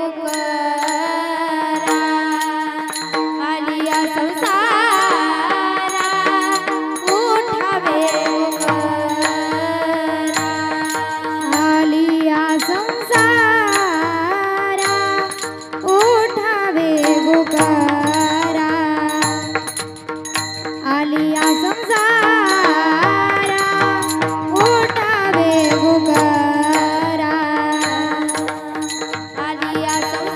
गोकरा आलिया संसारा उठावे गोकरा आलिया संसारा उठावे गोकरा आलिया संसारा उठावे गोकरा आलिया संसारा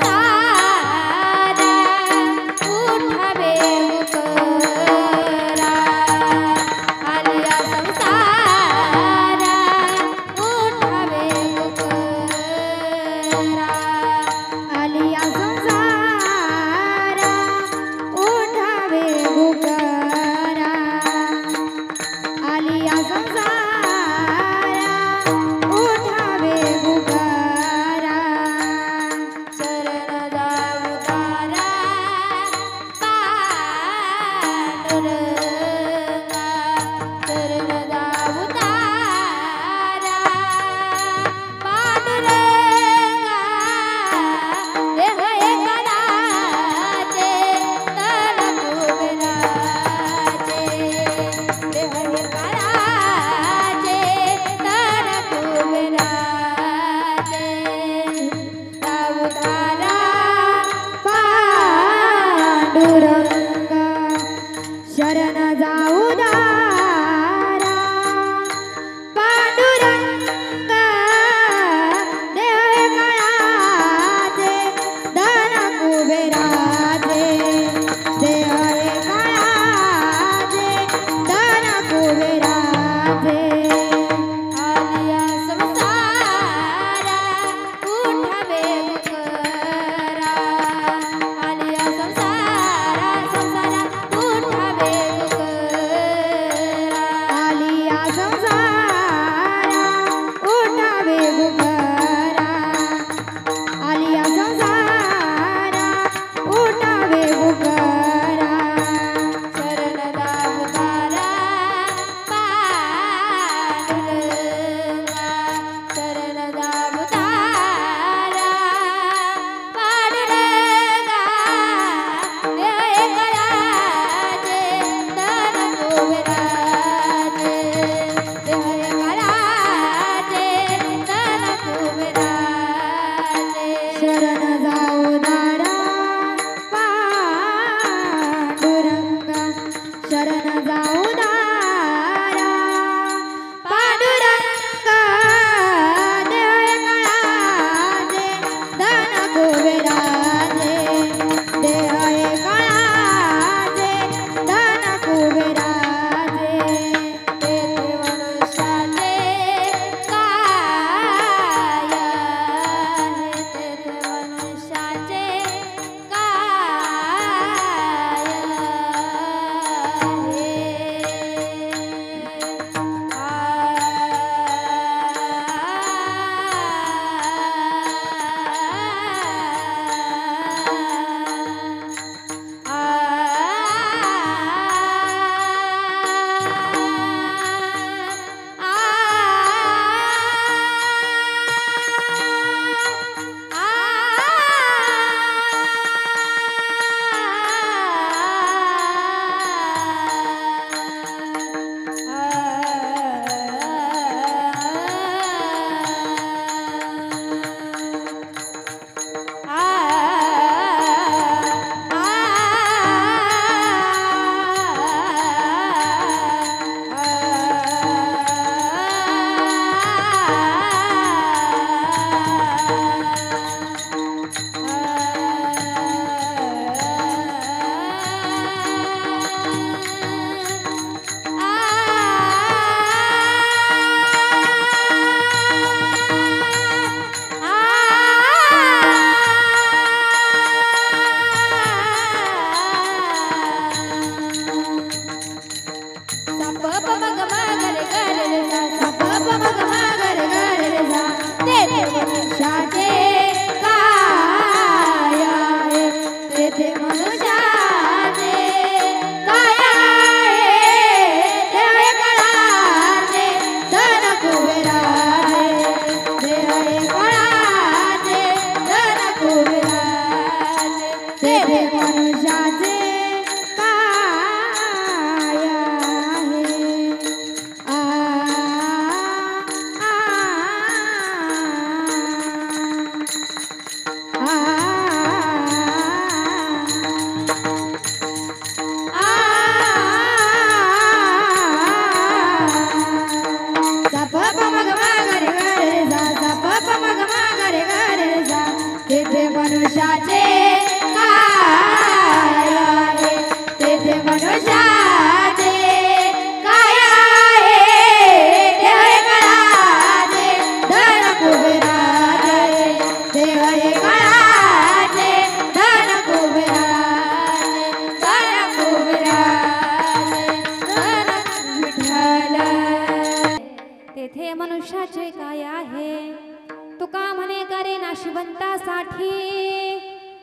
नाशिवंतासाठी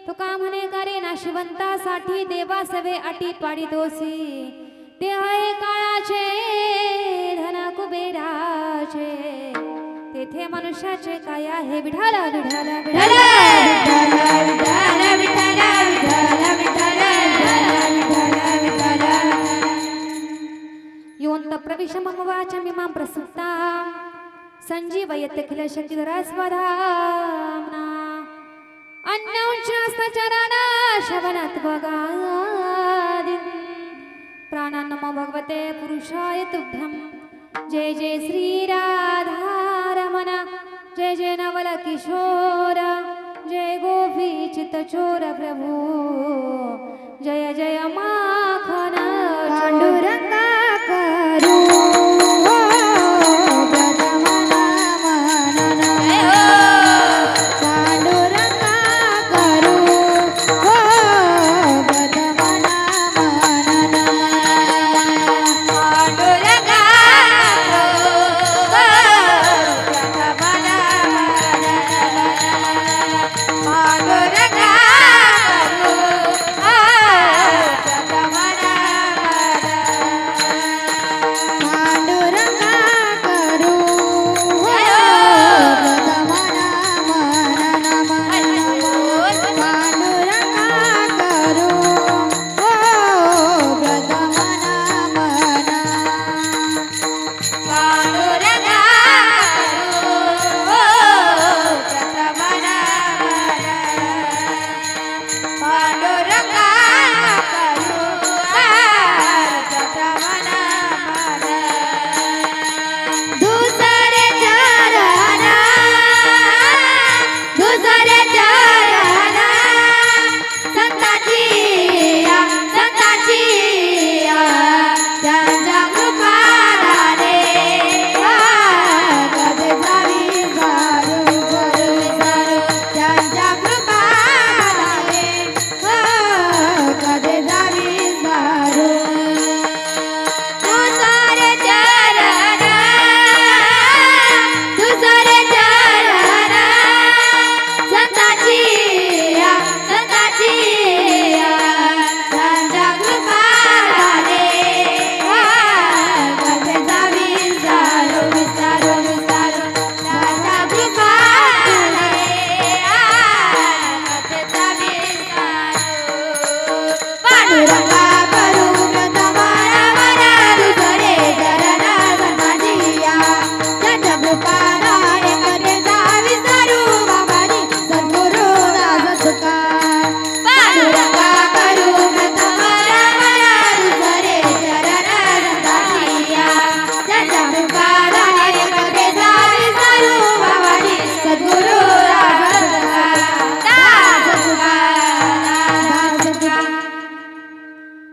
तुका म्हणे करे नाशिवंतासाठी देवा सवे अटी पाडी दोसी ते आहे काळाचे धन कुबेराचे तेथे मनुष्याचे काय आहे विठाला विठाला विठाला विठाला विठाला विठाला विठाला विठाला योऽन्त प्रविश मम वाचं इमां प्रसुप्तां संजीवयत् किल शक्तिधरा स्वधाम्ना अन्योन्यस्तचरणा शवनत्वगादिन् प्राणान् नमो भगवते पुरुषाय तुभ्यं जय जय श्री राधारमण जय जय नवल किशोर जय गोपी चित्तचोर प्रभु जय जय माखन पांडुरंगा करू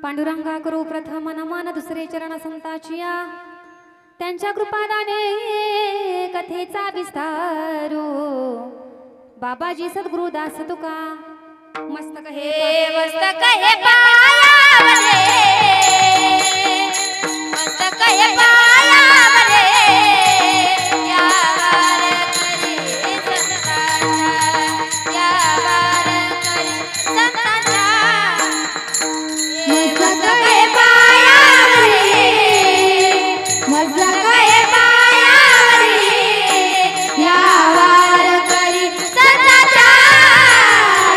पांडुरंगा करू प्रथम नमन दुसरे चरण संताचिया त्यांच्या कृपादाने कथेचा विस्तारू बाबाजी सद्गुरु दास तुका मस्तक हे पायावले मस्तक हे पायावले यार करी संताचा यार करी संताचा मस्तक हे पायावले मस्तक हे पायावले यार करी संताचा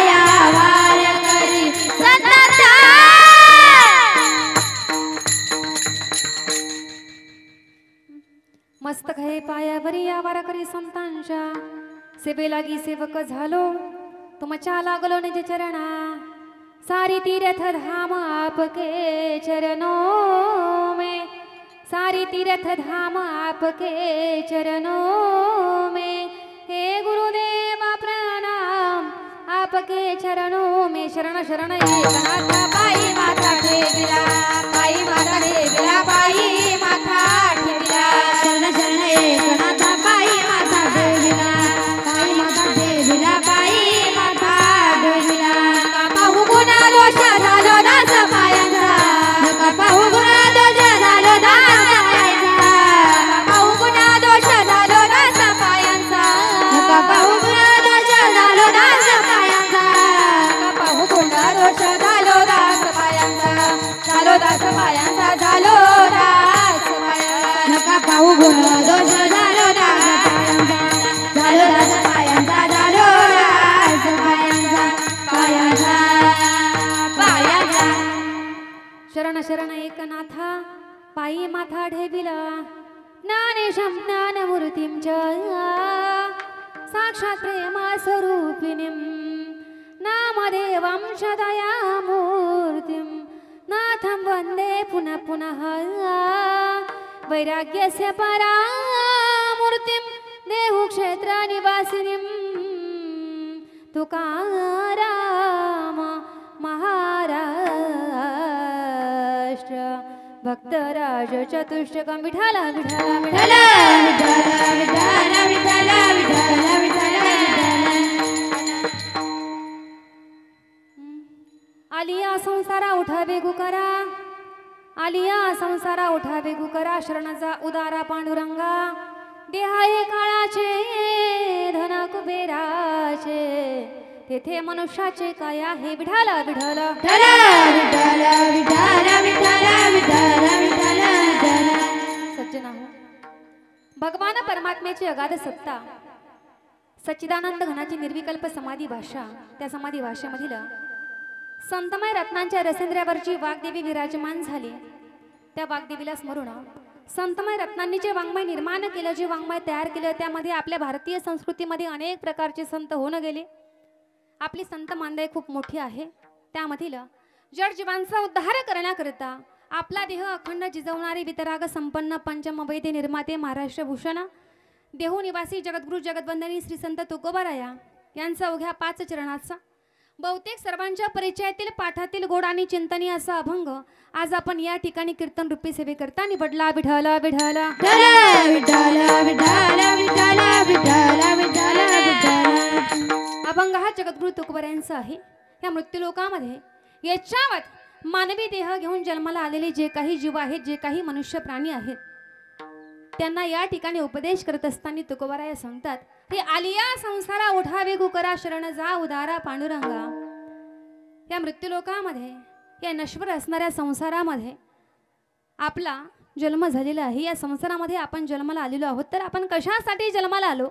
यार करी संताचा मस्तक हे पायावरी यावार करी संतांच्या सेवे लागी सेवक झालो तुमच्या लागलो निज चरणा सारी तीर्थ धाम आपके चरणों में सारी तीर्थ धाम आपके चरणों में हे गुरुदेव प्रणाम आपके चरणों में शरण शरण एकनाथ पाई माता ठेविला पाई माता ठेविला पाई माता ठेविला शरण शरण एकनाथ पाई माता ठेविला पाई माता ठेविला पाई माता ठेविला पाहू गुणा दोष झालो दास पायांचा नका पाहू गुणा दोष झालो दास पायांचा पाहू गुणा दोष झालो दास पायांचा नका पाहू गुणा दोष शरण शरण एकनाथा पायी माथा ठेविला ज्ञानेशं ज्ञानमूर्तिं च साक्षात् प्रेमस्वरूपिणीं नामदेवं च दयामूर्तिं नाथं वन्दे पुनः पुनः वैराग्यस्य परामूर्तिं देहुक्षेत्रनिवासिनीं तुकाराम महाराष्ट्र भक्तराज चतुष्टकं विठ्ठल विठ्ठल विठ्ठल विठ्ठल विठ्ठल विठ्ठल विठ्ठल आलिया संसारा उठावे गुकरा आलिया संसारा उठावे गुकरा शरणाचा उदारा पांडुरंगा देहाये काळाचे धन कुबेराचे तेथे मनुष्याचे काय आहे विठ्ठल विठ्ठल विठ्ठल विठ्ठल विठ्ठल विठ्ठल विठ्ठल विठ्ठल सज्जनाहो भगवान परमात्म्याची अगाध सत्ता सच्चिदानंद घनाची निर्विकल्प समाधी भाषा त्या समाधी भाषेमधील संतमय रत्नांच्या रसेंद्रावरची वाग्देवी विराजमान झाली त्या वाग्देवीला स्मरून संतमय रत्नांनी जे वाङ्मय निर्माण केलं जे वाङ्मय तयार केलं त्यामध्ये आपल्या भारतीय संस्कृतीमध्ये अनेक प्रकारचे संत होऊन गेले आपली संत मांदय खूप मोठी आहे त्यामधील जड जीवांचा उद्धार करण्याकरिता आपला देह अखंड जिजवणारे वितराग संपन्न पंचमवेदी निर्माते महाराष्ट्र भूषण देहू निवासी जगद्गुरु जगद्वंदनी श्री संत तुकोबाराया यांचा अवघ्या 5 चरणाचा बहुतेक सर्वांच्या परिचयातील पाठातील गोड आणि चिंतनीय असा अभंग आज आपण या ठिकाणी कीर्तन रूपी सेवे करता निवडला विठ्ठल विठ्ठल विठ्ठल विठ्ठल विठ्ठल विठ्ठल अभंग हा जगद्गुरु तुकोबारायांचा आहे या मृत्यूलोकामध्ये याच्यावत मानवी देह घेऊन जन्माला आलेले जे काही जीव आहेत जे काही मनुष्य प्राणी आहेत त्यांना या ठिकाणी उपदेश करत असताना तुकोबाराया सांगतात हे आलिया संसारा उठावे गुकरा शरण जा उदारा पांडुरंगा या मृत्यूलोकामध्ये या नश्वर असणाऱ्या संसारामध्ये आपला जन्म झालेला आहे या संसारामध्ये आपण जन्माला आलेलो आहोत तर आपण कशासाठी जन्माला आलो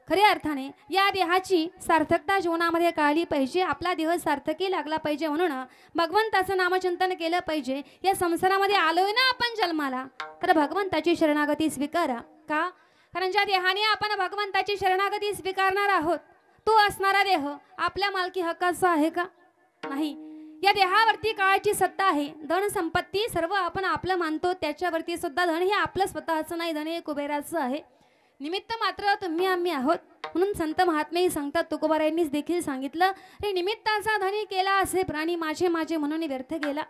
खऱ्या अर्थाने या देहाची सार्थकता जीवनामध्ये काढली पाहिजे आपला देह सार्थकी लागला पाहिजे म्हणून भगवंताचं नामचिंतन केलं पाहिजे या संसारामध्ये आलोय ना आपण जन्माला तर भगवंताची शरणागती स्वीकारा का कारण ज्या देहाने आपण भगवंताची शरणागती स्वीकारणार आहोत तो असणारा देह आपल्या मालकी हक्काचा आहे का नाही या देहावरती काळाची सत्ता आहे धन संपत्ती सर्व आपण आपलं मानतो त्याच्यावरती सुद्धा धन हे आपलं स्वतःचं नाही धन हे कुबेराचं आहे निमित्त मात्र तुम्ही आम्ही आहोत म्हणून संत महात्मेही सांगतात तुकोबारायांनीच देखील सांगितलं हे निमित्ताचा धनी केला असे प्राणी माझे माझे म्हणून व्यर्थ गेला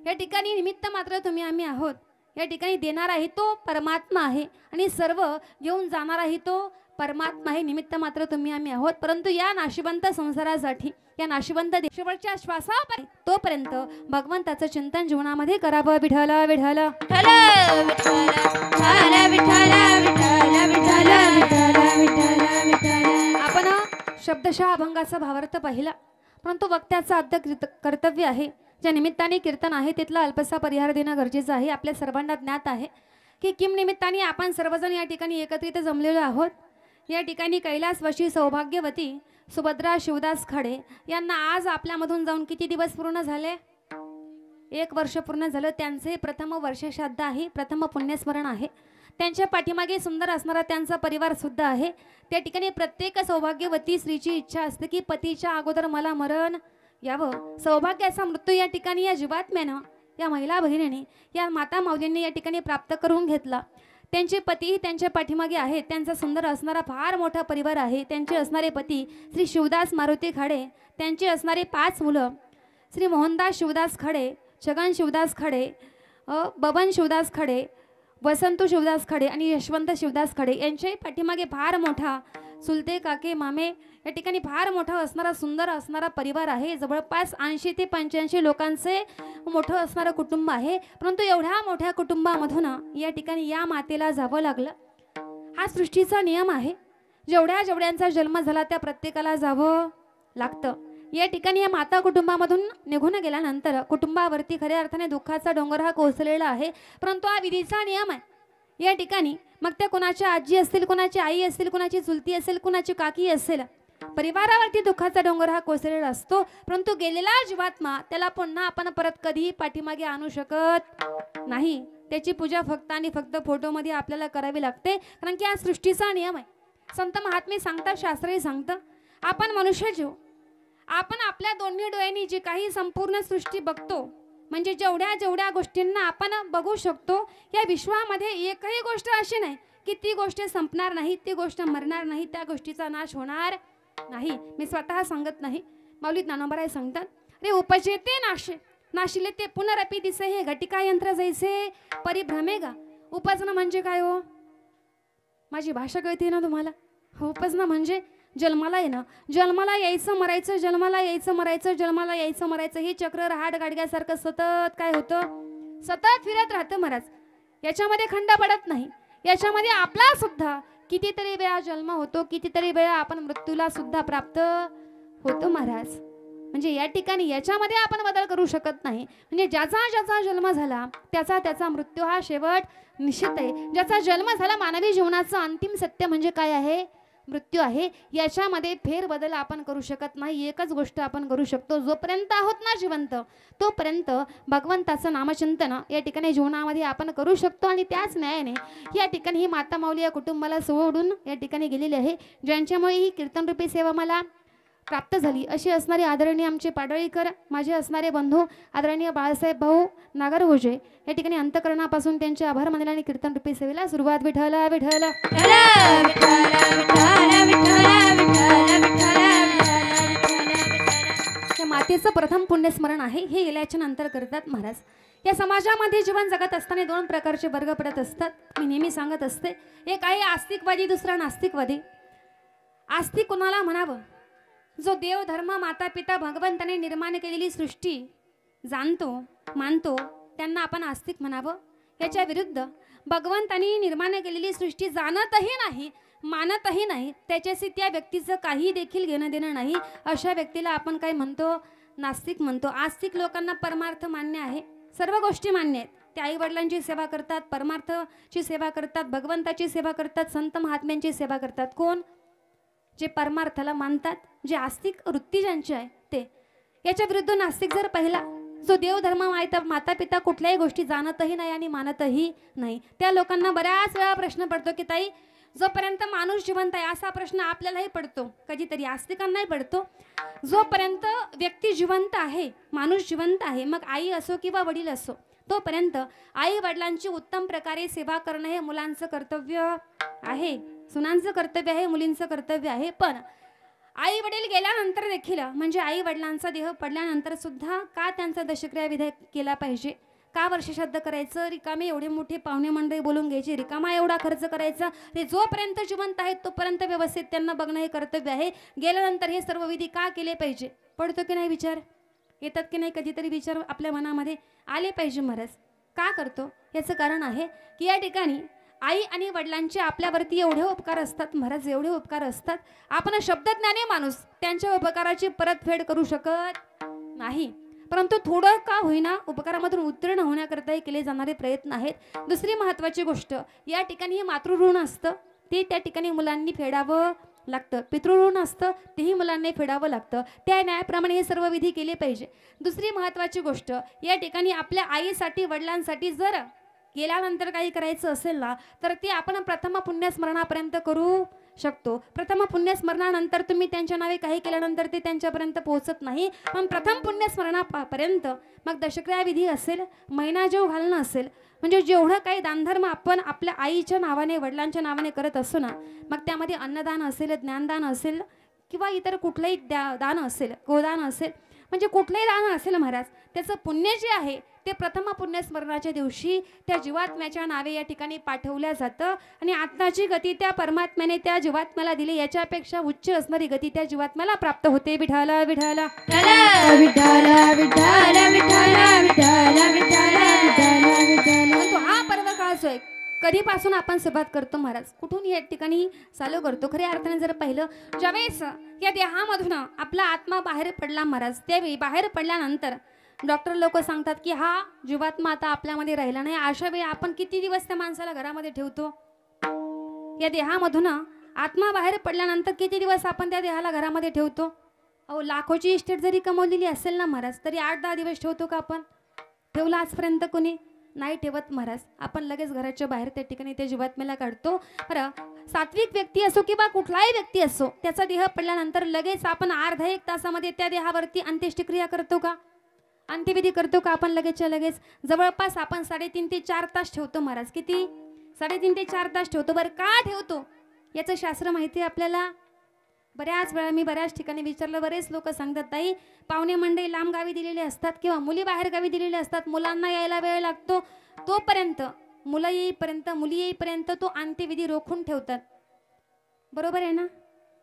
या ठिकाणी निमित्त मात्र तुम्ही आम्ही आहोत या ठिकाणी देणारा आहे तो परमात्मा आहे आणि सर्व घेऊन जाणारा आहे तो परमात्मा आहे निमित्त मात्र तुम्ही आम्ही आहोत परंतु या नाशिवंत संसारासाठी या नाशिवंत देशावरच्या श्वासापर्यंत तोपर्यंत भगवंताचं चिंतन जीवनामध्ये करावं विठ्ठल विठ्ठल आपण शब्दशः अभंगाचा भावार्थ पाहिला परंतु वक्त्याचा अद्य कर्तव्य आहे ज्या निमित्ताने कीर्तन आहे तिथला अल्पसा परिहार देणं गरजेचं आहे आपल्या सर्वांना ज्ञात आहे की किम निमित्ताने आपण सर्वजण या ठिकाणी एकत्रित जमलेलो आहोत या ठिकाणी कैलासवासी सौभाग्यवती सुभद्रा शिवदास खडे यांना आज आपल्यामधून जाऊन किती दिवस पूर्ण झाले 1 वर्ष पूर्ण झालं त्यांचे प्रथम वर्षश्राद्ध आहे प्रथम पुण्यस्मरण आहे त्यांच्या पाठीमागे सुंदर असणारा त्यांचा परिवार सुद्धा आहे त्या ठिकाणी प्रत्येक सौभाग्यवती स्त्रीची इच्छा असते की पतीच्या अगोदर मला मरण यावं सौभाग्याचा मृत्यू या ठिकाणी या जीवात्म्यानं या महिला भगिनीने या माता माऊलींनी या ठिकाणी प्राप्त करून घेतला त्यांचे पती त्यांच्या पाठीमागे आहेत त्यांचा सुंदर असणारा फार मोठा परिवार आहे त्यांचे असणारे पती श्री शिवदास मारुती खाडे त्यांचे असणारे 5 मुलं श्री मोहनदास शिवदास खडे छगन शिवदास खडे बबन शिवदास खडे वसंतू शिवदास खडे आणि यशवंत शिवदास खडे यांच्याही पाठीमागे फार मोठा सुलते काके मामे या ठिकाणी फार मोठा असणारा सुंदर असणारा परिवार आहे जवळपास 80 ते 85 लोकांचे मोठं असणारं कुटुंब आहे परंतु एवढ्या मोठ्या कुटुंबामधून या ठिकाणी या मातेला जावं लागलं हा सृष्टीचा नियम आहे जेवढ्यांचा जन्म झाला त्या प्रत्येकाला जावं लागतं या ठिकाणी या माता कुटुंबामधून निघून गेल्यानंतर कुटुंबावरती खऱ्या अर्थाने दुःखाचा डोंगर हा कोसळलेला आहे परंतु हा विधीचा नियम आहे या ठिकाणी मग त्या कोणाच्या आजी असतील कोणाची आई असतील कोणाची चुलती असेल कोणाची काकी असेल परिवारावरती दुःखाचा डोंगर हा कोसळलेला असतो, परंतु गेलेला जीवात्मा त्याला पुन्हा आपण परत कधीही पाठीमागे आणू शकत नाही. त्याची पूजा फक्त आणि फक्त फोटोमध्ये आपल्याला करावी लागते, कारण की हा सृष्टीचा नियम आहे. संत महात्मे सांगतात, शास्त्रही सांगतं, आपण मनुष्य जीव, आपण आपल्या दोन्ही डोळ्यांनी जी काही संपूर्ण सृष्टी बघतो, म्हणजे जेवढ्या जेवढ्या गोष्टींना आपण बघू शकतो, या विश्वामध्ये एकही गोष्ट अशी नाही की ती गोष्ट संपणार नाही, ती गोष्ट मरणार नाही, त्या गोष्टीचा नाश होणार नाही. मी स्वतः सांगत नाही, माऊली ज्ञानोबा सांगतात, रे उपजेते नाशे नाशिले ते पुनरपी दिसे, हे घटिका यंत्र जैसे परिभ्रमे गा. उपजणं म्हणजे काय हो? माझी भाषा कळते ना तुम्हाला? उपजणं म्हणजे जन्माला येणं, जन्माला यायचं मरायचं, जन्माला यायचं मरायचं, जन्माला यायचं मरायचं, हे चक्र रहाट गाडग्यासारखं सतत काय होतं, सतत फिरत राहतं महाराज. याच्यामध्ये खंड पडत नाही. याच्यामध्ये आपला सुद्धा कितीतरी वेळा जन्म होतो, कितीतरी वेळा आपण मृत्यूला सुद्धा प्राप्त होतो महाराज. म्हणजे या ठिकाणी याच्यामध्ये आपण बदल करू शकत नाही. म्हणजे ज्याचा ज्याचा जन्म झाला त्याचा त्याचा मृत्यू हा शेवट निश्चित आहे. ज्याचा जन्म झाला, मानवी जीवनाचं अंतिम सत्य म्हणजे काय आहे, मृत्यू आहे. याच्यामध्ये फेरबदल आपण करू शकत नाही. एकच गोष्ट आपण करू शकतो, जोपर्यंत आहोत ना जिवंत तोपर्यंत भगवंताचं नामचिंतन या ठिकाणी जीवनामध्ये आपण करू शकतो. आणि त्याच न्यायाने या ठिकाणी ही माता माऊली या कुटुंबाला सोडून या ठिकाणी गेलेली आहे, ज्यांच्यामुळे ही कीर्तनरूपी सेवा मला प्राप्त झाली. अशी असणारे आदरणीय आमचे पाडळीकर, माझे असणारे बंधू आदरणीय बाळासाहेब भाऊ नागरगोजे या ठिकाणी अंतकरणापासून त्यांचे आभार मानले आणि कीर्तनरूपी सेवेला सुरुवात. विठ्ठल विठ्ठल या मातेचं प्रथम पुण्यस्मरण आहे, हे गेल्याच्या नंतर करतात महाराज. या समाजामध्ये जीवन जगत असताना दोन प्रकारचे वर्ग पडत असतात. मी नेहमी सांगत असते, एक आहे आस्तिकवादी, दुसरा नास्तिकवादी. आस्तिक कोणाला म्हणावं? जो देव धर्म माता पिता भगवंताने निर्माण केलेली सृष्टी जाणतो मानतो, त्यांना आपण आस्तिक म्हणावं. याच्या विरुद्ध भगवंताने निर्माण केलेली सृष्टी जाणतही नाही, मानतही नाही, त्याच्याशी त्या व्यक्तीचं काही देखील घेणं देणं नाही, अशा व्यक्तीला आपण काय म्हणतो, नास्तिक म्हणतो. आस्तिक लोकांना परमार्थ मान्य आहे, सर्व गोष्टी मान्य आहेत. ते आई वडिलांची सेवा करतात, परमार्थाची सेवा करतात, भगवंताची सेवा करतात, संत महात्म्यांची सेवा करतात. कोण? जे परमार्थाला मानतात, जे आस्तिक वृत्ती ज्यांची आहे ते. याच्या विरुद्ध नास्तिक जर पहिला, जो देव धर्म माता पिता कुठल्याही गोष्टी जाणतही नाही आणि मानतही नाही, त्या लोकांना बऱ्याच वेळा प्रश्न पडतो की ताई, जोपर्यंत माणूस जिवंत आहे, असा प्रश्न आपल्यालाही पडतो, कधीतरी आस्तिकांनाही पडतो. जोपर्यंत व्यक्ती जिवंत आहे, माणूस जिवंत आहे, मग आई असो किंवा वडील असो, तोपर्यंत आई वडिलांची उत्तम प्रकारे सेवा करणं हे मुलांचं कर्तव्य आहे, सुनांचं कर्तव्य आहे, मुलींचं कर्तव्य आहे. पण आई वडील गेल्यानंतर देखील, म्हणजे आई वडिलांचा देह पडल्यानंतर सुद्धा का त्यांचा दशक्रिया विधी केला पाहिजे, का वर्षश्राद्ध करायचं, रिकामे एवढे मोठे पाहुणे मंडळी बोलून घ्यायची, रिकामा एवढा खर्च करायचा, ते जोपर्यंत जिवंत आहेत तोपर्यंत व्यवस्थित त्यांना बघणं हे कर्तव्य आहे. गेल्यानंतर हे सर्व विधी का केले पाहिजे, पडतो की नाही विचार, येतात की नाही कधीतरी विचार आपल्या मनामध्ये आले पाहिजे महाराज. का करतो? याचं कारण आहे की या ठिकाणी आई आणि वडिलांचे आपल्यावरती एवढे उपकार असतात महाराज, एवढे उपकार असतात, आपण शब्दज्ञानी माणूस त्यांच्या उपकाराची परतफेड करू शकत नाही, परंतु थोडं का होईना उपकारामधून उत्तीर्ण होण्याकरताही केले जाणारे प्रयत्न आहेत. दुसरी महत्त्वाची गोष्ट या ठिकाणी हे मातृऋण असतं, ते त्या ठिकाणी मुलांनी फेडावं लागतं. पितृऋण असतं, तेही मुलांनी फेडावं लागतं. त्या न्यायाप्रमाणे हे सर्व विधी केले पाहिजे. दुसरी महत्त्वाची गोष्ट या ठिकाणी आपल्या आईसाठी वडिलांसाठी जर गेल्यानंतर काही करायचं असेल ना, तर ते आपण प्रथम पुण्यस्मरणापर्यंत करू शकतो. प्रथम पुण्यस्मरणानंतर तुम्ही त्यांच्या नावे काही केल्यानंतर ते त्यांच्यापर्यंत पोहोचत नाही, पण प्रथम पुण्यस्मरणापर्यंत मग दशक्रिया विधी असेल, महिना जेव घालणं असेल, म्हणजे जेवढं काही दानधर्म आपण आपल्या आईच्या नावाने वडिलांच्या नावाने करत असतो ना, मग त्यामध्ये अन्नदान असेल, ज्ञानदान असेल किंवा इतर कुठलंही दान असेल, गोदान असेल, म्हणजे कुठलंही दान असेल महाराज, त्याचं पुण्य जे आहे ते प्रथम पुण्यस्मरणाच्या दिवशी त्या जीवात्म्याच्या नावे या ठिकाणी पाठवल्या जातं. आणि आत्ताची गती त्या परमात्म्याने त्या जीवात्म्याला दिली, याच्यापेक्षा उच्च असणारी गती त्या जीवात्म्याला प्राप्त होते. विठ्ठल विठ्ठल विठ्ठल विठ्ठल विठ्ठल विठ्ठल. हा पर्व काळ जो आहे, कधीपासून आपण सुरुवात करतो महाराज, कुठून या ठिकाणी चालू करतो? खऱ्या अर्थाने जर पाहिलं, ज्यावेळेस या देहामधून आपला आत्मा बाहेर पडला महाराज, त्यावेळी बाहेर पडल्यानंतर डॉक्टर लोक सांगतात की हा जीवात्मा आता आपल्यामध्ये राहिला नाही. अशा वेळी आपण किती दिवस त्या माणसाला घरामध्ये ठेवतो? या देहामधून आत्मा बाहेर पडल्यानंतर किती दिवस आपण त्या देहाला घरामध्ये ठेवतो? अहो, लाखोची इस्टेट जरी कमवलेली असेल ना महाराज, तरी 8-10 दिवस ठेवतो का आपण? ठेवला आजपर्यंत कोणी नाही ठेवत महाराज. आपण लगेच घराच्या बाहेर त्या ठिकाणी त्या जीवात्म्याला काढतो. बरं, सात्विक व्यक्ती असो किंवा कुठलाही व्यक्ती असो, त्याचा देह पडल्यानंतर लगेच आपण अर्धा 1 तासामध्ये त्या देहावरती अंत्येष्टिक्रिया करतो का? अंत्यविधी करतो का आपण लगेचच्या लगेच? जवळपास आपण 3.5 ते 4 तास ठेवतो महाराज. किती? 3.5 ते 4 तास ठेवतो. बरं, का ठेवतो याचं शास्त्र माहिती आहे आपल्याला? बऱ्याच वेळा मी बऱ्याच ठिकाणी विचारलं, बरेच लोक सांगतात ताई पाहुणे मंडळी लांब गावी दिलेले असतात किंवा मुली बाहेर गावी दिलेले असतात, मुलांना यायला वेळ लागतो, तोपर्यंत मुलं येईपर्यंत मुली येईपर्यंत तो अंत्यविधी रोखून ठेवतात. बरोबर आहे ना?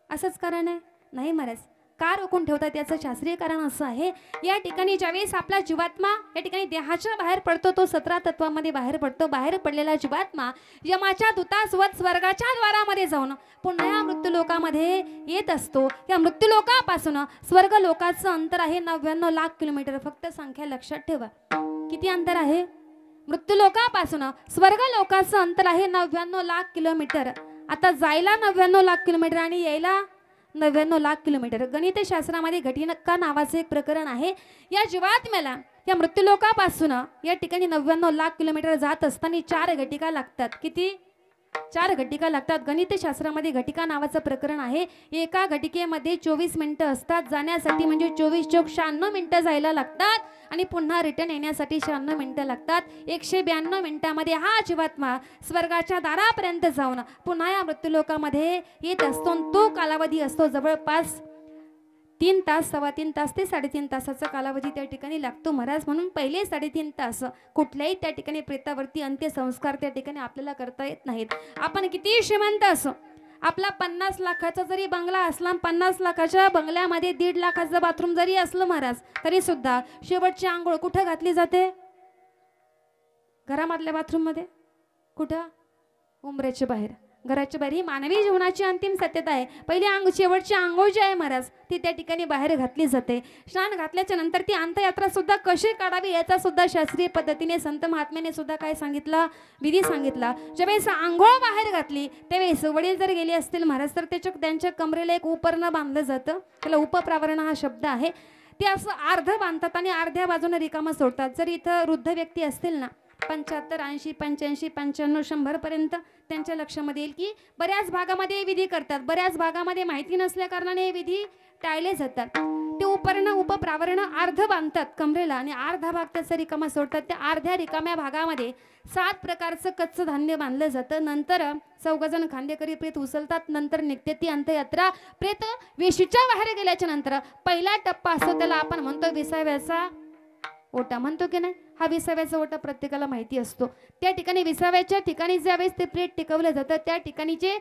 असंच कारण आहे? नाही महाराज. का रोखून ठेवतात याचं शास्त्रीय कारण असं आहे, या ठिकाणी ज्यावेळेस आपला जीवात्मा या ठिकाणी देहाच्या बाहेर पडतो, तो 17 तत्वामध्ये बाहेर पडतो. बाहेर पडलेला जीवात्मा यमाच्या दूतासोबत स्वर्गाच्या द्वारामध्ये जाऊन पुन्हा या मृत्यूलोकामध्ये येत असतो. या मृत्यूलोकापासून स्वर्ग लोकाचं अंतर आहे 99 लाख किलोमीटर. फक्त संख्या लक्षात ठेवा. किती अंतर आहे? मृत्यूलोकापासून स्वर्ग लोकाचं अंतर आहे 99 लाख किलोमीटर. आता जायला 99 लाख किलोमीटर आणि यायला 99 लाख किलोमीटर. गणितशास्त्रामध्ये घटिका नावाचे एक प्रकरण आहे. या जीवात्म्याला या मृत्यूलोकापासून या ठिकाणी 99 लाख किलोमीटर जात असताना 4 घटिका लागतात. किती? 4 घटिका लागतात. गणितशास्त्रामध्ये घटिका नावाचं प्रकरण आहे. एका घटिकेमध्ये 24 मिनिटं असतात. जाण्यासाठी म्हणजे 24 चोक 96 मिनिटं जायला लागतात आणि पुन्हा रिटर्न येण्यासाठी 96 मिनिटं लागतात. 192 मिनिटांमध्ये हा जीवात्मा स्वर्गाच्या दारापर्यंत जाऊन पुन्हा या मृत्यूलोकामध्ये येत असतो. तो कालावधी असतो जवळपास 3 तास, 3.25 तास ते 3.5 तासाचा कालावधी त्या ठिकाणी लागतो महाराज. म्हणून पहिले 3.5 तास कुठल्याही त्या ठिकाणी प्रेतावरती अंत्यसंस्कार त्या ठिकाणी आपल्याला करता येत नाहीत. आपण कितीही श्रीमंत असो, आपला 50 लाखाचा जरी बंगला असला, 50 लाखाच्या बंगल्यामध्ये 1.5 लाखाचं बाथरूम जरी असलं महाराज, तरी सुद्धा शेवटची आंघोळ कुठं घातली जाते? घरामधल्या बाथरूम मध्ये? कुठं? उंबऱ्याच्या बाहेर. घराच्या बाहेर. ही मानवी जीवनाची अंतिम सत्यता आहे. पहिली शेवटची आंघोळ जी आहे महाराज, ती त्या ठिकाणी बाहेर घातली जाते. स्नान घातल्याच्या नंतर ती अंत्ययात्रा सुद्धा कशी काढावी याचा सुद्धा शास्त्रीय पद्धतीने संत महात्म्याने सुद्धा काय सांगितलं? विधी सांगितला. ज्यावेळेस आंघोळ बाहेर घातली त्यावेळेस वडील जर गेले असतील महाराज, तर त्यांच्या कमरेला एक उपरणं बांधलं जातं. त्याला उपप्रावरण हा शब्द आहे. ते असं अर्ध बांधतात आणि अर्ध्या बाजूने रिकामं सोडतात. जर इथं वृद्ध व्यक्ती असतील ना, 75, 80, 85, 95, 100 पर्यंत, त्यांच्या लक्षामध्ये येईल की बऱ्याच भागामध्ये विधी करतात, बऱ्याच भागामध्ये माहिती नसल्या कारणाने हे विधी टाळले जातात. ते उपरण उपप्रावरण अर्ध बांधतात कमरेला आणि अर्धा भाग त्याचा रिकामा सोडतात. त्या अर्ध्या रिकाम्या भागामध्ये 7 प्रकारचं कच्चं धान्य बांधलं जातं. नंतर 14 जण खांदेकरी प्रेत उचलतात. नंतर निघते ती अंत्ययात्रा. प्रेत वेशीच्या बाहेर गेल्याच्या नंतर पहिला टप्पा असतो, त्याला आपण म्हणतो 20व्याचा ओटा. म्हणतो की नाही? हा 20व्याचा ओटा प्रत्येकाला माहिती असतो. त्या ठिकाणी 20व्याच्या ठिकाणी ज्यावेळेस ते प्रेत टेकवलं जातं, त्या ठिकाणीचे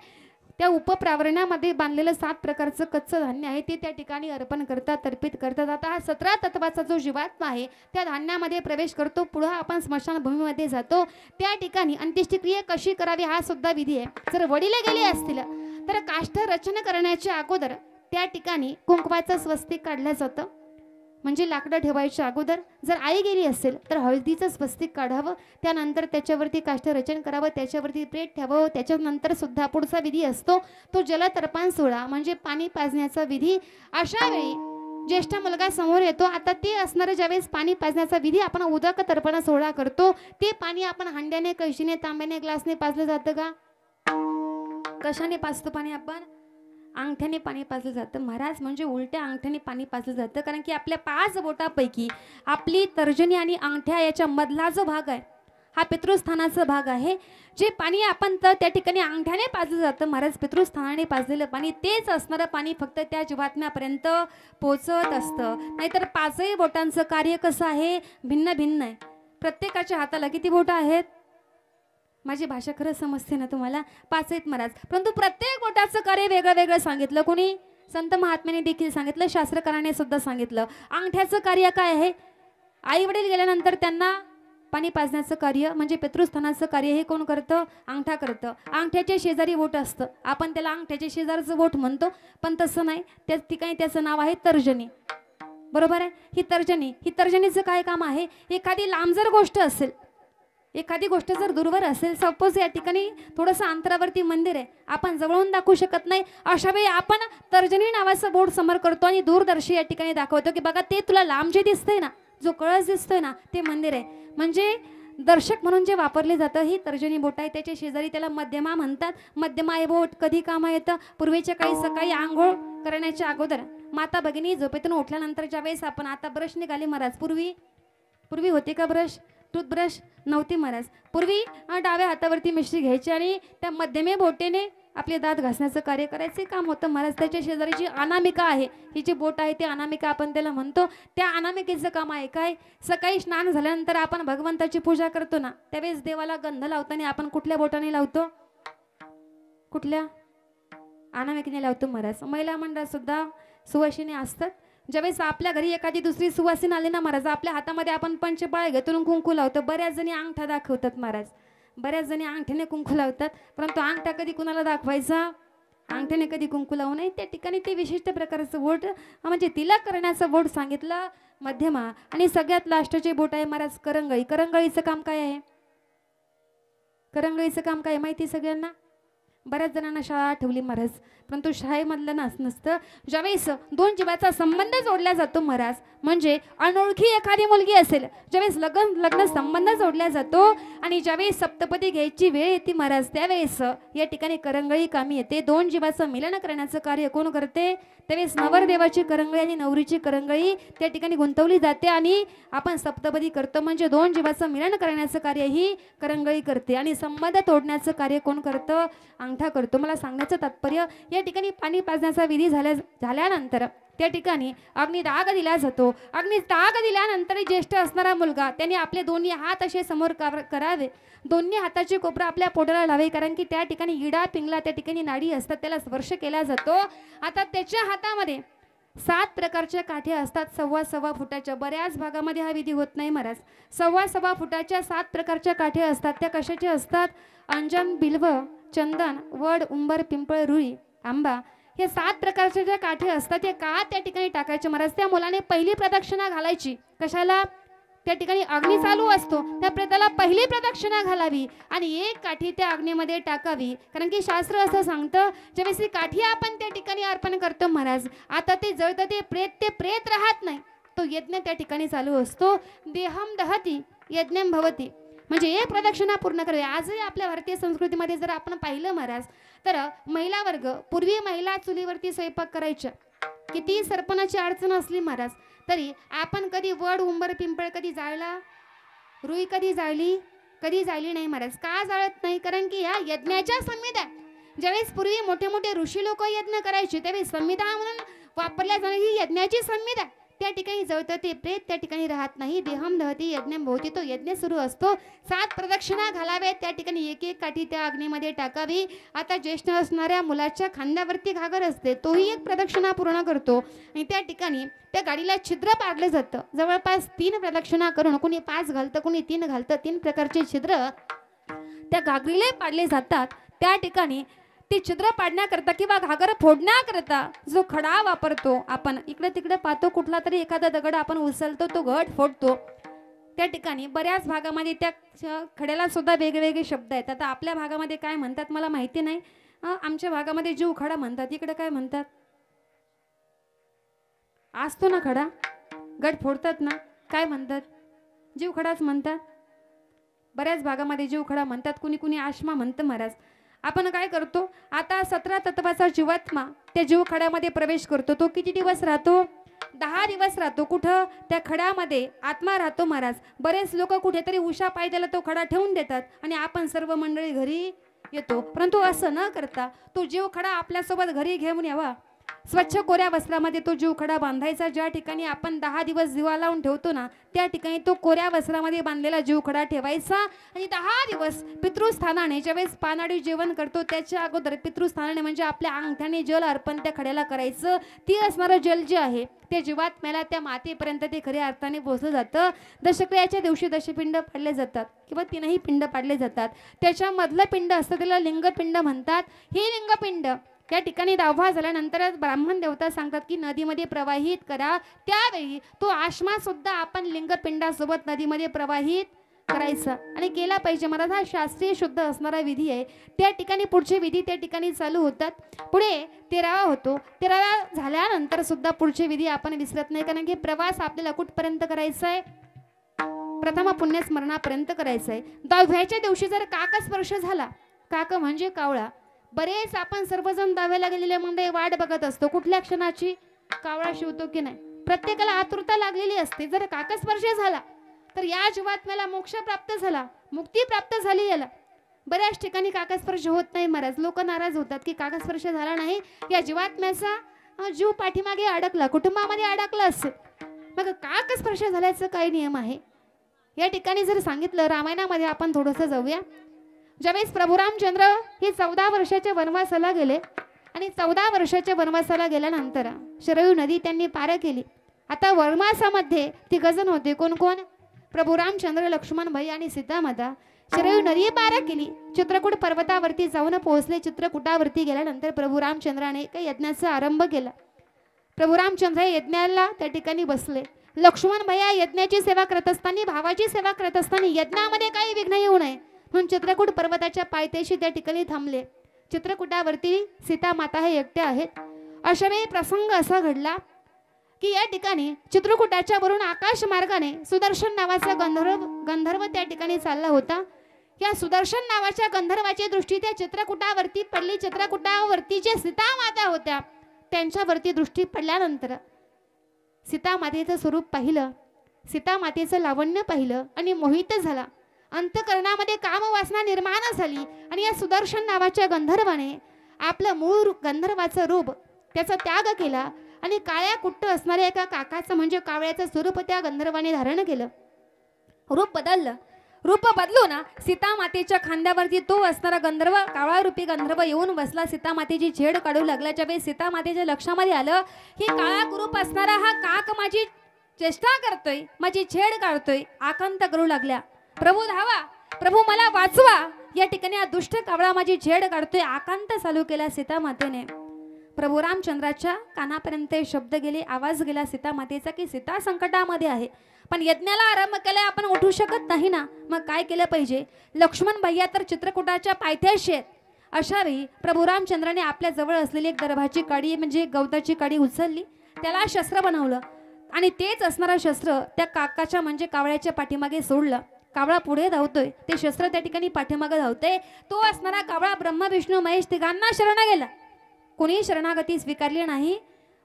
त्या उपप्रावरणामध्ये बांधलेलं 7 प्रकारचं कच्चं धान्य आहे ते त्या ठिकाणी अर्पण करतात, अर्पित करतात. आता हा 17 तत्वाचा जो जीवात्मा आहे त्या धान्यामध्ये प्रवेश करतो. पुढे आपण स्मशानभूमीमध्ये जातो. त्या ठिकाणी अंत्येष्टिक्रिया कशी करावी हा सुद्धा विधी आहे. जर वडील गेले असतील तर काष्ठ रचना करण्याच्या अगोदर त्या ठिकाणी कुंकवाचं स्वस्तिक काढलं जातं, म्हणजे लाकडं ठेवायच्या अगोदर. जर आई गेली असेल तर हळदीचं स्वस्तिक काढावं, त्यानंतर त्याच्यावरती काष्ठरचन करावं, त्याच्यावरती प्रेत ठेवावं. त्याच्यानंतर सुद्धा पुढचा विधी असतो तो जलतर्पण सोहळा, म्हणजे पाणी पाजण्याचा विधी. अशा वेळी ज्येष्ठ मुलगा समोर येतो. आता ते असणारं ज्यावेळेस पाणी पाजण्याचा विधी आपण उदक तर्पण सोहळा करतो. ते पाणी आपण हांड्याने, कळशीने, तांब्याने, ग्लासने पाजलं जातं का? कशाने पाजतो पाणी आपण? अंगठ्याने पाणी पाजलं जातं महाराज. म्हणजे उलट्या अंगठ्याने पाणी पाजलं जातं, कारण की आपल्या 5 बोटापैकी आपली तर्जनी आणि अंगठ्या याच्या मधला जो भाग आहे हा पितृस्थानाचा भाग आहे. जे पाणी आपण तर त्या ठिकाणी अंगठ्याने पाजलं जातं महाराज, पितृस्थानाने पाजलेलं पाणी, तेच असणारं पाणी फक्त त्या जीवात्म्यापर्यंत पोचत असतं. नाहीतर 5ही बोटांचं कार्य कसं आहे? भिन्न भिन्न आहे. प्रत्येकाच्या हाताला किती बोटं आहेत? माझी भाषा खरंच समजते ना तुम्हाला? 5 आहेत महाराज, परंतु प्रत्येक बोटाचं कार्य वेगळं वेगळं सांगितलं. कोणी? संत महात्म्याने देखील सांगितलं, शास्त्रकाराने सुद्धा सांगितलं. अंगठ्याचं कार्य काय आहे? आई वडील गेल्यानंतर त्यांना पाणी पाजण्याचं कार्य म्हणजे पितृस्थानाचं कार्य हे कोण करतं? अंगठा करतं. अंगठ्याच्या शेजारी बोट असतं, आपण त्याला अंगठ्याच्या शेजारचं बोट म्हणतो, पण तसं नाही. त्या ठिकाणी त्याचं नाव आहे तर्जनी. बरोबर आहे? ही तर्जनीचं काय काम आहे? एखादी लांब जर गोष्ट असेल, एखादी गोष्ट जर दूरवर असेल, सपोज या ठिकाणी थोडंसं अंतरावरती मंदिर आहे, आपण जवळून दाखवू शकत नाही, अशा वेळी आपण तर्जनी नावाचं बोर्ड समोर करतो आणि दूरदर्शी या ठिकाणी दाखवतो की बघा ते तुला लांब जे दिसतंय ना, जो कळस दिसतोय ना, ते मंदिर आहे. म्हणजे दर्शक म्हणून जे वापरले जातं ही तर्जनी बोट आहे. त्याच्या शेजारी त्याला मध्यमा म्हणतात. मध्यमा हे बोट कधी कामा येतं? पूर्वीच्या काळी सकाळी आंघोळ करण्याच्या अगोदर माता भगिनी झोपेतून उठल्यानंतर ज्यावेळेस आपण आता ब्रश निघाले महाराज, पूर्वी होते का ब्रश? टूथब्रश नव्हती महाराज. पूर्वी डाव्या हातावरती मिश्री घ्यायची आणि त्या मध्यमे बोटेने आपले दात घासण्याचं कार्य करायचे काम होतं महाराज. त्याच्या शेजारी जी अनामिका आहे, ही जी बोट आहे ती अनामिका आपण त्याला म्हणतो. त्या अनामिकेचं काम आहे काय? सकाळी स्नान झाल्यानंतर आपण भगवंताची पूजा करतो ना, त्यावेळेस देवाला गंध लावताना आपण कुठल्या बोटाने लावतो? कुठल्या? अनामिकेने लावतो महाराज. महिला मंडळ सुद्धा सुवासिनी असतात. ज्यावेळेस आपल्या घरी एखादी दुसरी सुवासिनी आली ना महाराज, आपल्या हातामध्ये आपण पंचपाळ घेतून कुंकू लावतो. बऱ्याच जणी अंगठा दाखवतात महाराज, बऱ्याच जणी अंगठ्याने कुंकू लावतात, परंतु अंगठा कधी कुणाला दाखवायचा? अंगठ्याने कधी कुंकू लावू नये. त्या ठिकाणी ते विशिष्ट प्रकारचं बोट म्हणजे तिलक करण्याचं बोट सांगितलं मध्यमा. आणि सगळ्यात लास्टचे बोट आहे महाराज करंगळी. करंगळीचं काम काय आहे? करंगळीचं काम काय माहिती सगळ्यांना? बऱ्याच जणांना शाळा आठवली महाराज, परंतु शाळेमधलं नसतं. ज्यावेळेस दोन जीवाचा संबंध जोडला जातो महाराज, म्हणजे अनोळखी एखादी मुलगी असेल, ज्यावेळेस लग्न संबंध जोडला जातो आणि ज्यावेळेस सप्तपदी घ्यायची वेळ येते महाराज, त्यावेळेस या ठिकाणी करंगळी कामी येते. दोन जीवाचं मिलन करण्याचं कार्य कोण करते? त्यावेळेस नवरदेवाची करंगळी आणि नवरीची करंगळी त्या ठिकाणी गुंतवली जाते आणि आपण सप्तपदी करतो. म्हणजे दोन जीवाचं मिलन करण्याचं कार्य ही करंगळी करते आणि संबंध तोडण्याचं कार्य कोण करतं? अंगठा करतो. मला सांगण्याचं तात्पर्य, या ठिकाणी पाणी पाजण्याचा विधी झाल्यानंतर त्या ठिकाणी अग्निदाग दिला जातो. अग्निदाग दिल्यानंतर ज्येष्ठ असणारा मुलगा त्याने आपले दोन्ही हात असे समोर करावे, दोन्ही हाताचे कोपरा आपल्या पोटाला लावे, कारण की त्या ठिकाणी इडा पिंगला त्या ठिकाणी नाडी असतात, त्याला स्पर्श केला जातो. आता त्याच्या हातामध्ये 7 प्रकारच्या काठ्या असतात, सव्वा फुटाच्या. बऱ्याच भागामध्ये हा विधी होत नाही महाराज. सव्वा फुटाच्या 7 प्रकारच्या काठ्या असतात. त्या कशाच्या असतात? अंजन, बिल्व, चंदन, वड, उंबर, पिंपळ, रुई, आंबा, हे 7 प्रकारच्या ज्या काठी असतात ते का त्या ठिकाणी टाकायचे महाराज? त्या मुलाने पहिली प्रदक्षिणा घालायची. कशाला? त्या ठिकाणी अग्नी चालू असतो, त्या प्रेताला पहिली प्रदक्षिणा घालावी आणि एक काठी त्या अग्नीमध्ये टाकावी, कारण की शास्त्र असं सांगतं ज्यावेळेस ही काठी आपण त्या ठिकाणी अर्पण करतो महाराज, आता ते जळतं ते प्रेत राहत नाही, तो यज्ञ त्या ठिकाणी चालू असतो. देहम दहती यज्ञम भवती, म्हणजे एक प्रदक्षिणा पूर्ण करावी. आजही आपल्या भारतीय संस्कृतीमध्ये जर आपण पाहिलं महाराज, तर महिला वर्ग, पूर्वी महिला चुलीवरती स्वयंपाक करायच्या. किती सरपणाची अडचण असली महाराज, तरी आपण कधी वड, उंबर, पिंपळ कधी जाळला? रुई कधी जाळली नाही महाराज. का जाळत नाही? कारण की या यज्ञाच्या संविधा, ज्यावेळेस पूर्वी मोठे मोठे ऋषी लोक यज्ञ करायचे त्यावेळेस संविधा म्हणून वापरल्या जाणारी ही यज्ञाची संविधा, त्या ठिकाणी जळतं ते प्रेत त्या ठिकाणी राहत नाही. देहम दहती यज्ञम भवती, तो यज्ञ सुरू असतो. 7 प्रदक्षिणा घालाव्यात, त्या ठिकाणी एक एक काठी त्या अग्नीमध्ये टाकावी. आता ज्येष्ठ असणाऱ्या मुलाच्या खांद्यावरती घागर असते, तोही एक प्रदक्षिणा पूर्ण करतो आणि त्या ठिकाणी त्या गाडीला छिद्र पाडलं जातं. जवळपास 3 प्रदक्षिणा करून कोणी 5 घालतं, कोणी 3 घालतं. 3 प्रकारचे छिद्र त्या घागरीला पाडले जातात. त्या ठिकाणी ते छिद्र पाडण्याकरता किंवा घागर फोडण्याकरता जो खडा वापरतो, आपण इकडे तिकडे पाहतो, कुठला तरी एखादा दगड आपण उचलतो, तो घट फोडतो. त्या ठिकाणी बऱ्याच भागामध्ये त्या खड्याला सुद्धा वेगवेगळे शब्द आहेत. आता आपल्या भागामध्ये काय म्हणतात मला माहिती नाही. आमच्या भागामध्ये जीव खडा म्हणतात, इकडे काय म्हणतात? असतो ना खडा, गट फोडतात ना, काय म्हणतात? जीव खडाच म्हणतात. बऱ्याच भागामध्ये जीव खडा म्हणतात, कुणी कुणी आश्मा म्हणतं महाराज. आपण काय करतो? आता 17 तत्वाचा जीवात्मा त्या जीवखड्यामध्ये प्रवेश करतो. तो किती दिवस राहतो? 10 दिवस राहतो. कुठं? त्या खड्यामध्ये आत्मा राहतो महाराज. बरेच लोक कुठेतरी उशा पायद्याला तो खडा ठेवून देतात आणि आपण सर्व मंडळी घरी येतो, परंतु असं न करता तो जीवखडा आपल्यासोबत घरी घेऊन यावा. स्वच्छ कोऱ्या वस्त्रामध्ये तो जीवखडा बांधायचा. ज्या ठिकाणी आपण 10 दिवस दिवा लावून ठेवतो ना, त्या ठिकाणी तो कोऱ्या वस्त्रामध्ये बांधलेला जीवखडा ठेवायचा आणि 10 दिवस पितृस्थानाने ज्यावेळेस पानाडी जेवण करतो त्याच्या अगोदर पितृस्थानाने म्हणजे आपल्या अंगठ्याने जल अर्पण त्या खड्याला करायचं. ती असणारं जल जे आहे ते जीवात्म्याला त्या मातेपर्यंत ते खऱ्या अर्थाने पोहोचलं जातं. दशक्रियाच्या दिवशी दशपिंड पाडले जातात किंवा 3ही पिंड पाडले जातात. त्याच्यामधलं पिंड असतं त्याला लिंगपिंड म्हणतात. हे लिंगपिंड त्या ठिकाणी 10वा झाल्यानंतर ब्राह्मण देवता सांगतात की नदीमध्ये प्रवाहित करा. त्यावेळी तो आश्मा सुद्धा आपण लिंगपिंडासोबत नदीमध्ये प्रवाहित करायचा आणि केला पाहिजे. मला हा शास्त्रीय शुद्ध असणारा विधी आहे. त्या ठिकाणी पुढचे विधी त्या ठिकाणी चालू होतात. पुढे 13वा होतो. 13वा झाल्यानंतर सुद्धा पुढचे विधी आपण विसरत नाही, कारण की प्रवास आपल्याला कुठपर्यंत करायचा आहे? प्रथम पुण्यस्मरणापर्यंत करायचं आहे. 10व्याच्या दिवशी जर काकस्पर्श झाला, काक म्हणजे कावळा. बरेच आपण सर्वजण 10व्याला गेलेले म्हणजे वाट बघत असतो कुठल्या क्षणाची, कावळा शिवतो की नाही. प्रत्येकाला आतुरता लागलेली असते. जर काकस्पर्श झाला तर या जीवात्म्याला मोक्ष प्राप्त झाला, मुक्ती प्राप्त झाली. याला बऱ्याच ठिकाणी काकस्पर्श होत नाही महाराज. लोक नाराज होतात की काकस्पर्श झाला नाही, या जीवात्म्याचा जीव पाठीमागे अडकला, कुटुंबामध्ये अडकला असेल. मग काकस्पर्श झाल्याचं काय नियम आहे या ठिकाणी जर सांगितलं. रामायणामध्ये आपण थोडंसं जाऊया. ज्यावेळेस प्रभू रामचंद्र हे 14 वर्षाच्या वनवासाला गेले आणि 14 वर्षाच्या वनवासाला गेल्यानंतर शरयू नदी त्यांनी पार केली. आता वनवासामध्ये 3 जण होते. कोण कोण? प्रभू रामचंद्र, लक्ष्मण भाई आणि सीतामाता. शरयू नदी पार केली. चित्रकूट पर्वतावरती जाऊन पोहोचले. चित्रकूटावरती गेल्यानंतर प्रभू रामचंद्राने एका यज्ञाचा आरंभ केला. प्रभू रामचंद्र यज्ञाला त्या ठिकाणी बसले. लक्ष्मण भैया यज्ञाची सेवा करत असताना, भावाची सेवा करत असताना यज्ञामध्ये काही विघ्न येऊ नये म्हणून चित्रकूट पर्वताच्या पायथ्याशी त्या ठिकाणी थांबले. चित्रकूटावरती सीता माता हे एकट्या आहेत. अशा वेळी प्रसंग असा घडला की या ठिकाणी चित्रकूटाच्या वरून आकाश मार्गाने सुदर्शन नावाचा गंधर्व त्या ठिकाणी चालला होता. या सुदर्शन नावाच्या गंधर्वाची दृष्टी त्या चित्रकूटावरती पडली. चित्रकूटावरती जे सीता माता होत्या त्यांच्यावरती दृष्टी पडल्यानंतर सीता मातेचं स्वरूप पाहिलं, सीता मातेचं लावण्य पाहिलं आणि मोहित झाला. अंतकरणामध्ये कामवासना निर्माण झाली आणि या सुदर्शन नावाच्या गंधर्वाने आपलं मूळ गंधर्वाचं रूप त्याचा त्याग केला आणि काळ्या कुट्ट असणाऱ्या एका काकाचं म्हणजे कावळ्याचं स्वरूप त्या गंधर्वाने धारण केलं. रूप बदललं. रूप बदलू ना सीता मातेच्या खांद्यावरती तो असणारा गंधर्व, कावळा रूपी गंधर्व येऊन बसला. सीता मातेची छेड काढू लागला. ज्यावेळी सीता मातेच्या लक्षामध्ये आलं ही काळा कुरूप असणारा हा काक माझी चेष्टा करतोय, माझी छेड काढतोय, आकांत करू लागल्या. प्रभू धावा, प्रभू मला वाचवा. या ठिकाणी हा दुष्ट कावळा माझी छेड काढतोय, आकांत चालू केला सीता मातेने. प्रभू रामचंद्राच्या कानापर्यंत शब्द गेले, आवाज गेला सीता मातेचा की सीता संकटामध्ये आहे. पण यज्ञाला आरंभ केलाय, आपण उठू शकत नाही ना. मग काय केलं पाहिजे? लक्ष्मण भैया तर चित्रकूटाच्या पायथ्याशी आहेत. अशा वेळी प्रभू रामचंद्राने आपल्या जवळ असलेली एक दर्भाची काडी म्हणजे गवताची काडी उचलली, त्याला शस्त्र बनवलं आणि तेच असणारं शस्त्र त्या काकाच्या म्हणजे कावळ्याच्या पाठीमागे सोडलं. कावळा पुढे धावतोय, ते शस्त्र त्या ठिकाणी पाठीमागे धावतोय. तो असणारा कावळा ब्रह्मा विष्णू महेश तिघांना शरण गेला. कोणी शरणागती स्वीकारली नाही.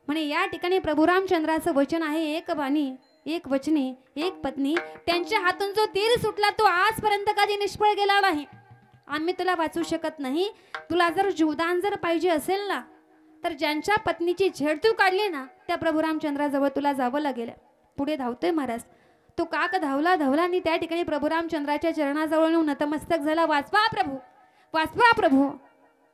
म्हणे या ठिकाणी प्रभू रामचंद्राचं वचन आहे, एक बाणी एक वचने एक पत्नी. त्यांच्या हातून जो तीर सुटला तो आजपर्यंत कधी निष्फळ गेला नाही. आम्ही तुला वाचू शकत नाही. तुला जर जीवदान जर पाहिजे असेल ना तर ज्यांच्या पत्नीची छेड तू काढली ना त्या प्रभू रामचंद्राजवळ तुला जावं लागेल. पुढे धावतोय महाराज. तो काक धावला आणि त्या ठिकाणी प्रभू रामचंद्राच्या चरणाजवळ नतमस्तक झाला. वाचवा प्रभू, वाचवा प्रभू.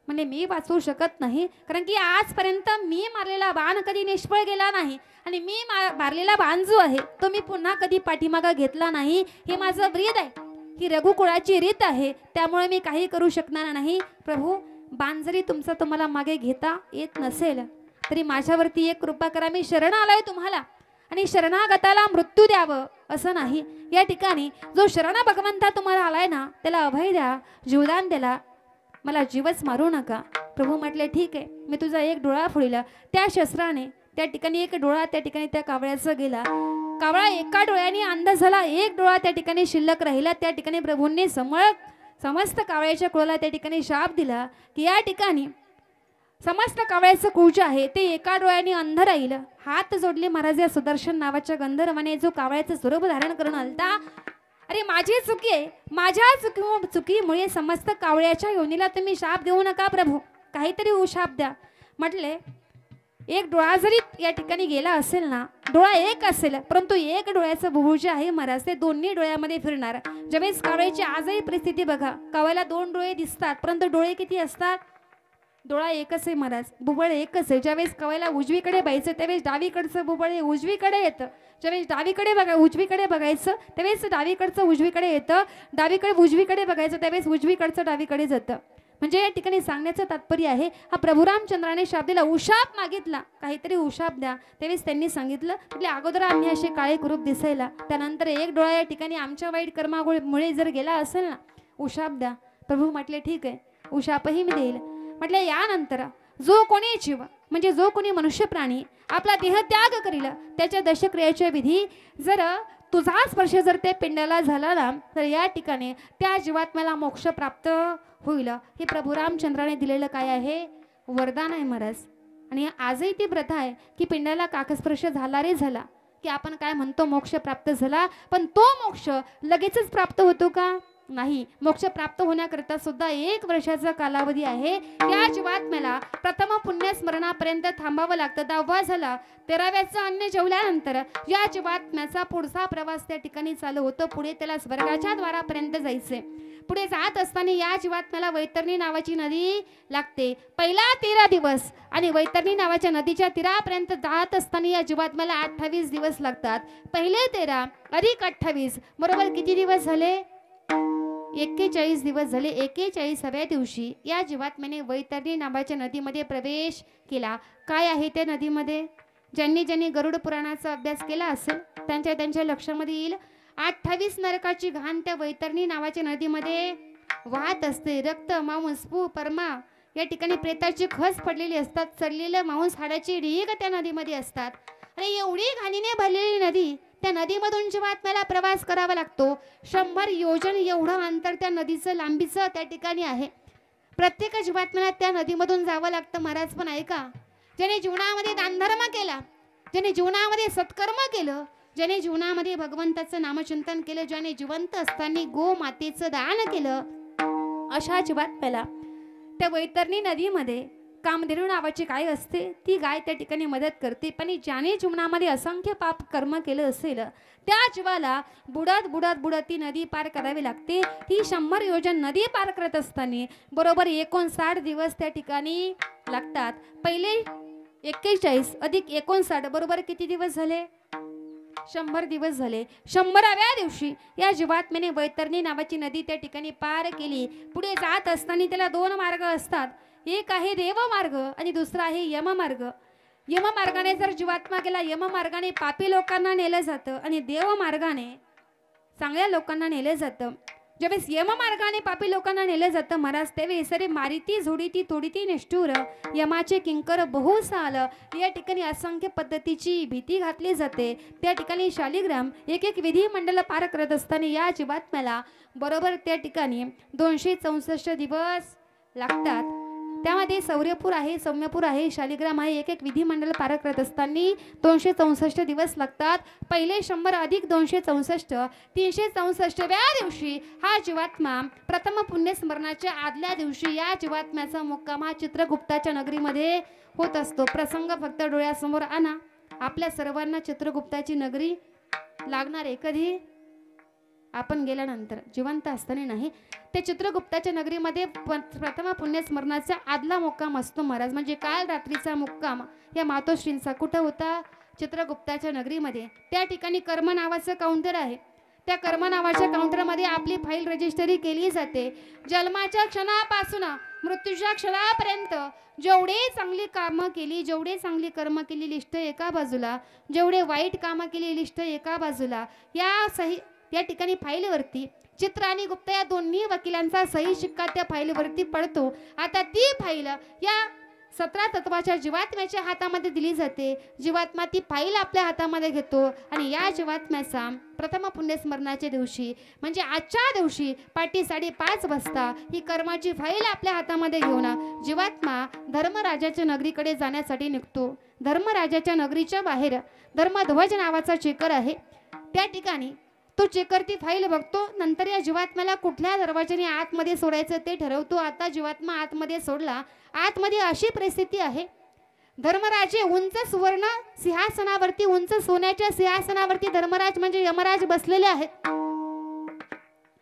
म्हणजे मी वाचवू शकत नाही, कारण की आजपर्यंत मी मारलेला बाण कधी निष्फळ गेला नाही आणि मी मारलेला बाण जो आहे तो मी पुन्हा कधी पाठीमागा घेतला नाही. हे माझं व्रीत आहे, ही रघुकुळाची रीत आहे, त्यामुळे मी काही करू शकणार नाही. प्रभू बाण जरी तुमचा तुम्हाला मागे घेता येत नसेल तरी माझ्यावरती एक कृपा करा. मी शरण आलोय तुम्हाला आणि शरणागताला मृत्यू द्यावं असं नाही. या ठिकाणी जो शरण भगवंता तुम्हाला आलाय ना त्याला अभय द्या, जीवदान द्याला, मला जीवच मारू नका. प्रभू म्हटले ठीक आहे, मी तुझा एक डोळा फोडला. त्या शस्त्राने त्या ठिकाणी एक डोळा त्या ठिकाणी त्या कावळ्याचा गेला. कावळा एका डोळ्याने अंध झाला, एक डोळा त्या ठिकाणी शिल्लक राहिला. त्या ठिकाणी प्रभूंनी समस्त कावळ्याच्या कुळाला त्या ठिकाणी शाप दिला की या ठिकाणी समस्त कावळ्याचं कुळ जे आहे ते एका डोळ्याने अंध राहील. हात जोडले महाराज या सुदर्शन नावाच्या गंधर्वाने जो कावळ्याचं स्वरूप धारण करून आलता. अरे माझी चुकी आहे, माझ्या चुकीमुळे समस्त कावळ्याच्या योनीला तुम्ही शाप देऊ नका प्रभू, काहीतरी शाप द्या. म्हटले एक डोळा जरी या ठिकाणी गेला असेल ना, डोळा एक असेल परंतु एक डोळ्याचं बुबुळ जे आहे महाराज ते दोन्ही डोळ्यामध्ये फिरणार. ज्यावेळेस कावळ्याची आजही परिस्थिती बघा, कावळ्याला 2 डोळे दिसतात परंतु डोळे किती असतात? डोळा एकच आहे महाराज, बुबळ एकच आहे. ज्यावेळेस कवायला उजवीकडे बघायचं त्यावेळेस डावीकडचं बुबळ हे उजवीकडे येतं. ज्यावेळेस उजवीकडे बघायचं त्यावेळेस डावीकडचं उजवीकडे येतं. डावीकडे उजवीकडे बघायचं त्यावेळेस उजवीकडचं डावीकडे जातं. म्हणजे या ठिकाणी सांगण्याचं तात्पर्य आहे, हा प्रभू रामचंद्राने शारदेला उशाप मागितला, काहीतरी उशाप द्या. त्यावेळेस त्यांनी सांगितलं की अगोदर आम्ही असे काळे कुरूप दिसायला, त्यानंतर एक डोळा या ठिकाणी आमच्या वाईट कर्मामुळे जर गेला असेल ना, उशाप द्या. प्रभू म्हटले ठीक आहे, उशापही मी देईल. म्हटले यानंतर जो कोणी जीव म्हणजे जो कोणी मनुष्य प्राणी आपला देह त्याग करील, त्याच्या दशक्रियेच्या विधी जर तुझा स्पर्श जर ते पिंडाला झाला ना, तर या ठिकाणी त्या जीवात्म्याला मोक्ष प्राप्त होईल. हे प्रभू रामचंद्राने दिलेलं काय आहे, वरदान आहे महाराज. आणि आजही ती प्रथा आहे की पिंडाला काकस्पर्श झाला रे झाला की आपण काय म्हणतो, मोक्ष प्राप्त झाला. पण तो मोक्ष लगेचच प्राप्त होतो का, नाही. मोक्ष प्राप्त होण्याकरता सुद्धा 1 वर्षाचा कालावधी आहे. या जीवात्म्याला प्रथम पुण्य स्मरणापर्यंत थांबावं लागतं. 10वा झाला, 13व्याचं अन्न जेवल्यानंतर या जीवात्म्याचा पुढचा प्रवास त्या ठिकाणी चालू होतो. पुढे त्याला स्वर्गाच्या द्वारापर्यंत जायचे. पुढे जात असताना या जीवात्म्याला वैतरणी नावाची नदी लागते. पहिला 13 दिवस आणि वैतरणी नावाच्या नदीच्या तीरापर्यंत जात असताना या जीवात्म्याला 28 दिवस लागतात. पहिले 13 अधिक 28 बरोबर किती दिवस झाले, 41 दिवस झाले. 41व्या दिवशी या जीवात्म्याने वैतरणी नावाच्या नदीमध्ये प्रवेश केला. काय आहे त्या नदीमध्ये, ज्यांनी गरुड पुराणाचा अभ्यास केला असेल त्यांच्या लक्षामध्ये येईल. 28 नरकाची घाण त्या वैतरणी नावाच्या नदीमध्ये वाहत असते. रक्त, मांस, पू, परमा या ठिकाणी प्रेताची खस पडलेली असतात. चरलेलं मांस, हाडाची ढीग त्या नदीमध्ये असतात. आणि एवढी घाणीने भरलेली नदी, त्या नदीमधून जीवात्म्याला प्रवास करावा लागतो. 100 योजन एवढं अंतर त्या नदीचं लांबीचं त्या ठिकाणी आहे. प्रत्येक जीवात्म्याला त्या नदीमधून जावं लागतं. महाराज पण ऐका, ज्याने जीवनामध्ये दानधर्म केला, ज्याने जीवनामध्ये सत्कर्म केलं, ज्याने जीवनामध्ये भगवंताचं नामचिंतन केलं, ज्याने जिवंत असताना गो मातेचं दान केलं, अशा जीवात्म्याला त्या वैतरणी नदीमध्ये कामधेनू नावाची गाय असते. ती गाय त्या ठिकाणी मदत करते. पण ज्याने जीवनामध्ये असंख्य पाप कर्म केलं असेल त्या जीवाला बुडत बुडत बुडत ती नदी पार करावी लागते. ती 100 योजन नदी पार करत असताना बरोबर 59 दिवस त्या ठिकाणी लागतात. पहिले 41 अधिक 59 बरोबर किती दिवस झाले, 100 दिवस झाले. 100व्या दिवशी या जीवात्म्याने वैतरणी नावाची नदी त्या ठिकाणी पार केली. पुढे जात असताना त्याला 2 मार्ग असतात. एक आहे देव मार्ग आणि दुसरा आहे यम मार्ग. यम मार्गाने जर जीवात्मा गेला, यम मार्गाने पापी लोकांना नेलं जातं आणि देव मार्गाने चांगल्या लोकांना नेलं जातं. ज्यावेळेस यम मार्गाने पापी लोकांना नेलं जातं महाराज, त्यावेळेस अरे मारिती झोडीती तोडीती निष्ठुर यमाचे किंकर बहुसाल या ठिकाणी असंख्य पद्धतीची भीती घातली जाते. त्या ठिकाणी शालिग्राम एक विधी मंडल पार करत असताना या जीवात्म्याला बरोबर त्या ठिकाणी 264 दिवस लागतात. त्यामध्ये सौर्यपूर आहे, सौम्यपूर आहे, शालिग्राम आहे. एक विधिमंडळ पार करत असताना 264 दिवस लागतात. पहिले 100 अधिक 264 364व्या दिवशी हा जीवात्मा प्रथम पुण्यस्मरणाच्या आदल्या दिवशी या जीवात्म्याचा मुक्काम हा चित्रगुप्ताच्या नगरीमध्ये होत असतो. प्रसंग फक्त डोळ्यासमोर आणा. आपल्या सर्वांना चित्रगुप्ताची नगरी लागणार आहे कधी, आपण गेल्यानंतर, जिवंत असताना नाही. ते चित्रगुप्ताच्या नगरीमध्ये प्रथम पुण्यस्मरणाचा आदला मुक्काम असतो महाराज. म्हणजे काल रात्रीचा मुक्काम या मातोश्रींचा कुठं होता, चित्रगुप्ताच्या नगरीमध्ये. त्या ठिकाणी कर्म नावाचं काउंटर आहे. त्या कर्म नावाच्या काउंटरमध्ये आपली फाईल रजिस्टरी केली जाते. जन्माच्या क्षणापासून मृत्यूच्या क्षणापर्यंत जेवढे चांगली कामं केली, जेवढे चांगली कर्म केली लिस्ट एका बाजूला, जेवढे वाईट कामं केली लिस्ट एका बाजूला. या ठिकाणी फाईलवरती चित्र आणि गुप्ता या दोन्ही वकिलांचा सही शिक्का त्या फाईलवरती पडतो. आता ती फाईल या 17 तत्वाच्या जीवात्म्याच्या हातामध्ये दिली जाते. जीवात्मा ती फाईल आपल्या हातामध्ये घेतो आणि या जीवात्म्याचा प्रथम पुण्यस्मरणाच्या दिवशी म्हणजे आजच्या दिवशी पाटी 5:30 वाजता ही कर्माची फाईल आपल्या हातामध्ये घेऊन जीवात्मा धर्मराजाच्या नगरीकडे जाण्यासाठी निघतो. धर्मराजाच्या नगरीच्या बाहेर धर्मध्वज नावाचा चेकर आहे. त्या ठिकाणी तो चेकर ती फाईल बघतो. नंतर या जीवात्म्याला कुठल्या दरवाजाने आतमध्ये सोडायचं ते ठरवतो. आता जीवात्मा आतमध्ये सोडला. आतमध्ये अशी परिस्थिती आहे, धर्मराजे उंच सुवर्ण सिंहासनावरती, उंच सोन्याच्या सिंहासनावरती धर्मराज म्हणजे यमराज बसलेले आहेत.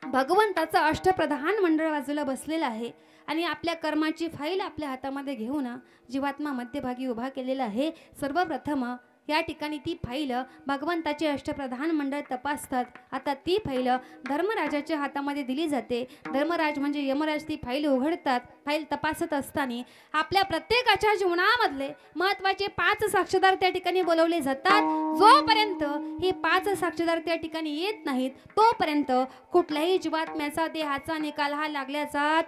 भगवंताचं अष्टप्रधान मंडळ बाजूला बसलेलं आहे आणि आपल्या कर्माची फाईल आपल्या हातामध्ये घेऊन जीवात्मा मध्यभागी उभा केलेला आहे. सर्वप्रथम या ठिकाणी ती फाईल भगवंताचे अष्टप्रधान मंडळ तपासतात. आता ती फाईल धर्मराजाच्या हातामध्ये दिली जाते. धर्मराज म्हणजे यमराज ती फाईल उघडतात. फाईल तपासत असताना आपल्या प्रत्येकाच्या जीवनामधले महत्त्वाचे 5 साक्षीदार त्या ठिकाणी बोलवले जातात. जोपर्यंत हे 5 साक्षीदार त्या ठिकाणी येत नाहीत तोपर्यंत कुठल्याही जीवात्म्याचा देहाचा निकाल हा लागला जात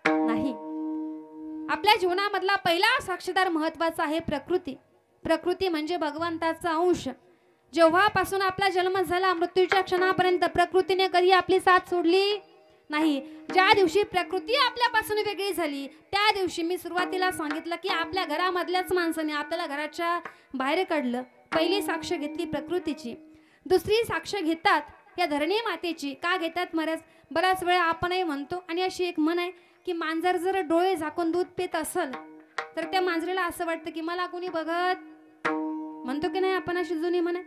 नाही. आपल्या जीवनामधला पहिला साक्षीदार महत्त्वाचा आहे प्रकृती. प्रकृती म्हणजे भगवंताचा अंश. जेव्हापासून आपला जन्म झाला मृत्यूच्या क्षणापर्यंत प्रकृतीने कधी आपली साथ सोडली नाही. ज्या दिवशी प्रकृती आपल्यापासून वेगळी झाली त्या दिवशी मी सुरुवातीला सांगितलं की आपल्या घरामधल्याच माणसाने आपल्याला घराच्या बाहेर काढलं. पहिली साक्ष घेतली प्रकृतीची. दुसरी साक्ष घेतात या धरणी मातेची. का घेतात महाराज? बराच वेळा आपणही म्हणतो आणि अशी एक म्हण आहे की मांजर जर डोळे झाकून दूध पित असेल तर त्या मांजरीला असं वाटतं की मला कोणी बघत, म्हणतो की नाही आपण, अशी जुनी म्हण आहे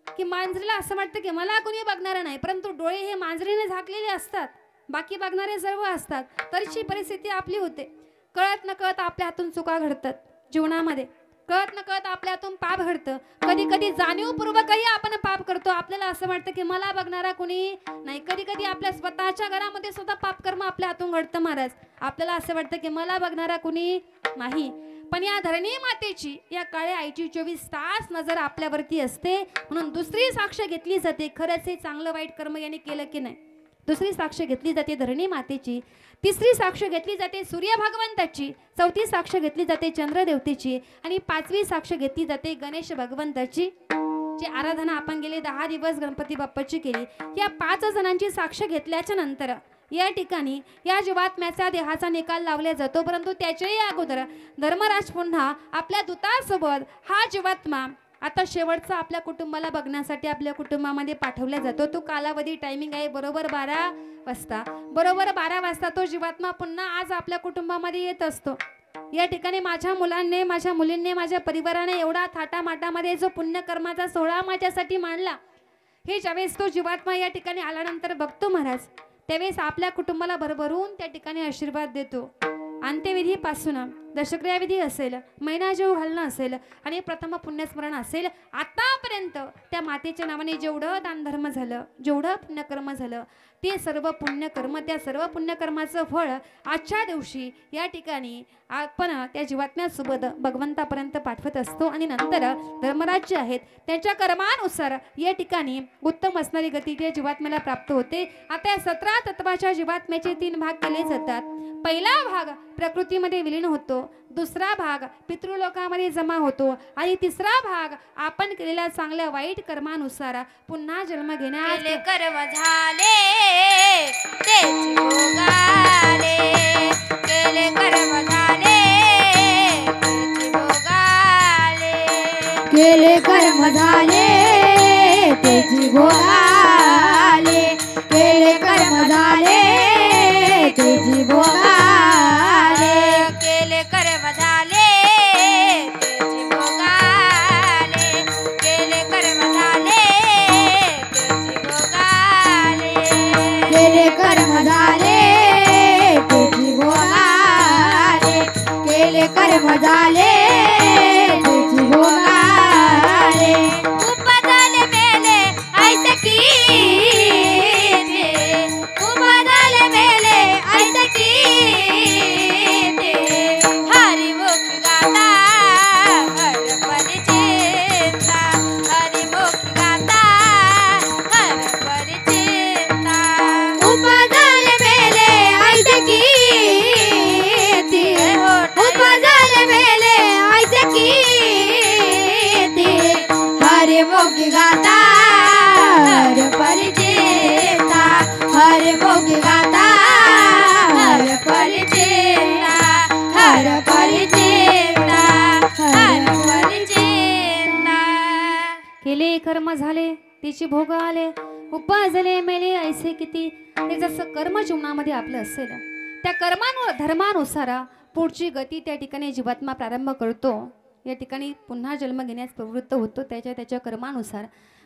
की मांजरीला असं वाटतं की मला कोणी बघणार नाही. परंतु डोळे हे मांजरीने झाकलेले असतात, बाकी बघणारे सर्व असतात. तरीची परिस्थिती आपली होते. कळत न कळत आपल्या हातून चुका घडतात जीवनामध्ये. कळत न कळत आपल्या हातून पाप घडतं. कधी कधी जाणीवपूर्वकही आपण पाप करतो. आपल्याला असं वाटतं की मला बघणारा कोणी नाही. कधी कधी आपल्या स्वतःच्या घरामध्ये सुद्धा पापकर्म आपल्या हातून घडतं महाराज. आपल्याला असं वाटतं की मला बघणारा कोणी नाही. पण या धरणी मातेची, या काळ्या आईची 24 तास नजर आपल्यावरती असते. म्हणून दुसरी साक्ष घेतली जाते. खरंच हे चांगलं वाईट कर्म याने केलं की नाही. दुसरी साक्ष घेतली जाते धरणी मातेची. तिसरी साक्ष घेतली जाते सूर्य भगवंताची. चौथी साक्ष घेतली जाते चंद्रदेवतेची. आणि 5वी साक्ष घेतली जाते गणेश भगवंताची, जी आराधना आपण गेले 10 दिवस गणपती बाप्पाची केली. या 5 जणांची साक्ष घेतल्याच्या नंतर या ठिकाणी या जीवात्म्याचा देहाचा निकाल लावला जातो. परंतु त्याच्याही अगोदर धर्मराज पुन्हा आपल्या दूतासोबत हा जीवात्मा आता शेवटचा आपल्या कुटुंबाला बघण्यासाठी आपल्या कुटुंबामध्ये पाठवला जातो. तो कालावधी टायमिंग आहे बरोबर 12 वाजता. बरोबर 12 वाजता तो जीवात्मा पुन्हा आज आपल्या कुटुंबामध्ये येत असतो. या ठिकाणी माझ्या मुलांनी, माझ्या मुलींनी, माझ्या परिवाराने एवढा थाटामाटामध्ये जो पुण्यकर्माचा सोहळा माझ्यासाठी मांडला, हे ज्यावेळेस तो जीवात्मा या ठिकाणी आल्यानंतर बघतो महाराज, त्यावेळेस आपल्या कुटुंबाला भरभरून त्या ठिकाणी आशीर्वाद देतो. अंत्यविधीपासून दशक्रिया विधी असेल, महिना जीव घालणं असेल आणि प्रथम पुण्यस्मरण असेल, आतापर्यंत त्या मातेच्या नावाने जेवढं दानधर्म झालं, जेवढं पुण्यकर्म झालं, ते सर्व पुण्यकर्म, त्या सर्व पुण्यकर्माचं फळ आजच्या दिवशी या ठिकाणी आपण त्या जीवात्म्यासोबत भगवंतापर्यंत पाठवत असतो. आणि नंतर धर्मराज जे आहेत त्यांच्या कर्मानुसार या ठिकाणी उत्तम असणारी गती त्या जीवात्म्याला प्राप्त होते. आता या 17 तत्वाच्या जीवात्म्याचे 3 भाग केले जातात. पहिला भाग प्रकृतीमध्ये विलीन होतो, दुसरा भाग पितृलोकामध्ये जमा होतो आणि तिसरा भाग आपण केलेल्या चांगल्या वाईट कर्मानुसार पुन्हा जन्म घेण्यास कर्म झाले तेच भोगाले. केले कर्म झाले तेच भोगाले. केले कर्म झाले तेची भोगाले. केले कर्म झाले तेची भोगाले. केले कर्म झाले तेच भोगाले. केले कर्म झाले तेच भोगाले. केले कर्म झाले तेची भोगाले. केले कर्म झाले तेची भोगाले. उपदाले मेले ऐसे की उपदाले मेले ऐसे की हरिमुख गाता हर परिचिता. हरिमुख गाता हर परिचिता. उपजाले मेले ऐसे की उपजाले मेले ऐसे की हरे मुख गाता हर परिचिता. हरे मुख गाता हर परिचिता. हर परिचिता. हर परिचिता. केले कर्म झाले तिची भोग आले. उपजले मेले ऐसे किती. हे जसं कर्म जीवनामध्ये आपलं असेल त्या धर्मानुसार पुढची गती त्या ठिकाणी जीवात्मा प्रारंभ करतो. या ठिकाणी पुन्हा जन्म घेण्यास प्रवृत्त होतो त्याच्या कर्मानुसार.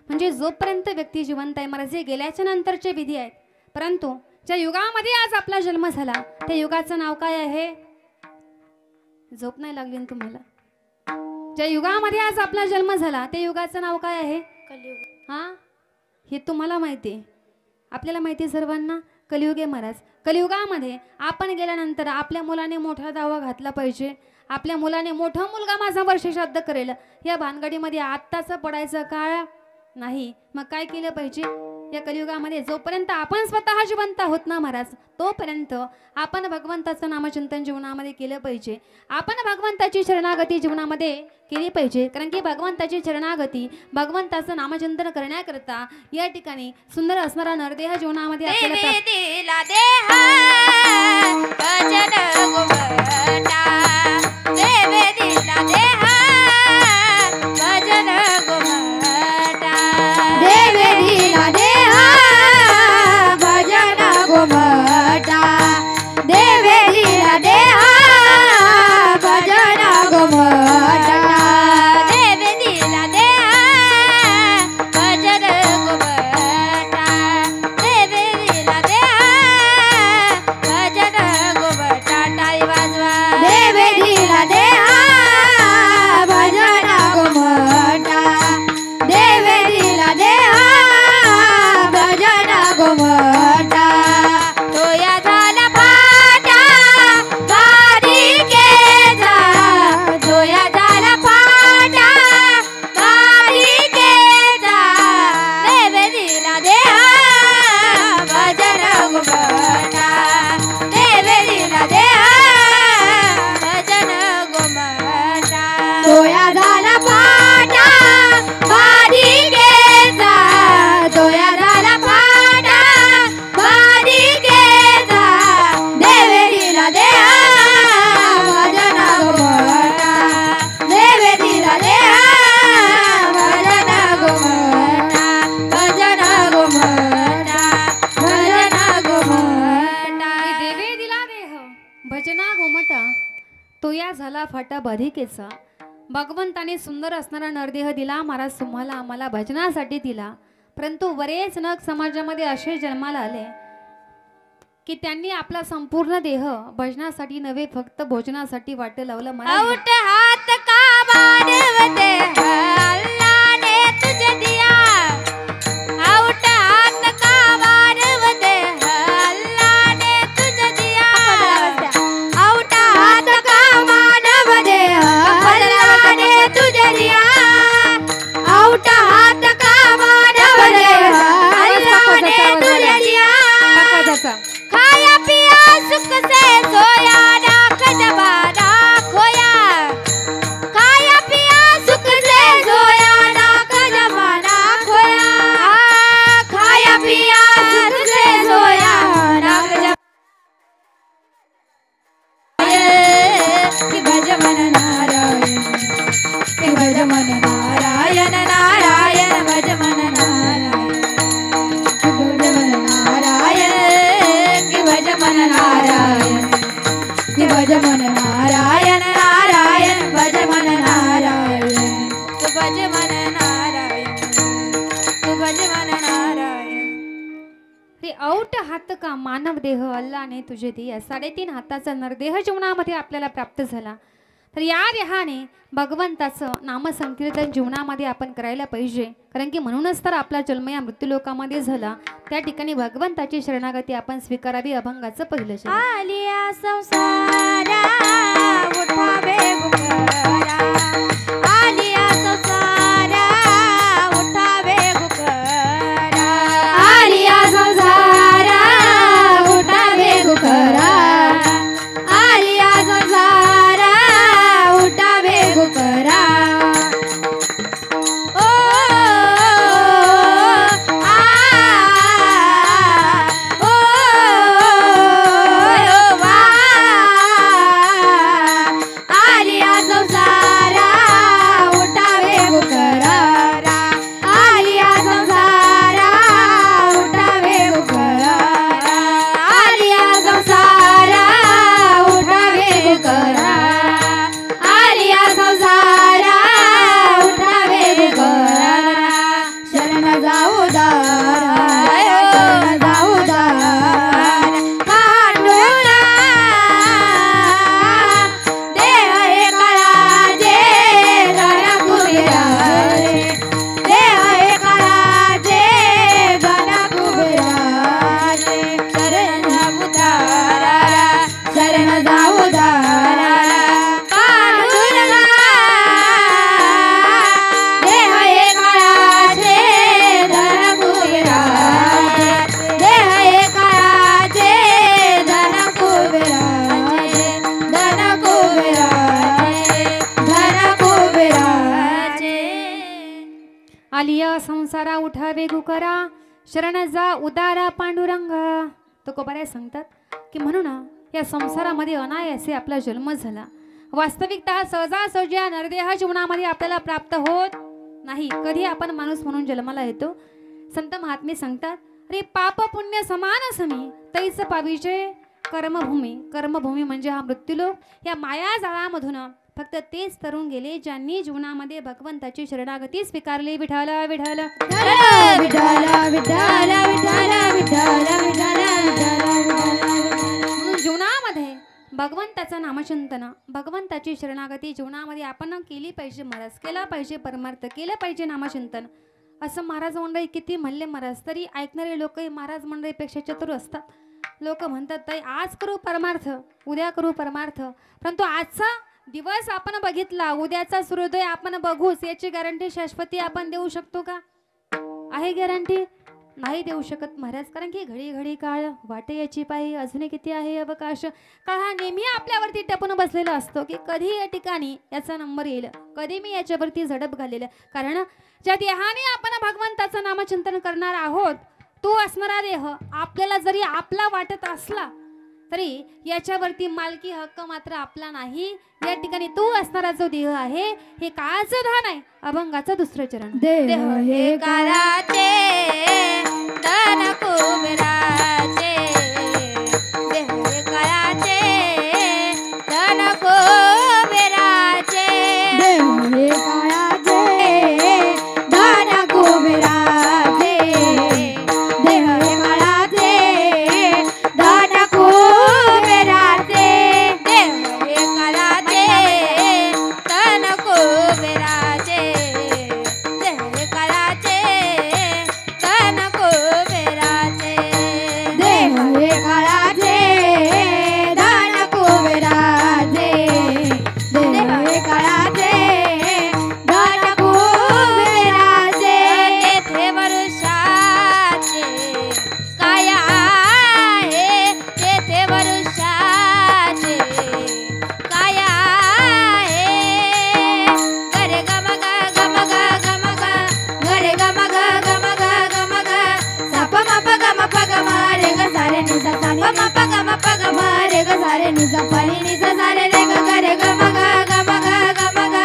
म्हणजे जोपर्यंत व्यक्ती जिवंत आहे महाराज, जे गेल्याच्या नंतरचे विधी आहेत. परंतु ज्या युगामध्ये आज आपला जन्म झाला त्या युगाचं नाव काय आहे? झोप नाही लागली ना तुम्हाला? ज्या युगामध्ये आज आपला जन्म झाला त्या युगाचं नाव काय आहे? कलियुग. हा, हे तुम्हाला माहिती आहे, आपल्याला माहिती आहे सर्वांना. कलियुग आहे महाराज. कलियुगामध्ये आपण गेल्यानंतर आपल्या मुलाने मोठा दावा घातला पाहिजे. आपल्या मुलाने मोठा मुलगा माझा वर्ष श्राद्ध करेल या भानगडीमध्ये आत्ताचं पडायचं काळ नाही. मग काय केलं पाहिजे या कलियुगामध्ये? जोपर्यंत आपण स्वतः जिवंत आहोत ना महाराज, तोपर्यंत आपण भगवंताचं नामचिंतन जीवनामध्ये केलं पाहिजे. आपण भगवंताची शरणागती जीवनामध्ये केली पाहिजे. कारण की भगवंताची शरणागती, भगवंताचं नामचिंतन करण्याकरता या ठिकाणी सुंदर असणारा नरदेह जीवनामध्ये आपल्याला देवी प्राप्त दिला देहा भजन गोमटा. देवी दिला देहा भजन गोमटा. देवे दिला देहा भजन गोमटा. देवे दिला देहा भजन गोमटा. देवी दिला देहा भजन गोमटा. देवी दिला देहा भजन गोमटा. टाळी वाजवा. देवे दिला देहा भजन गोमटा. देवे दिला देहा भजन गोमटा. तोया झाला फाटा बारीकेचा. तोया झाला फाटा बारीकेचा. देवे दिला देहा भजन गोमटा. देवे दिला देहा भजन गोमटा. तोया झाला फाटा बारीकेचा. तोया झाला फाटा बारीकेचा. देवे दिला देहा भजन गोमटा. देवे दिला देहा भजन गोमटा. भजन गोमटा. भजन गोमटा. देवे दिला देह भजना गोमटा. तोया झाला फाटा बाधिकेचा. भगवंताने सुंदर असणारा नरदेह दिला महाराज तुम्हाला आम्हाला भजनासाठी दिला. परंतु बरेच नग समाजामध्ये असे जन्माला आले की त्यांनी आपला संपूर्ण देह भजनासाठी नव्हे फक्त भोजनासाठी वाट लावलं. महाराज आउट हात का मानवते अल्लाने तुझे दिया. आउट हात का मानवते अल्लाने तुझे दिया. आउट हात का मानव देह अल्लाने तुझे दिया. आउट हात का मानव देह अल्लाने तुझे दिया. खाया पिया सुख से सोया नाक जबाना खोया. खाया पिया सुख से सोया नाक जबाना खोया. खाया पिया सुख से सोया नाक जबाना. कि भज मन नारायण. कि भज मन नारायण. नारायण भज मन नारायण. कि भज मन नारायण. कि भज मन नारायण. कि भज मन नारायण. नारायण भज मन नारायण. तू भज मन नारायण. तू भज मन नारायण. हे औट हात का मानव देह अल्लाने तुझे दिया. 3.5 हाताचा नरदेह जीवनामध्ये आपल्याला प्राप्त झाला. तर या देहाने भगवंताचं नामसंकीर्तन जीवनामध्ये आपण करायला पाहिजे. कारण की म्हणूनच तर आपला जन्म या मृत्यूलोकामध्ये झाला. त्या ठिकाणी भगवंताची शरणागती आपण स्वीकारावी. अभंगाचं पहिलं शरण. आलिया संसारा उठावे गुकरा. आलिया संसारा उठावे गुकरा. आलिया संसारा उठावे गुकरा. आलिया संसारा उठावे गुकरा. ओ आ ओ वा. आलिया संसारा आलिया संसारा उठावे गुकरा शरण जा उदारा पांडुरंग. तुकोबाराय सांगतात की म्हणून या संसारामध्ये अनायासे आपला जन्म झाला. वास्तविकता सहजासहजी या नरदेह जीवनामध्ये आपल्याला प्राप्त होत नाही. कधी आपण माणूस म्हणून जन्माला येतो. संत महात्मे सांगतात अरे पाप पुण्य समान समी तैच पाविजे कर्मभूमी. कर्मभूमी म्हणजे हा मृत्यूलोक. या माया जाळामधून फक्त तेच तरुण गेले ज्यांनी जीवनामध्ये भगवंताची शरणागती स्वीकारली. विठ्ठल विठ्ठल विठ्ठल विठ्ठल विठ्ठल विठ्ठल विठ्ठल म्हणून जीवनामध्ये भगवंताचं नामचिंतन भगवंताची शरणागती जीवनामध्ये आपण केली पाहिजे. महाराज केला पाहिजे. परमार्थ केलं पाहिजे. नामचिंतन असं महाराज मंडळी किती म्हणले महाराज तरी ऐकणारे लोक महाराज मंडळीपेक्षा चतुर असतात. लोक म्हणतात ताई आज करू परमार्थ उद्या करू परमार्थ. परंतु आजचा दिवस आपण बघितला उद्याचा सूर्योदय आपण बघूच याची गॅरंटी शाश्वती आपण देऊ शकतो का? आहे गॅरंटी? नाही देऊ शकत महाराज. कारण की घडी घडी काळ वाटे याची पायी अजून किती आहे अवकाश. काळ हा नेहमी आपल्यावरती टपून बसलेला असतो की कधी या ठिकाणी याचा नंबर येईल कधी मी याच्यावरती झडप घालेल. कारण ज्या देहाने आपण भगवंताचं नामचिंतन करणार आहोत तो असणारा देह आपल्याला जरी आपला वाटत असला तरी याच्यावरती मालकी हक्क मात्र आपला नाही. या ठिकाणी तू असणारा जो देह आहे हे काळाचं धान आहे. अभंगाचं दुसरं चरण. देह हे काळाचे धन कुबेराचे. देह हे काळाचे धन कुबेराचे. देह हे काळाचे धन कुबेराचे. देह हे काळाचे धन कुबेराचे. देह हे काळाचे धन कुबेराचे. देह हे काळाचे धन कुबेराचे. देह हे काळाचे धन कुबेराचे. देह हे काळाचे धन कुबेराचे. तेथे वर्षाचे काय आहे. तेथे वर्षाचे काय आहे. गरे गम ग गम ग गम ग गरे गम ग गम ग गम ग साप मप गम प गम रे ग सारे नि सा सा प मप गम प गम रे ग सारे नि सा प नि सा सारे रे ग गरे गम ग गम ग गम ग.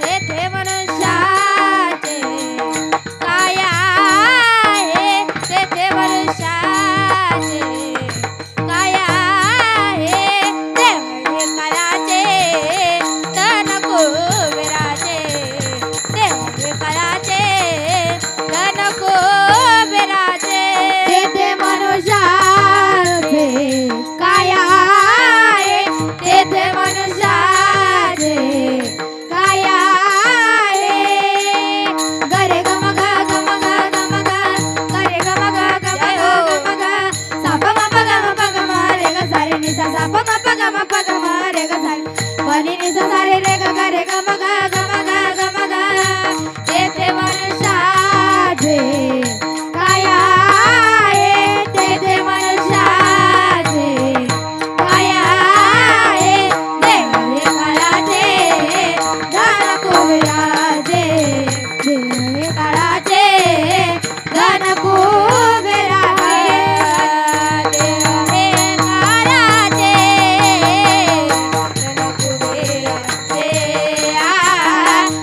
तेथे मनुष्याचे काय आहे. तेथे मनुष्याचे काय आहे. देह हे काळाचे धन कुबेराचे. देह हे काळाचे धन कुबेराचे. तेथे मनुष्याचे काय आहे. तेथे मनुष्याचे काय आहे. गरे गम ग गम ग गम ग गरे गम ग गम ग गम ग साप मप गम प गम रे ग सारे नि सा साप मप गम प गम रे ग सारे पनी नि सा सारे रे ग गरे गम ग गम ग गम ग. तेथे मनुष्याचे काय आहे. तेथे मनुष्याचे काय आहे. देह हे काळाचे धन कुबेराचे. देह हे काळाचे धन कुबेराचे. देह हे काळाचे धन कुबेराचे.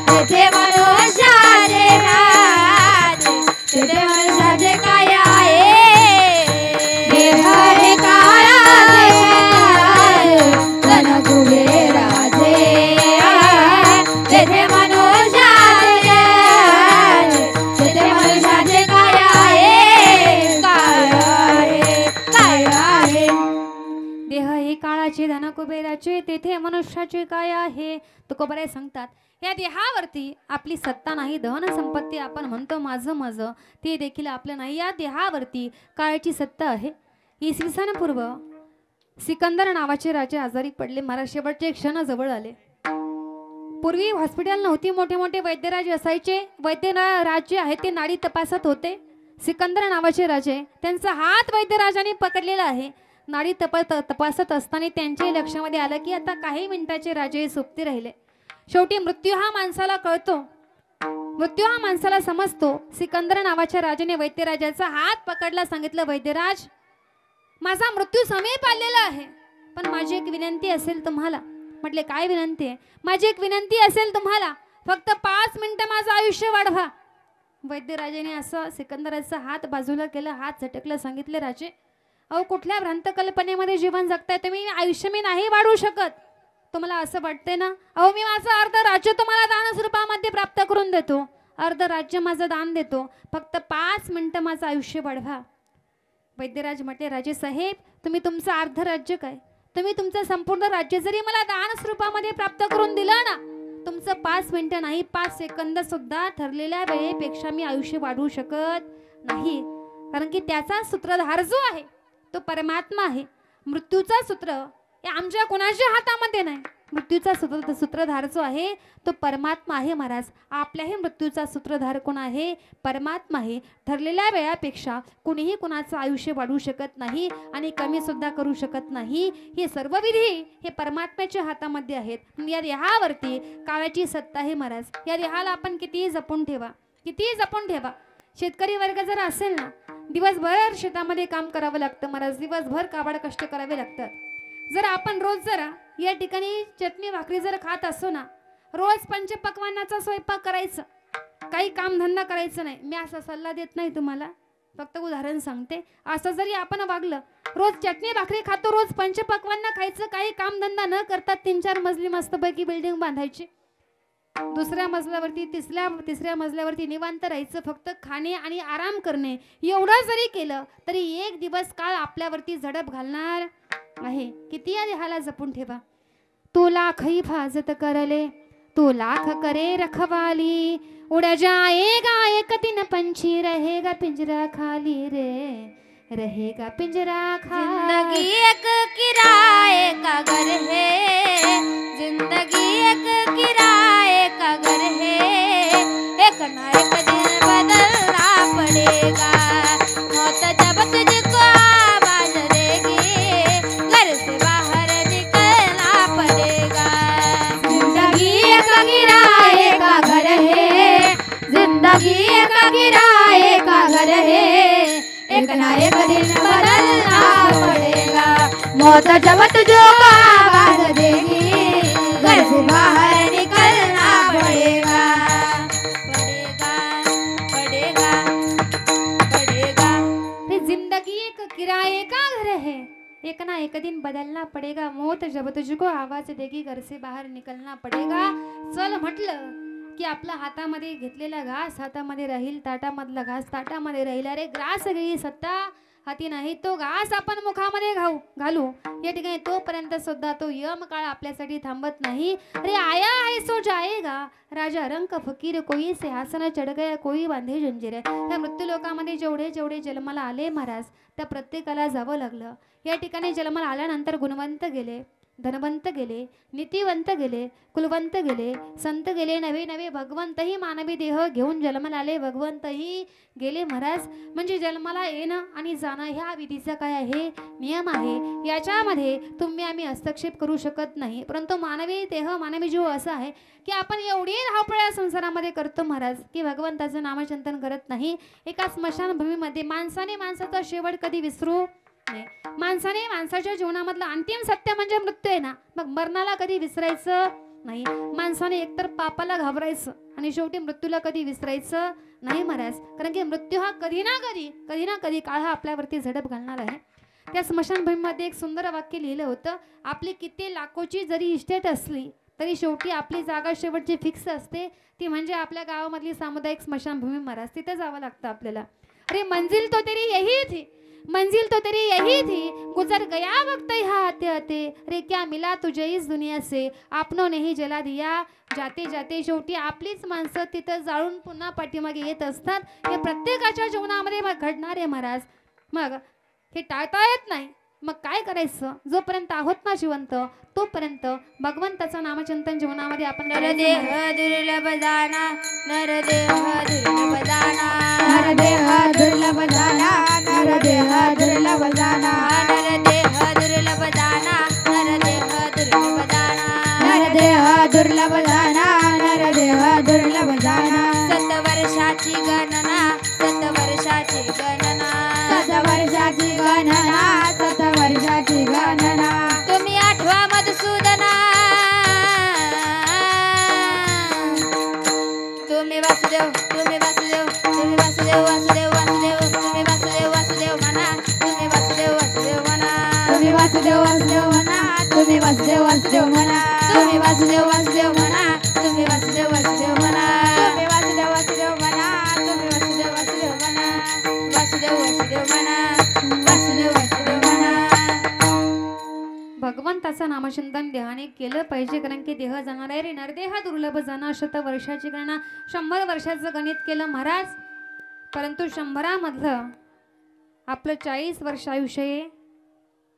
तेथे मनुष्याचे राजे. तेथे मनुष्याचे काय आहे. देह हे काळाचे धन कुबेराचे. तेथे मनुष्याचे तेथे मनुष्याचे काय आहे. काय आहे. काय आहे. देह हे काळाचे धन कुबेराचे तेथे मनुष्याचे काय आहे. तुकोबाराय सांगतात या देहावरती आपली सत्ता नाही. धन संपत्ती आपण म्हणतो माझं माझं ते देखील आपलं नाही. या देहावरती काळाची सत्ता आहे. इसवी सन पूर्व सिकंदर नावाचे राजे आजारी पडले. महाराज शेवटचे क्षण जवळ आले. पूर्वी हॉस्पिटल नव्हती. मोठे मोठे वैद्यराजे असायचे. वैद्यराज जे आहेत ते नाडी तपासत होते. सिकंदर नावाचे राजे त्यांचा हात वैद्यराजाने पकडलेला आहे. नाडी तपासत असताना त्यांच्या लक्षामध्ये आलं की आता काही मिनिटाचे राजे सोबती राहिले. शेवटी मृत्यू हा माणसाला कळतो. मृत्यू हा माणसाला समजतो. सिकंदर नावाच्या राजाने वैद्यराजाचा हात पकडला. सांगितलं, वैद्यराज, माझा मृत्यू समीप आलेला आहे, पण माझी एक विनंती असेल तुम्हाला. म्हटले, काय विनंती आहे? माझी एक विनंती असेल तुम्हाला, फक्त 5 मिनिटं माझं आयुष्य वाढवा. वैद्यराजाने असं सिकंदराचा हात बाजूला केला, हात झटकला. सांगितले, राजे, अहो कुठल्या भ्रांत कल्पनेमध्ये जीवन जगताय तुम्ही? आयुष्य मी नाही वाढवू शकत. तुम्हाला असं वाटते ना? अहो मी माझं अर्ध राज्य तुम्हाला दान स्वरूपामध्ये प्राप्त करून देतो, अर्ध राज्य माझं दान देतो, फक्त 5 मिनिटं माझं आयुष्य वाढवा. वैद्यराज म्हटले, राजे साहेब, तुम्ही तुमचं अर्ध राज्य काय, तुम्ही तुमचं संपूर्ण राज्य जरी मला दान स्वरूपामध्ये प्राप्त करून दिलं ना, तुमचं 5 मिनिटं नाही, 5 सेकंद सुद्धा ठरलेल्या वेळेपेक्षा मी आयुष्य वाढवू शकत नाही. कारण की त्याचा सूत्रधार जो आहे तो परमात्मा आहे. मृत्यूचा सूत्र हे आमच्या कोणाच्या हातामध्ये नाही. मृत्यूचा सूत्रधार जो आहे तो परमात्मा आहे महाराज. आपल्याही मृत्यूचा सूत्रधार कोण आहे? परमात्मा आहे. ठरलेल्या वेळापेक्षा कुणीही कुणाचं आयुष्य वाढवू शकत नाही आणि कमी सुद्धा करू शकत नाही. हे सर्व विधी हे परमात्म्याच्या हातामध्ये आहेत. या देहावरती काळाची सत्ता आहे महाराज. या देहाला आपण कितीही जपून ठेवा, कितीही जपून ठेवा. शेतकरी वर्ग जर असेल ना, दिवसभर शेतामध्ये काम करावं लागतं महाराज, दिवसभर काबाड कष्ट करावे लागतात. जर आपण रोज जरा या ठिकाणी चटणी भाकरी जर खात असो ना, रोज पंचपक्वान्नाचा स्वयंपाक करायचं, काही कामधंदा करायचं नाही. मी असा सल्ला देत नाही तुम्हाला, फक्त उदाहरण सांगते. असं जरी आपण वागलं, रोज चटणी भाकरी खातो, रोज पंचपक्वान्न खायचं, काही कामधंदा न करता 3-4 मजली मस्तपैकी बिल्डिंग बांधायची, दुसऱ्या मजल्यावरती तिसऱ्या मजल्यावरती निवांत राहायचं, फक्त खाणे आणि आराम करणे, एवढं जरी केलं तरी एक दिवस काळ आपल्यावरती झडप घालणार आहे. किती या देहाला जपून ठेवा. तू लाख हिफाजत करले, तू लाख करे रखवाली, उड़ जाएगा एक दिन पंछी, रहेगा पिंजरा खाली रे, रहेगा पिंजरा खाली. जिंदगी एक किराए का घर है, जिंदगी एक किराए का घर है, एक ना एक दिन बदलना पड़ेगा, मौत जब तुझको आवाज देगी, घर से बाहर निकलना पड़ेगा. जिंदगी एक किराए का घर है, जिंदगी एक किराए का घर है, एक ना एक दिन बदलना पड़ेगा, मौत जब तुझको आवाज देगी, घर से बाहर निकलना पड़ेगा. पड़ेगा पड़ेगा पड़ेगा. जिंदगी एक किराए का घर है, एक ना एक दिन बदलना पड़ेगा, मौत जब तुझको आवाज देगी, घर से बाहेर निकलना पड़ेगा. चल म्हटलं की आपला हातामध्ये घेतलेला घास हातामध्ये राहील, ताटामधला घास ताटामध्ये राहील. अरे ग्रास गेली सत्ता हाती नाही, तो घास आपण मुखामध्ये घालू. या ठिकाणी तोपर्यंत सुद्धा तो यम काळ आपल्यासाठी थांबत नाही. अरे आया है सो जाएगा, राजा रंक फकीर, कोई सिंहासन चढ गया, कोई बांधे जंजीर. या मृत्यू लोकामध्ये जेवढे जेवढे जन्माला आले महाराज, त्या प्रत्येकाला जावं लागलं. या ठिकाणी जन्माला आल्यानंतर गुणवंत गेले, धनवंत गेले, नीतिवंत गेले, कुलवंत गेले, संत गेले, नवे नवे भगवंतही मानवी देह घेऊन जन्माला आले, भगवंतही गेले महाराज. म्हणजे जन्माला येणं आणि जाणं ह्या विधीचा काय आहे? नियम आहे. याच्यामध्ये तुम्ही आम्ही हस्तक्षेप करू शकत नाही. परंतु मानवी देह मानवी जीव असा आहे की आपण एवढी धावपळ संसारामध्ये करतो महाराज की भगवंताचं नामचिंतन करत नाही. एका स्मशानभूमीमध्ये माणसाने माणसाचा शेवट कधी विसरू नाही. माणसाने माणसाच्या जीवनामधलं अंतिम सत्य म्हणजे मृत्यू आहे ना, मग मरणाला कधी विसरायचं नाही. माणसाने एकतर पापाला घाबरायचं आणि शेवटी मृत्यूला कधी विसरायचं नाही महाराज. कारण की मृत्यू हा कधी ना कधी काळ हा आपल्यावरती झडप घालणार आहे. त्या स्मशानभूमीमध्ये एक सुंदर वाक्य लिहिलं होतं, आपली किती लाखोची जरी इस्टेट असली तरी शेवटी आपली जागा शेवटची फिक्स असते, ती म्हणजे आपल्या गावामधली सामुदायिक स्मशानभूमी महाराज. तिथे जावं लागतं आपल्याला. अरे मंजिल तो तेरी यही थी, मंजिल तो तेरी यही थी, गुजर गया वक्त यहाँ आते आते, रे क्या मिला तुझे इस दुनिया से, आपनों ने ही जला दिया जाते जाते. शेवटी आपलीच माणसं तिथं जाळून पुन्हा पाठीमागे येत असतात. हे प्रत्येकाच्या जीवनामध्ये घडणार आहे महाराज. मग हे टाळता येत नाही. मग काय करायचं? जोपर्यंत आहोत ना जिवंत तोपर्यंत भगवंताचं नामचिंतन जीवनामध्ये आपण नरदेह दुर्लभ जाना, नरदेह दुर्लभ जाना, नरदेह दुर्लभ जाना, नरदेह दुर्लभ जाना, नरदेह दुर्लभ जाना, नरदेह दुर्लभ जाना, नरदेह दुर्लभ जाना, नरदेह दुर्लभ जाना. वर्षाची गणना शतवर्षाची गणना शतवर्षाची गणना शतवर्षाची गणना तुम्ही आठवा मधुसूदना तुम्ही वासुदेव तुम्ही वासुदेव तुम्ही वासुदेव वासुदेव वासुदेव तुम्ही वासुदेव वासुदेव म्हणा तुम्ही वासुदेव वासुदेव म्हणा तुम्ही वासुदेव वासुदेव म्हणा तुम्ही वासुदेव वासुदेव म्हणा तुम्ही वासुदेव वासुदेव म्हणा तुम्ही वासुदेव वासुदेव म्हणा तुम्ही वासुदेव वासुदेव म्हणा तुम्ही वासुदेव वासुदेव म्हणा वासुदेव वासुदेव म्हणा वासुदेव वासुदेव म्हणा भगवंताचं नामचिंतन देहाने केलं पाहिजे कारण की देह जाणार आहे रे नरदेह दुर्लभ जाणार शतवर्षाची गणना 100 वर्षाचं गणित केलं महाराज परंतु 100 मधलं आपलं 40 वर्ष आयुष्य हे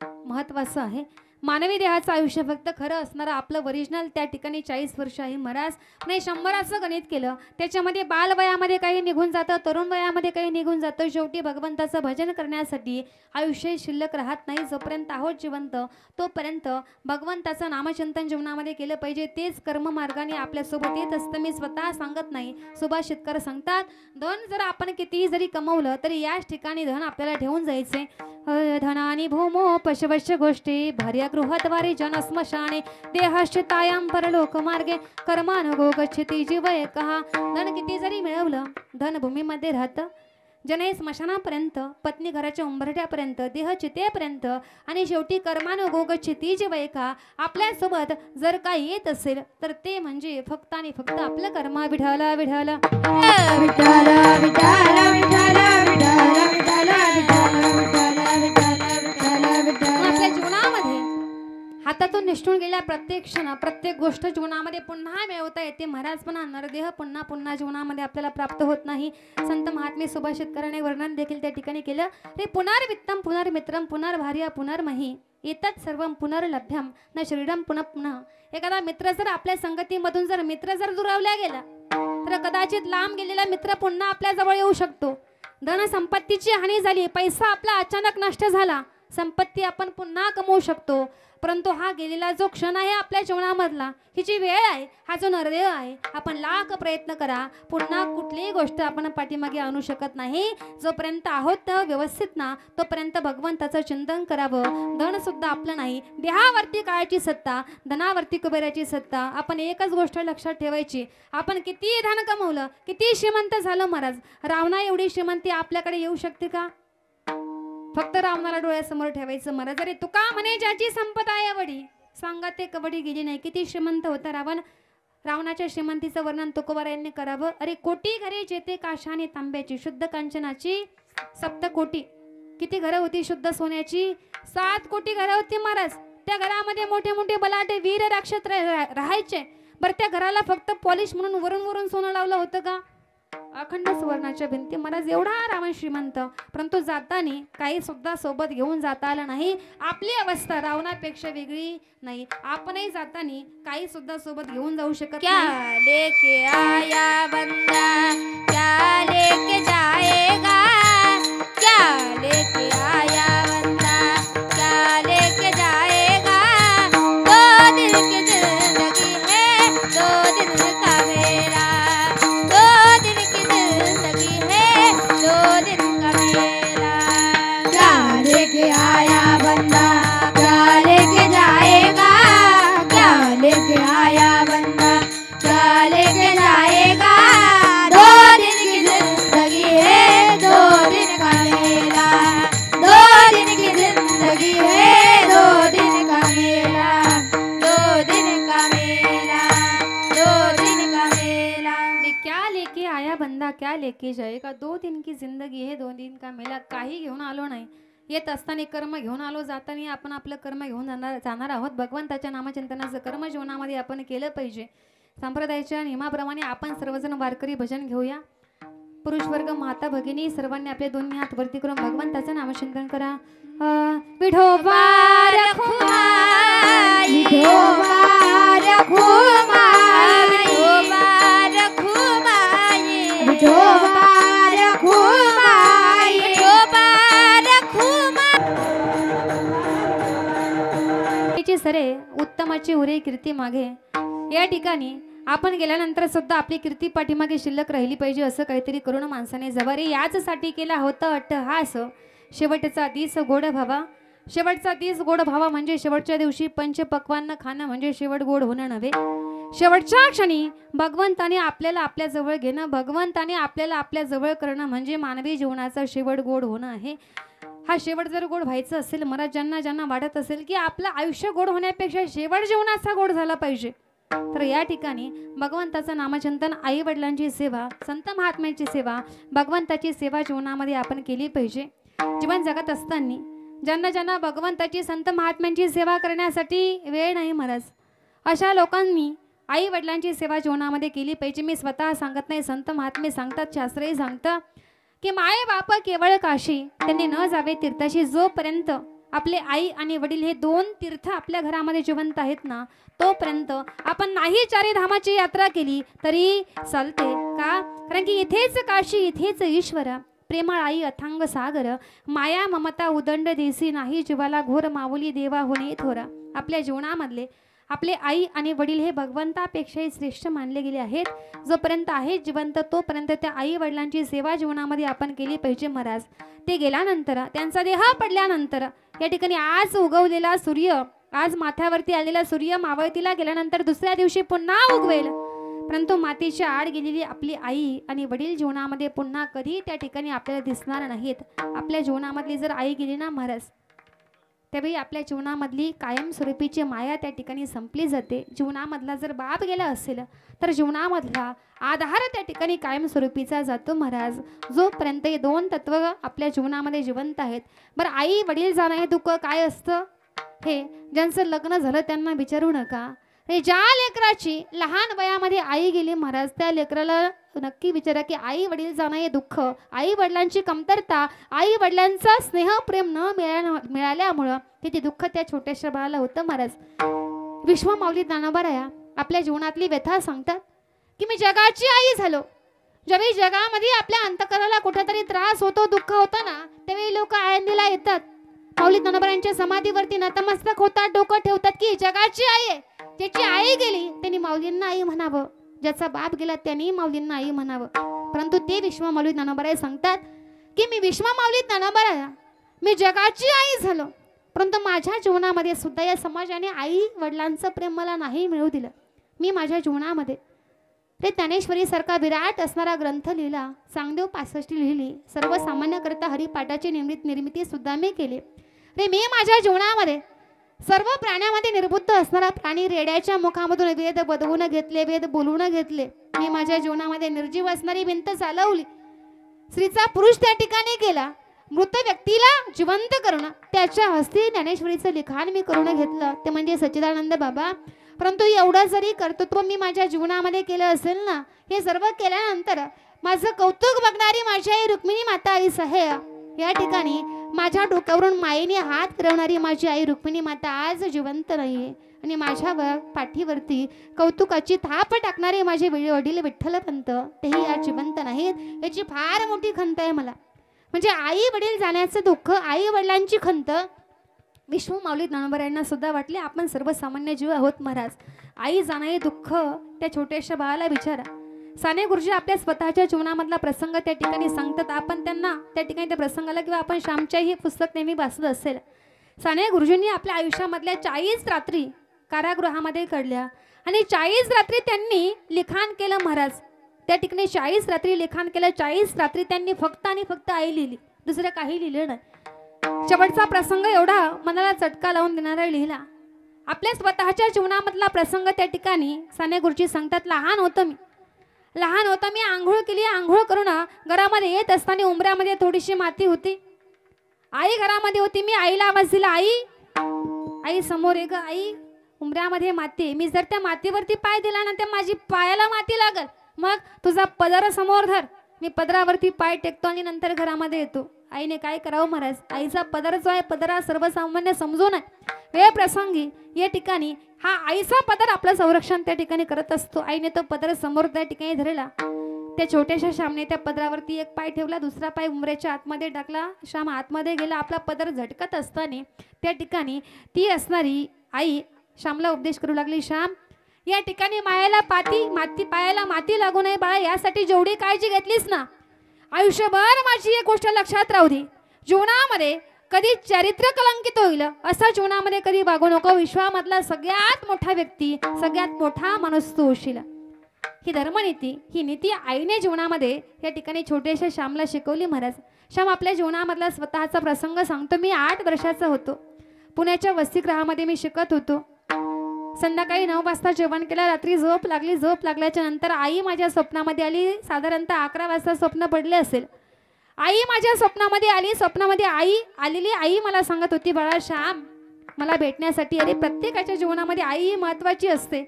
महत्वाचं आहे मानवी देहाचं आयुष्य फक्त खरं असणारं आपलं ओरिजिनल त्या ठिकाणी 40 वर्ष आहे महाराज नाही 100चं गणित केलं त्याच्यामध्ये बालवयामध्ये काही निघून जातं तरुण वयामध्ये काही निघून जातं शेवटी भगवंताचं भजन करण्यासाठी आयुष्य शिल्लक राहत नाही जोपर्यंत आहोत जिवंत तोपर्यंत भगवंताचं नामचिंतन जीवनामध्ये केलं पाहिजे तेच कर्म मार्गाने आपल्यासोबत येत असतं मी स्वतः सांगत नाही सुभाषितकर सांगतात धन जर आपण कितीही जरी कमवलं तरी याच ठिकाणी धन आपल्याला ठेवून जायचे धनानी भूमो पशवश्य गोष्टी भार्या गृहद्वारे जनस्मशाने देहश्चितायां परलोक मार्गे कर्मानुगो गच्छति जीव एकहा धन किती जरी मिळवलं धन भूमीमध्ये राहतं जने स्मशानापर्यंत पत्नी घराच्या उंबरठ्यापर्यंत देह चितेपर्यंत आणि शेवटी कर्मानुगो गच्छति जीव एका आपल्यासोबत जर काही येत असेल तर ते म्हणजे फक्त आणि फक्त आपलं कर्म विठ्ठल विठ्ठल विठ्ठल विठ्ठल विठ्ठल विठ्ठल आपल्या जीवनामध्ये हातातून निष्ठून गेल्या प्रत्येक क्षण प्रत्येक गोष्ट जीवनामध्ये पुन्हा मिळवता येते महाराज पण नरदेह पुन्हा पुन्हा जीवनामध्ये आपल्याला प्राप्त होत नाही संत महात्मे सुभाषितकरांनी वर्णन देखील त्या ठिकाणी केलं रे पुनर्वित्तम पुनर्मित्रम पुनर्भार्या पुनर्मही येतात सर्वम पुनर्लभ्यम न शरीरम पुनः पुन्हा एखादा मित्र जर आपल्या संगतीमधून जर मित्र जर दुरावला गेला तर कदाचित लांब गेलेला मित्र पुन्हा आपल्या जवळ येऊ शकतो धन संपत्तीची हानी झाली पैसा आपला अचानक नष्ट झाला संपत्ती आपण पुन्हा कमवू शकतो परंतु हा गेलेला जो क्षण आहे आपल्या जीवनामधला ही जी वेळ आहे हा जो नरदेह आहे आपण लाख प्रयत्न करा पुन्हा कुठलीही गोष्ट आपण पाठीमागे आणू शकत नाही जोपर्यंत आहोत व्यवस्थित ना तोपर्यंत भगवंताचं चिंतन करावं धन सुद्धा आपलं नाही देहावरती काळाची सत्ता धनावरती कुबेराची सत्ता आपण एकच गोष्ट लक्षात ठेवायची आपण किती धन कमवलं किती श्रीमंत झालं महाराज रावणा एवढी श्रीमंती आपल्याकडे येऊ शकते का फक्त रावणाला डोळ्यासमोर ठेवायचं महाराज अरे तुका म्हणे ज्याची संपदा आहे एवढी सांगा ते कवडी गेली नाही किती श्रीमंत होता रावण रावणाच्या श्रीमंतीचं वर्णन तुकोबारायांनी करावं अरे कोटी घरे जेथे काशा आणि तांब्याची शुद्ध कांचनाची 7 कोटी किती घरं होती शुद्ध सोन्याची 7 कोटी घरं होती महाराज त्या घरामध्ये मोठे मोठे बलाढ्य वीर राक्षस राहायचे बरं त्या घराला फक्त पॉलिश म्हणून वरून वरून सोनं लावलं होतं का अखंड सुवर्णाच्या भिंती महाराज एवढा रावण श्रीमंत परंतु जाताना काही सुद्धा सोबत घेऊन जाता आलं नाही आपली अवस्था रावणापेक्षा वेगळी नाही आपणही जाताना काही सुद्धा सोबत घेऊन जाऊ शकत क्या लेके आया बंदा क्या लेके जाएगा क्या लेके आया बंदा क्या लेके जाएगा 2 दिन की जिंदगी है 2 दिन का मेरा 2 दिन की जिंदगी है 2 दिन का मेरा क्या लेके आया बंदा क्या लेके जाएगा क्या लेके आया बंदा क्या लेके जाएगा 2 दिन की जिंदगी है 2 दिन का मेला 2 दिन की जिंदगी है 2 दिन का मेला 2 दिन का मेला 2 दिन का मेला क्या लेके आया बंदा क्या लेके जाएगा 2 दिन की जिंदगी है 2 दिन का मेला काही घेऊन आलो नाही येत असताना कर्म घेऊन आलो जाताना आपण आपलं कर्म घेऊन जाणार आहोत भगवंताच्या नामचिंतनाचं कर्म जीवनामध्ये आपण केलं पाहिजे संप्रदायाच्या नियमाप्रमाणे आपण सर्वजण वारकरी भजन घेऊया पुरुष वर्ग माता भगिनी सर्वांनी आपले 2 हात वरती करून भगवंताचं नामचिंतन करा विठोबा रखुमाई विठोबा रखुमाई विठोबा रखुमाई विठोबा रखुमाई सरे उत्तमाची उरे कीर्ती मागे या ठिकाणी आपण गेल्यानंतर सुद्धा आपली कीर्ती पाठीमागे शिल्लक राहिली पाहिजे असं काहीतरी करून माणसाने जवारी याचसाठी केला होता अट्टहास. शेवटचा दिस गोड भावा, शेवटचा दिस गोड भावा म्हणजे शेवटच्या दिवशी पंचपक्वान्न खाणं म्हणजे शेवट गोड होणं नव्हे. शेवटच्या क्षणी भगवंताने आपल्याला आपल्या जवळ घेणं, भगवंताने आपल्याला आपल्या जवळ करणं म्हणजे मानवी जीवनाचा शेवट गोड होणं आहे. हा शेवट जर गोड व्हायचं असेल, मला ज्यांना वाटत असेल की आपलं आयुष्य गोड होण्यापेक्षा शेवट जीवनाचा गोड झाला पाहिजे, तर या ठिकाणी भगवंताचं नामचिंतन, आई वडिलांची सेवा, संत महात्म्यांची सेवा, भगवंताची सेवा जीवनामध्ये आपण केली पाहिजे. जीवन जगत असताना ज्यांना भगवंताची संत महात्म्यांची सेवा करण्यासाठी वेळ नाही महाराज, अशा लोकांनी आई वडिलांची सेवा जीवनामध्ये केली पाहिजे. मी स्वतः सांगत नाही, संत महात्मे सांगतात, शास्त्रही सांगतं की माय बाप केवळ काशी त्यांनी न जावे तीर्थाशी. जोपर्यंत आपले आई आणि वडील हे दोन तीर्थ आपल्या घरामध्ये जिवंत आहेत ना, तोपर्यंत आपण नाही चारी धामाची यात्रा केली तरी चालते. का? कारण की इथेच काशी, इथेच ईश्वर, प्रेमळ आई अथांग सागर, माया ममता उदंड देसी, नाही जीवाला घोर माऊली देवा होणे थोरा. आपल्या जीवनामधले आपले आई आणि वडील हे भगवंतापेक्षाही श्रेष्ठ मानले गेले आहेत. जोपर्यंत आहे जिवंत तोपर्यंत त्या आई वडिलांची सेवा जीवनामध्ये आपण केली पाहिजे महाराज. ते गेल्यानंतर, त्यांचा देह पडल्यानंतर, या ठिकाणी आज उगवलेला सूर्य, आज माथ्यावरती आलेला सूर्य मावळतीला गेल्यानंतर दुसऱ्या दिवशी पुन्हा उगवेल, परंतु मातीच्या आड गेलेली आपली आई आणि वडील जीवनामध्ये पुन्हा कधी त्या ठिकाणी आपल्याला दिसणार नाहीत. आपल्या जीवनामधली जर आई गेली ना महाराज, त्यावेळी आपल्या जीवनामधली कायमस्वरूपीची माया त्या ठिकाणी संपली जाते. जीवनामधला जर बाप गेला असेल तर जीवनामधला आधार त्या ठिकाणी कायमस्वरूपीचा जातो महाराज. जोपर्यंत हे दोन तत्व आपल्या जीवनामध्ये जिवंत आहेत. बरं, आई वडील जाणं हे दुःख काय असतं हे ज्यांचं लग्न झालं त्यांना विचारू नका. ज्या लेकराची लहान वयामध्ये आई गेली महाराज, त्या लेकराला नक्की विचारा की आई वडील जाणं हे दुःख, आई वडिलांची कमतरता, आई वडिलांचा स्नेह प्रेम न मिळाल्यामुळं किती दुःख त्या छोट्याशा बाळाला होतं महाराज. विश्वमाऊली ज्ञानोबाराया आपल्या जीवनातली व्यथा सांगतात की मी जगाची आई झालो. ज्यावेळी जगामध्ये आपल्या अंतकराला कुठेतरी त्रास होतो, दुःख होतं ना, त्यावेळी लोक आळंदीला येतात, माऊली ज्ञानोबारांच्या समाधीवरती नतमस्तक होतात, डोकं ठेवतात की जगाची आई आहे. ज्याची आई गेली त्यांनी माऊलींना आई म्हणावं, ज्याचा बाप गेला त्यांनी माऊलींना आई म्हणावं. परंतु ते विश्वमाऊली ज्ञानोबाराय सांगतात की मी विश्वमाऊली ज्ञानोबाराया, मी जगाची आई झालो, परंतु माझ्या जीवनामध्ये सुद्धा या समाजाने आई वडिलांचं प्रेम मला नाही मिळू दिलं. मी माझ्या जीवनामध्ये ते ज्ञानेश्वरीसारखा विराट असणारा ग्रंथ लिहिला, चांगदेव 65 लिहिली, सर्वसामान्य करता हरिपाठाची निर्मिती सुद्धा मी केली. रे मी माझ्या जीवनामध्ये सर्व प्राण्यामध्ये निर्बुद्ध असणारा प्राणी, रेड्याच्या मुखामधून वेद बदवून घेतले, वेद बोलून घेतले. मी माझ्या जीवनामध्ये निर्जीव असणारी भिंत चालवली, स्त्रीचा पुरुष त्या ठिकाणी केला, मृत व्यक्तीला जिवंत करणं, त्याच्या हस्ते ज्ञानेश्वरीचं लिखाण मी करून घेतलं, ते म्हणजे सच्चिदानंद बाबा. परंतु एवढं जरी कर्तृत्व मी माझ्या जीवनामध्ये केलं असेल ना, हे सर्व केल्यानंतर माझं कौतुक बघणारी माझी आई रुक्मिणी माता आई साहेब, या ठिकाणी माझ्या डोक्यावरून मायेने हात फिरवणारी माझी आई रुक्मिणी माता आज जिवंत नाहीये. आणि माझ्या पाठीवरती कौतुकाची थाप टाकणारे माझे वडील विठ्ठलपंत, तेही आज जिवंत नाहीत. याची फार मोठी खंत आहे मला. म्हणजे आई वडील जाण्याचं दुःख, आई वडिलांची खंत विश्वमाऊली ज्ञानोबारायांना सुद्धा वाटले. आपण सर्वसामान्य जीव आहोत महाराज. आई जाणं हे दुःख त्या छोट्याशा बाळाला विचारा. साने गुरुजी आपल्या स्वतःच्या जीवनामधला प्रसंग त्या ठिकाणी सांगतात. आपण त्यांना त्या ठिकाणी त्या प्रसंगाला किंवा आपण श्यामच्याही पुस्तक नेहमी वाचत असेल. साने गुरुजींनी आपल्या आयुष्यामधल्या 40 रात्री कारागृहामध्ये काढल्या आणि 40 रात्री त्यांनी लिखाण केलं महाराज. त्या ठिकाणी 40 रात्री लिखाण केलं. 40 रात्री त्यांनी फक्त आणि फक्त आई लिहिली, दुसरं काही लिहिलं नाही. शेवटचा प्रसंग एवढा मनाला चटका लावून देणारा लिहिला. आपल्या स्वतःच्या जीवनामधला प्रसंग त्या ठिकाणी साने गुरुजी सांगतात. लहान होतं मी आंघोळ केली. आंघोळ करून घरामध्ये येत असताना उंबऱ्यामध्ये थोडीशी माती होती. आई घरामध्ये होती. मी आईला आवाज दिला, आई समोर ये ग. आई उंबऱ्यामध्ये माती, मी जर त्या मातीवरती पाय दिला ना तर माझी पायाला माती लागल. मग तुझा पदर समोर धर. मी पदरावरती पाय टेकतो आणि नंतर घरामध्ये येतो. आईने काय करावं महाराज, आईचा पदर जो आहे, पदरा सर्वसामान्य समजून आहे. वेळ प्रसंगी या ठिकाणी हा आईचा पदर आपलं संरक्षण त्या ठिकाणी करत असतो. आईने तो पदर समोर त्या ठिकाणी धरला. त्या छोट्याशा श्यामने त्या पदरावरती एक पाय ठेवला, दुसरा पाय उंबऱ्याच्या आतमध्ये टाकला. श्याम आतमध्ये गेला. आपला पदर झटकत असताना त्या ठिकाणी ती असणारी आई श्यामला उपदेश करू लागली. श्याम, या ठिकाणी मायाला पायाला माती लागू नये बाळा, यासाठी जेवढी काळजी घेतलीस ना, आयुष्यभर माझी एक गोष्ट लक्षात राहू दे. जीवनामध्ये कधी चरित्र कलंकित होईल असं जीवनामध्ये कधी वागू नको. विश्वामधला सगळ्यात मोठा व्यक्ती, सगळ्यात मोठा माणूस तू होशील. ही धर्मनीती, ही नीती आईने जीवनामध्ये या ठिकाणी छोट्याशा श्यामला शिकवली महाराज. श्याम आपल्या जीवनामधला स्वतःचा प्रसंग सांगतो. मी 8 वर्षाचा होतो. पुण्याच्या वसतिगृहामध्ये मी शिकत होतो. संध्याकाळी 9 वाजता जेवण केलं. रात्री झोप लागली. झोप लागल्याच्या नंतर आई माझ्या स्वप्नामध्ये आली. साधारणतः 11 वाजता स्वप्न पडले असेल. आई माझ्या स्वप्नामध्ये आली. स्वप्नामध्ये आई आलेली. आई मला सांगत होती, बाळा श्याम, मला भेटण्यासाठी. अरे प्रत्येकाच्या जीवनामध्ये आई ही महत्वाची असते.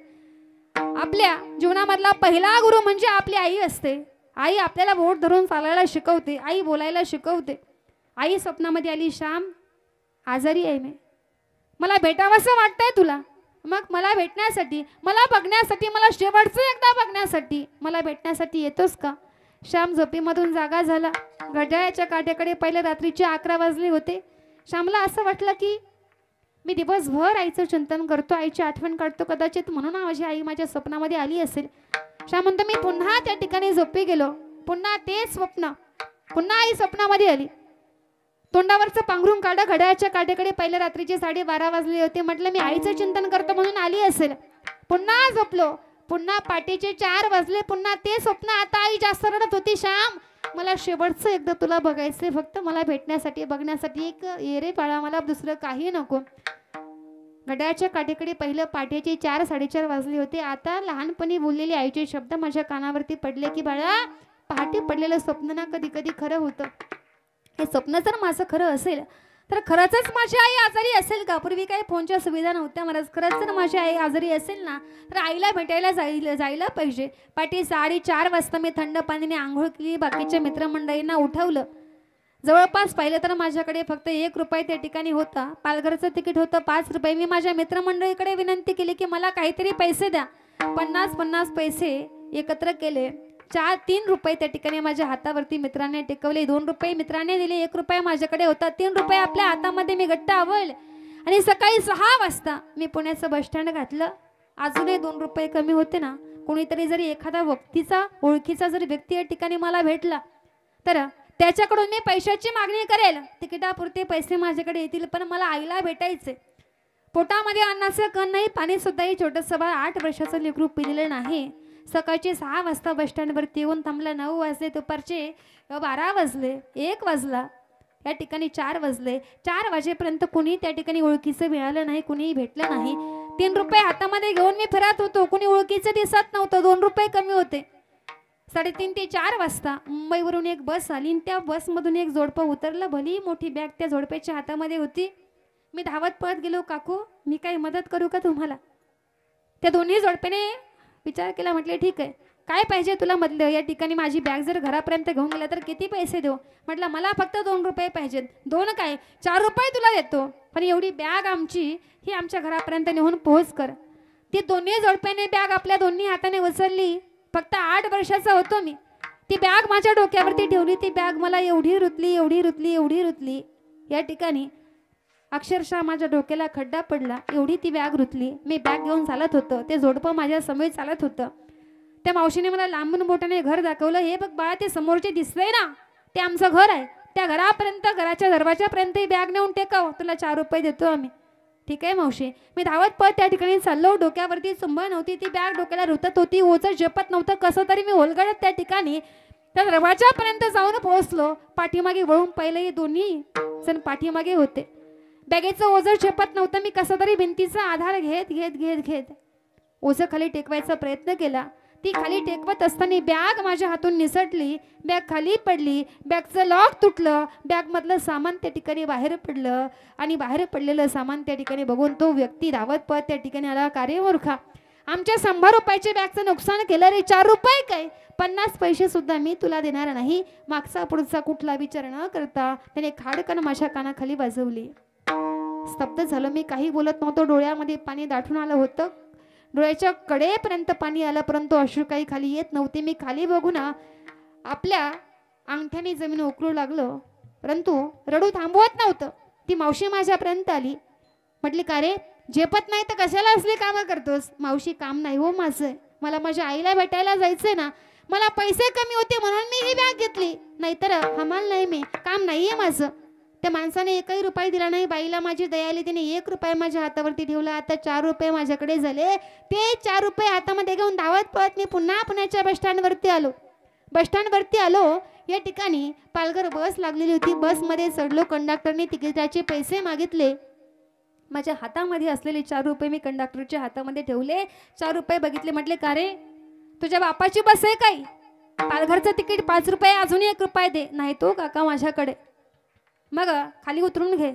आपल्या जीवनामधला पहिला गुरु म्हणजे आपली आई असते. आई आपल्याला बोट धरून चालायला शिकवते. आई बोलायला शिकवते. आई स्वप्नामध्ये आली, श्याम आजारी आहे मी, मला भेटावंसं वाटतंय तुला. मग मला भेटण्यासाठी, मला बघण्यासाठी, मला शेवटचं एकदा बघण्यासाठी, मला भेटण्यासाठी येतोस का? श्याम झोपेमधून जागा झाला. घड्याळाच्या काट्याकडे पहिले रात्रीचे 11 वाजले होते. श्यामला असं वाटलं की मी दिवसभर आईचं चिंतन करतो, आईची आठवण काढतो, कदाचित म्हणून माझी आई माझ्या स्वप्नामध्ये आली असेल. श्याम म्हणतो, मी पुन्हा त्या ठिकाणी झोपी गेलो. पुन्हा तेच स्वप्न, पुन्हा आई स्वप्नामध्ये आली. तोंडावरचं पांघरून काढा. घड्याळाच्या काट्याकडे पहिल्या रात्रीचे 12:30 वाजले होते. म्हटलं मी आईचं चिंतन करतो म्हणून आली असेल. पुन्हा झोपलो. पुन्हा पाठीचे 4 वाजले. पुन्हा ते स्वप्न. आता आई जास्त रडत होती, श्याम मला शेवटचं एकदा तुला बघायचंय, फक्त मला भेटण्यासाठी, बघण्यासाठी एक ये रे बाळा, मला दुसरं काही नको. घड्याळाच्या काठीकडे पहिलं पाठीचे 4, 4:30 वाजले होते. आता लहानपणी बोललेले आईचे शब्द माझ्या कानावरती पडले की बाळा, पहाटे पडलेलं स्वप्न ना कधी कधी खरं होतं. हे स्वप्न जर माझं खरं असेल तर खरंच माझी आई आजारी असेल का? पूर्वी काही फोनच्या सुविधा नव्हत्या महाराज. खरंच जर माझी आई आजारी असेल ना तर आईला भेटायला जायला पाहिजे. पाठी 4:30 वाजता मी थंड पाण्याने आंघोळ केली. बाकीच्या मित्रमंडळींना उठवलं. जवळपास पाहिलं तर माझ्याकडे फक्त 1 रुपया त्या ठिकाणी होता. पालघरचं तिकीट होतं 5 रुपये. मी माझ्या मित्रमंडळीकडे विनंती केली की मला काहीतरी पैसे द्या. 50 पैसे एकत्र केले. 3 रुपये त्या ठिकाणी माझ्या हातावरती मित्राने टेकवले. 2 रुपये मित्राने दिले. 1 रुपया माझ्याकडे होता. 3 रुपये आपल्या हातामध्ये मी घट्ट आवळले आणि सकाळी 6 वाजता मी पुण्याचं बस स्टँड घातलं. अजूनही 2 रुपये कमी होते ना. कोणीतरी जरी एखादा व्यक्तीचा, ओळखीचा जर व्यक्ती या ठिकाणी मला भेटला तर त्याच्याकडून मी पैशाची मागणी करेल. तिकिटापुरते पैसे माझ्याकडे येतील, पण मला आईला भेटायचे. पोटामध्ये अन्नाचं कण नाही, पाणी सुद्धा छोटंसं बाळ 8 वर्षाचं लेकरू पिलेलं नाही. सकाळचे 6 वाजता बस स्टँडवरती येऊन थांबला. 9 वाजले. दुपारचे 12 वाजले. 1 वाजला. या ठिकाणी 4 वाजले. 4 वाजेपर्यंत कुणी त्या ठिकाणी ओळखीचं मिळालं नाही, कुणीही भेटलं नाही. 3 रुपये हातामध्ये घेऊन मी फिरत होतो. कुणी ओळखीचं दिसत नव्हतं. 2 रुपये कमी होते. 3:30 ते 4 वाजता मुंबईवरून एक बस आली आणि त्या बसमधून एक जोडपं उतरलं. भली मोठी बॅग त्या जोडप्याच्या हातामध्ये होती. मी धावत पळत गेलो, काकू मी काही मदत करू का तुम्हाला? त्या दोन्ही जोडप्याने विचार केला. म्हटले ठीक आहे, काय पाहिजे तुला? मधलं या ठिकाणी माझी बॅग जर घरापर्यंत घेऊन गेला तर किती पैसे देऊ? म्हटलं मला फक्त 2 रुपये पाहिजेत. 2 काय 4 रुपये तुला देतो, पण एवढी बॅग आमची ही आमच्या घरापर्यंत नेऊन पोहोच कर. ती दोन्ही जोडप्याने बॅग आपल्या दोन्ही हाताने उचलली. फक्त 8 वर्षाचा होतो मी. ती बॅग माझ्या डोक्यावरती ठेवली. ती बॅग मला एवढी रुतली. या ठिकाणी अक्षरशः माझ्या डोक्याला खड्डा पडला. एवढी ती बॅग रुतली. मी बॅग घेऊन चालत होतं. ते जोडपं माझ्या समोर चालत होतं. त्या मावशीने मला लांबून बोटाने घर दाखवलं. हे बघ बाळा, ते समोरचे दिसतंय ना, ते आमचं घर आहे. त्या घरापर्यंत, घराच्या दरवाजापर्यंत ही बॅग नेऊन टेकव, तुला 4 रुपये देतो आम्ही. ठीक आहे मावशी. मी धावत पळत त्या ठिकाणी चाललो. डोक्यावरती चुंबळ नव्हती. ती बॅग डोक्याला रुतत होती. ओझं झेपत नव्हतं. कसं तरी मी ओलगडत त्या ठिकाणी त्या दरवाजापर्यंत जाऊन पोहोचलो. पाठीमागे वळून पाहिलं, दोन्ही जण पाठीमागे होते. बॅगेचं ओझं झेपत नव्हतं. मी कसं तरी भिंतीचा आधार घेत ओझं खाली टेकवायचा प्रयत्न केला. ती खाली टेकवत असताना बॅग माझ्या हातून निसटली. बॅग खाली पडली. बॅगचं लॉक तुटलं. बॅगमधलं सामान त्या ठिकाणी बाहेर पडलं आणि बाहेर पडलेलं सामान त्या ठिकाणी बघून तो व्यक्ती धावत पळत त्या ठिकाणी आला. का रे मूर्खा, आमच्या 100 रुपयाच्या बॅगचं नुकसान केलं रे. 4 रुपये काय, 50 पैसे सुद्धा मी तुला देणार नाही. मागचा पुढचा कुठला विचार न करता त्याने खाडकन माझ्या कानाखाली वाजवली. स्तब्ध झालं. मी काही बोलत नव्हतो. डोळ्यामध्ये पाणी दाटून आलं होतं. डोळ्याच्या कडेपर्यंत पाणी आलं, परंतु अश्रू काही खाली येत नव्हते. मी खाली बघून आपल्या अंगठ्याने जमीन उकळू लागलो, परंतु रडू थांबवत नव्हतं. ती मावशी माझ्यापर्यंत आली. म्हटली, का रे झेपत नाही तर कशाला असली कामं करतोस? मावशी काम नाही हो माझं, मला माझ्या आईला भेटायला जायचंय ना, मला पैसे कमी होते म्हणून मी ही बॅग घेतली, नाहीतर हमाल नाही, मी काम नाहीये माझं. त्या माणसाने एकही रुपये दिला नाही. बाईला माझी दया आली, तिने 1 रुपया माझ्या हातावरती ठेवला. आता 4 रुपये माझ्याकडे झाले. ते 4 रुपये हातामध्ये घेऊन धावत पळत मी पुन्हा पुण्याच्या बसस्टँडवरती आलो. या ठिकाणी पालघर बस लागलेली होती. बसमध्ये चढलो. कंडक्टरने तिकिटाचे पैसे मागितले. माझ्या हातामध्ये असलेले 4 रुपये मी कंडक्टरच्या हातामध्ये ठेवले. 4 रुपये बघितले, म्हटले का रे तुझ्या बापाची बस आहे काही? पालघरचं तिकीट 5 रुपये, अजून 1 रुपया दे. नाही तो काका माझ्याकडे. मग खाली उतरून घे.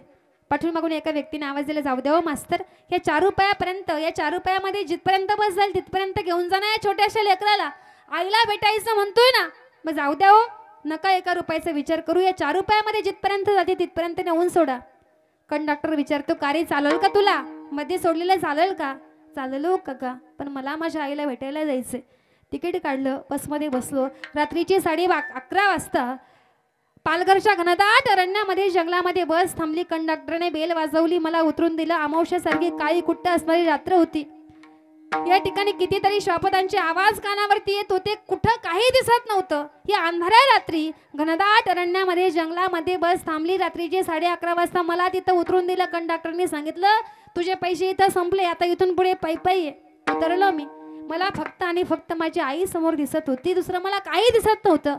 पाठून मागून एका व्यक्तीने आवाज दिला, जाऊ द्या मास्तर, या 4 रुपयापर्यंत, या 4 रुपयामध्ये जिथपर्यंत बस जाईल तिथपर्यंत घेऊन जाणार या छोट्याशा लेकराला, आईला भेटायचं म्हणतोय ना, मग जाऊ द्या हो, नका 1 रुपयाचा विचार करू, या 4 रुपयामध्ये जिथपर्यंत जाते तिथपर्यंत नेऊन सोडा. कंडक्टर विचारतो, का रे चालेल का तुला? मध्ये सोडलेलं चालेल का? चालेल हो काका, पण मला माझ्या आईला भेटायला जायचंय. तिकीट काढलं, बसमध्ये बसलो. रात्रीची 11:30 वाजता पालघरच्या घनदाट अरण्यामध्ये जंगलामध्ये बस थांबली. कंडक्टरने बेल वाजवली, मला उतरून दिलं. अमावस्यासारखी काळी कुट्ट असणारी रात्र होती. या ठिकाणी कितीतरी श्वापदांचे आवाज कानावरती येत होते, कुठं काही दिसत नव्हतं. या अंधाऱ्या रात्री घनदाट अरण्यामध्ये जंगलामध्ये बस थांबली. रात्रीचे 11:30 वाजता मला तिथं उतरून दिलं. कंडक्टरने सांगितलं, तुझे पैसे इथं संपले, आता इथून पुढे पायी उतरलो मी. मला फक्त आणि फक्त माझी आई समोर दिसत होती, दुसरं मला काही दिसत नव्हतं.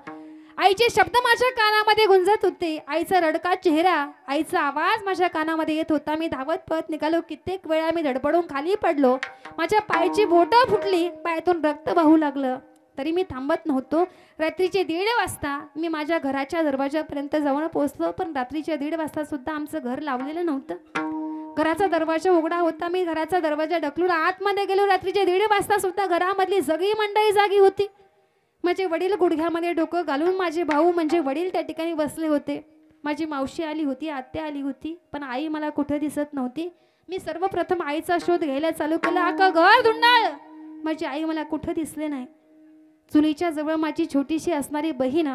आईचे शब्द माझ्या कानामध्ये गुंजत होते, आईचा रडका चेहरा, आईचा आवाज माझ्या कानामध्ये येत होता. मी धावत पळत निघालो. कित्येक वेळा मी धडपडून खाली पडलो. माझ्या पायाची बोटं फुटली, पायातून रक्त वाहू लागलं, तरी मी थांबत नव्हतो. रात्रीचे 1:30 वाजता मी माझ्या घराच्या दरवाजापर्यंत जाऊन पोहोचलो. पण रात्रीच्या 1:30 वाजता सुद्धा आमचं घर लावलेलं नव्हतं. घराचा दरवाजा उघडा होता. मी घराचा दरवाजा ढकलून आतमध्ये गेलो. रात्रीच्या 1:30 वाजता सुद्धा घरामधली सगळी मंडळी जागी होती. माझे वडील गुडघ्यामध्ये डोकं घालून, माझे भाऊ म्हणजे वडील त्या ठिकाणी बसले होते. माझी मावशी आली होती, आत्या आली होती, पण आई मला कुठं दिसत नव्हती. मी सर्वप्रथम आईचा शोध घ्यायला चालू केला. अख्खं घर धुंडाळ, माझी आई मला कुठं दिसले नाही. चुलीच्या जवळ माझी छोटीशी असणारी बहीण,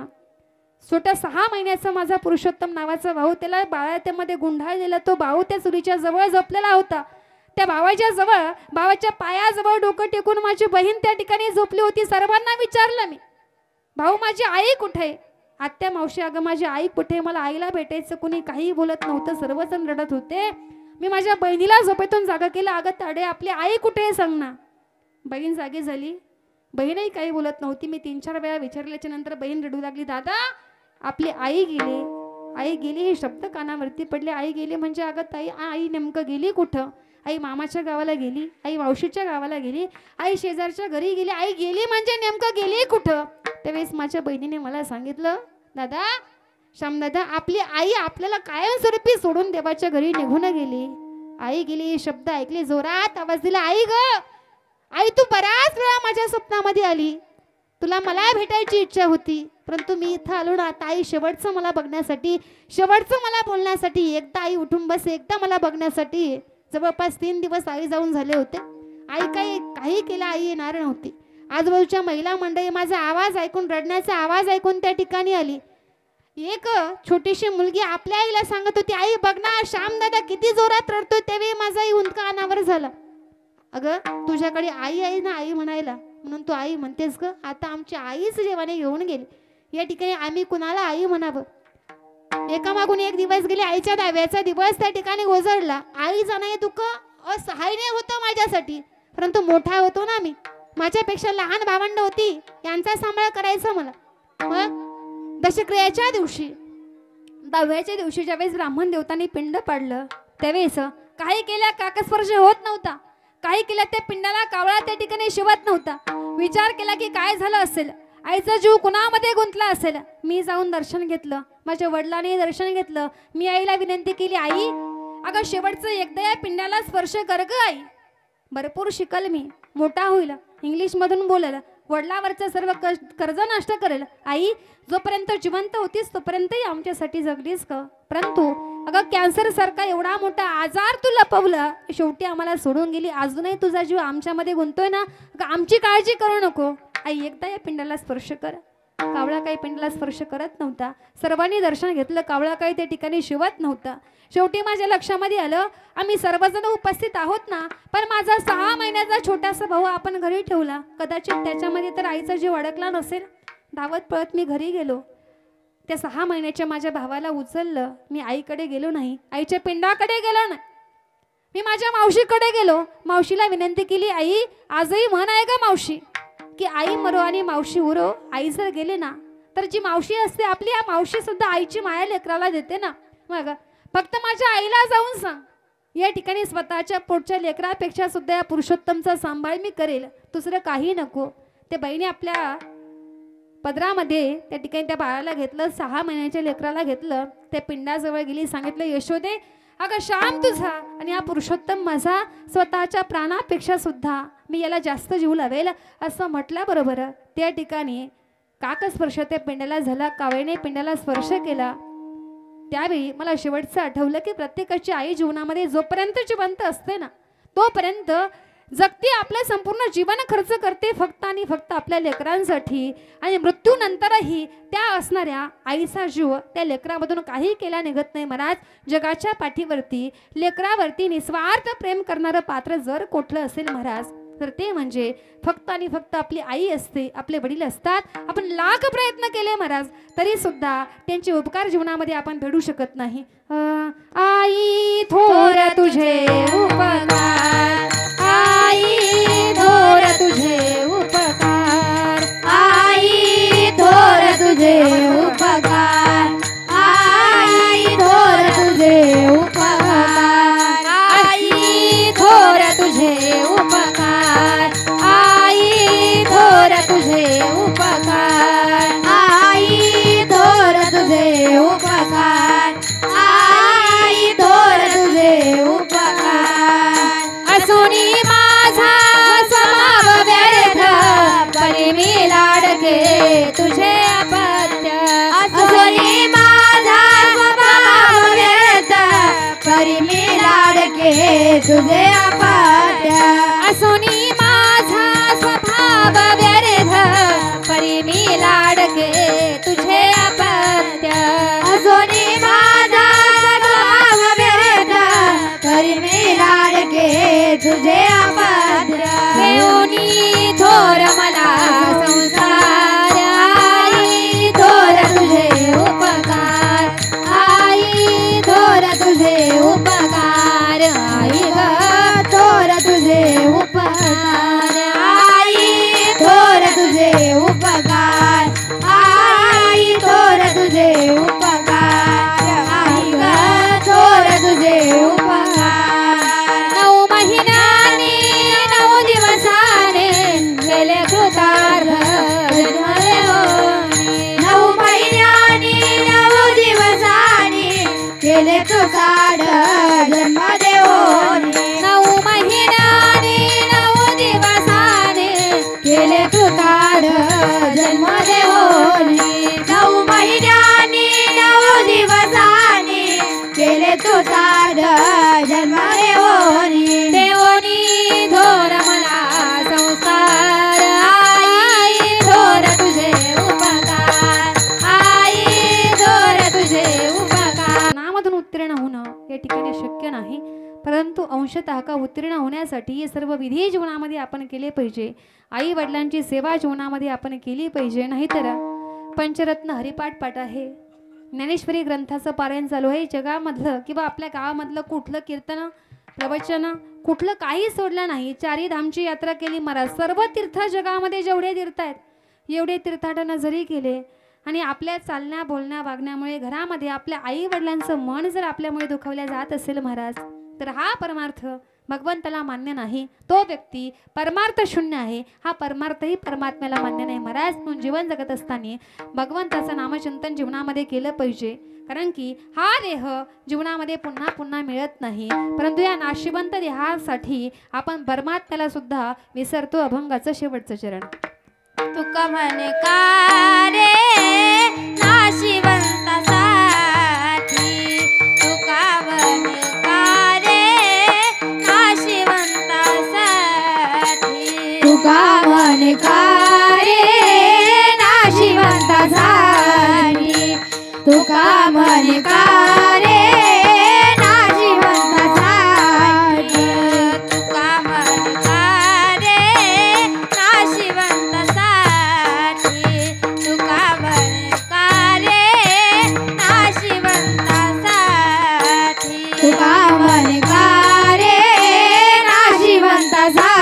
छोटा 6 महिन्याचा माझा पुरुषोत्तम नावाचा भाऊ, त्याला बाळात्यामध्ये गुंढाळलेला तो भाऊ त्या चुलीच्या जवळ झोपलेला होता. त्या भावाच्या जवळ, भावाच्या पायाजवळ डोकं टेकून माझी बहीण त्या ठिकाणी झोपली होती. सर्वांना विचारलं मी, भाऊ माझी आई कुठे? आत्या, मावशी, अगं माझी आई कुठे? मला आईला भेटायचं. कुणी काही बोलत नव्हतं, सर्वजण रडत होते. मी माझ्या बहिणीला झोपेतून जागा केलं. अगं ताडे, आपली आई कुठे सांग ना. बहीण जागी झाली. बहीणही काही बोलत नव्हती. मी 3-4 वेळा विचारल्याच्या नंतर बहीण रडू लागली, दादा आपली आई गेली, आई गेली, हे शब्द कानावरती पडले. आई गेली म्हणजे अगं ताई, आई नेमकं गेली कुठं? आई मामाच्या गावाला गेली, आई मावशीच्या गावाला गेली, आई शेजारच्या घरी गेली, आई गेली म्हणजे नेमकं गेली कुठं? त्यावेळेस माझ्या बहिणीने मला सांगितलं, दादा, श्यामदादा, आपली आई आपल्याला कायमस्वरूपी सोडून देवाच्या घरी निघून गेली. आई गेली हे शब्द ऐकले, जोरात आवाज दिला, आई ग, आई तू बऱ्याच वेळा माझ्या स्वप्नामध्ये आली, तुला मला भेटायची इच्छा होती, परंतु मी इथं आलो ना आता आई शेवटचं मला बघण्यासाठी, शेवटचं मला बोलण्यासाठी. एकदा आई उठून बस, एकदा मला बघण्यासाठी. जवळपास 3 दिवस आई जाऊन झाले होते. आई काही केलं, आई येणार नव्हती. आजूबाजूच्या महिला मंडळी माझा आवाज ऐकून, रडण्याचा आवाज ऐकून त्या ठिकाणी आली. एक छोटीशी मुलगी आपल्या आईला सांगत होती, आई बघ ना श्यामदादा किती जोरात रडतोय. त्यावेळी माझा आई उंदका अनावर झाला. अगं तुझ्याकडे आई आहे ना आई म्हणायला, म्हणून तू आई म्हणतेस ग. आता आमची आईच जेवाने घेऊन गेली. या ठिकाणी आम्ही कुणाला आई म्हणावं? एकामागून एक दिवस गेले. आईच्या 10व्याचा दिवस त्या ठिकाणी ओझरला. आई जाणे दुःख असहाय्य होतं माझ्यासाठी, परंतु मोठा होतो ना मी, माझ्यापेक्षा लहान भावंड होती, यांचा सांभाळ करायचा मला. मग दशक्रियाच्या दिवशी, 10व्याच्या दिवशी ज्यावेळेस ब्राह्मण देवतांनी पिंड पाडलं, त्यावेळेस काही केल्या काकस्पर्श होत नव्हता. काही केल्या त्या पिंडाला कावळा त्या ठिकाणी शिवत नव्हता. विचार केला की काय झालं असेल, आईचा जीव कुणामध्ये गुंतला असेल. मी जाऊन दर्शन घेतलं, माझ्या वडिलांनी दर्शन घेतलं. मी आईला विनंती केली, आई अगं शेवटचं एकदा या पिंडाला स्पर्श कर ग आई, भरपूर शिकल मी, मोठा होईल, इंग्लिशमधून बोलेल, वडिलावरचं सर्व कर्ज नष्ट करेल. आई जोपर्यंत जिवंत होतीस तोपर्यंतही आमच्यासाठी जगलीस का? परंतु अगं कॅन्सर सारखा एवढा मोठा आजार तू लपवलं, शेवटी आम्हाला सोडून गेली. अजूनही तुझा जीव आमच्यामध्ये गुंतोय ना, आमची काळजी करू नको. आई एकदा या पिंडाला स्पर्श कर. कावळा काही पिंडीला स्पर्श करत नव्हता. सर्वांनी दर्शन घेतलं, कावळा काही त्या ठिकाणी शिवत नव्हता. शेवटी माझ्या लक्षामध्ये आलं, आम्ही सर्वजण उपस्थित आहोत ना, पण माझा 6 महिन्याचा छोटासा भाऊ आपण घरी ठेवला, कदाचित त्याच्यामध्ये तर आईचा जीव अडकला नसेल. धावत पळत मी घरी गेलो. त्या 6 महिन्याच्या माझ्या भावाला उचललं. मी आईकडे गेलो नाही, आईच्या पिंडाकडे गेलो नाही. मी माझ्या मावशीकडे गेलो. मावशीला विनंती केली, आई आजही म्हण आहे का मावशी, की आई मरो आणि मावशी उरो. आई जर गेले ना, तर जी मावशी असते आपली, या मावशी सुद्धा आईची माया लेकराला देते ना. मग फक्त माझ्या आईला जाऊन सांग, या ठिकाणी स्वतःच्या पोटच्या लेकरापेक्षा सुद्धा या पुरुषोत्तमचा सांभाळ मी करेल, दुसरं काही नको. ते बहिणी आपल्या पदरामध्ये त्या ठिकाणी त्या बाळाला घेतलं, 6 महिन्याच्या लेकराला घेतलं, त्या पिंडाजवळ गेली, सांगितलं, यशोदे अगं श्याम तुझा आणि हा पुरुषोत्तम माझा स्वतःच्या प्राणापेक्षा सुद्धा मी याला जास्त जीव लावेल असं म्हटल्याबरोबर त्या ठिकाणी काकस्पर्श त्या पिंडाला झाला. कावळेने पिंडाला स्पर्श केला. त्यावेळी मला शेवटचं आठवलं की प्रत्येकाची आई जीवनामध्ये जोपर्यंत जिवंत असते ना, तोपर्यंत जगती आपलं संपूर्ण जीवन खर्च करते फक्त आणि फक्त आपल्या लेकरांसाठी, आणि मृत्यूनंतरही त्या असणाऱ्या आईचा जीव त्या लेकरामधून काही केला निघत नाही. महाराज, जगाच्या पाठीवरती लेकरावरती निस्वार्थ प्रेम करणारं पात्र जर कुठलं असेल महाराज, तर ते म्हणजे फक्त आणि फक्त आपली आई असते, आपले वडील असतात. आपण लाख प्रयत्न केले महाराज, तरी सुद्धा त्यांचे उपकार जीवनामध्ये आपण फेडू शकत नाही. आई थोर तुझे उपकार, आई थोर तुझे उपकार, आई थोर तुझे उपकार, आई थोर तुझे उपकार, आई थोर तुझे उपकार, आई थोर तुझे उपकार, आई थोर तुझे उपकार, आई थोर तुझे उपकार. असुनी माझा स्वभाव व्यर्थ, परी मी लाडके तुझे अपत्य. असुनी माझा स्वभाव व्यर्थ, परी मी लाडके तुझे अपत्य. असोनी माझा स्वभाव व्यर्थ, परी मी लाडके तुझे अपत्य. असुनी माझा स्वभाव व्यर्थ, परी मी लाडके तुझे अपत्य. देऊनी थोर मला संसार, आई थोर तुझे उपकार, आई थोर तुझे उपकार, आई ग थोर तुझे उपकार, आई थोर तुझे उपकार, आई थोर तुझे उपकार, आई ग थोर तुझे उपकार. 9 महिन्याने 9 दिवसाने गेले कृतार्थ जन्मले होनी. 9 महिन्यांनी 9 दिवसांनी केले तुकाड जन्म देवोनी. 9 महिन्याने 9 दिवसाने केले तुकाड जन्म देवोनी. 9 महिन्यांनी 9 दिवसांनी केले तुकाड जन्म देवोनी. देवोनी थोर मला संसार, आई थोर तुझे उपकार, आई थोर तुझे उपकार. नामधून उत्तीर्ण होणं या ठिकाणी शक्य नाही, परंतु अंशतः का उत्तीर्ण होण्यासाठी हे सर्व विधी जीवनामध्ये आपण केले पाहिजे. आई वडिलांची सेवा जीवनामध्ये आपण केली पाहिजे. नाहीतर पंचरत्न हरिपाठ पाठ आहे, ज्ञानेश्वरी ग्रंथाचं पारायण चालू आहे. जगामधलं किंवा आपल्या गावामधलं कुठलं कीर्तन प्रवचन कुठलं काही सोडलं नाही. 4 धामची यात्रा केली महाराज. सर्व तीर्थ जगामध्ये जेवढे तीर्थ आहेत एवढे तीर्थाटन जरी केले, आणि आपल्या चालण्या बोलण्या वागण्यामुळे घरामध्ये आपल्या आई वडिलांचं मन जर आपल्यामुळे दुखावल्या जात असेल महाराज, तर हा परमार्थ भगवंताला मान्य नाही. तो व्यक्ती परमार्थ शून्य आहे. हा परमार्थही परमात्म्याला मान्य नाही महाराज. म्हणून जीवन जगत असताना भगवंताचं नामचिंतन जीवनामध्ये केलं पाहिजे, कारण की हा देह जीवनामध्ये पुन्हा पुन्हा मिळत नाही. परंतु या नाशिवंत देहासाठी आपण परमात्म्याला सुद्धा विसरतो. अभंगाचं शेवटचं चरण. तुका म्हणे का रे नाशिवंतासाठी, तुका म्हणे का रे नाशिवंतासाठी, तुका म्हणे का रे नाशिवंतासाठी, म्हणे का रे नाशिवंतासाठी तुका म्हणे का रे नाशिवंतासाठी तुका म्हणे का रे नाशिवंतासाठी तुका म्हणे का रे नाशिवंतासाठी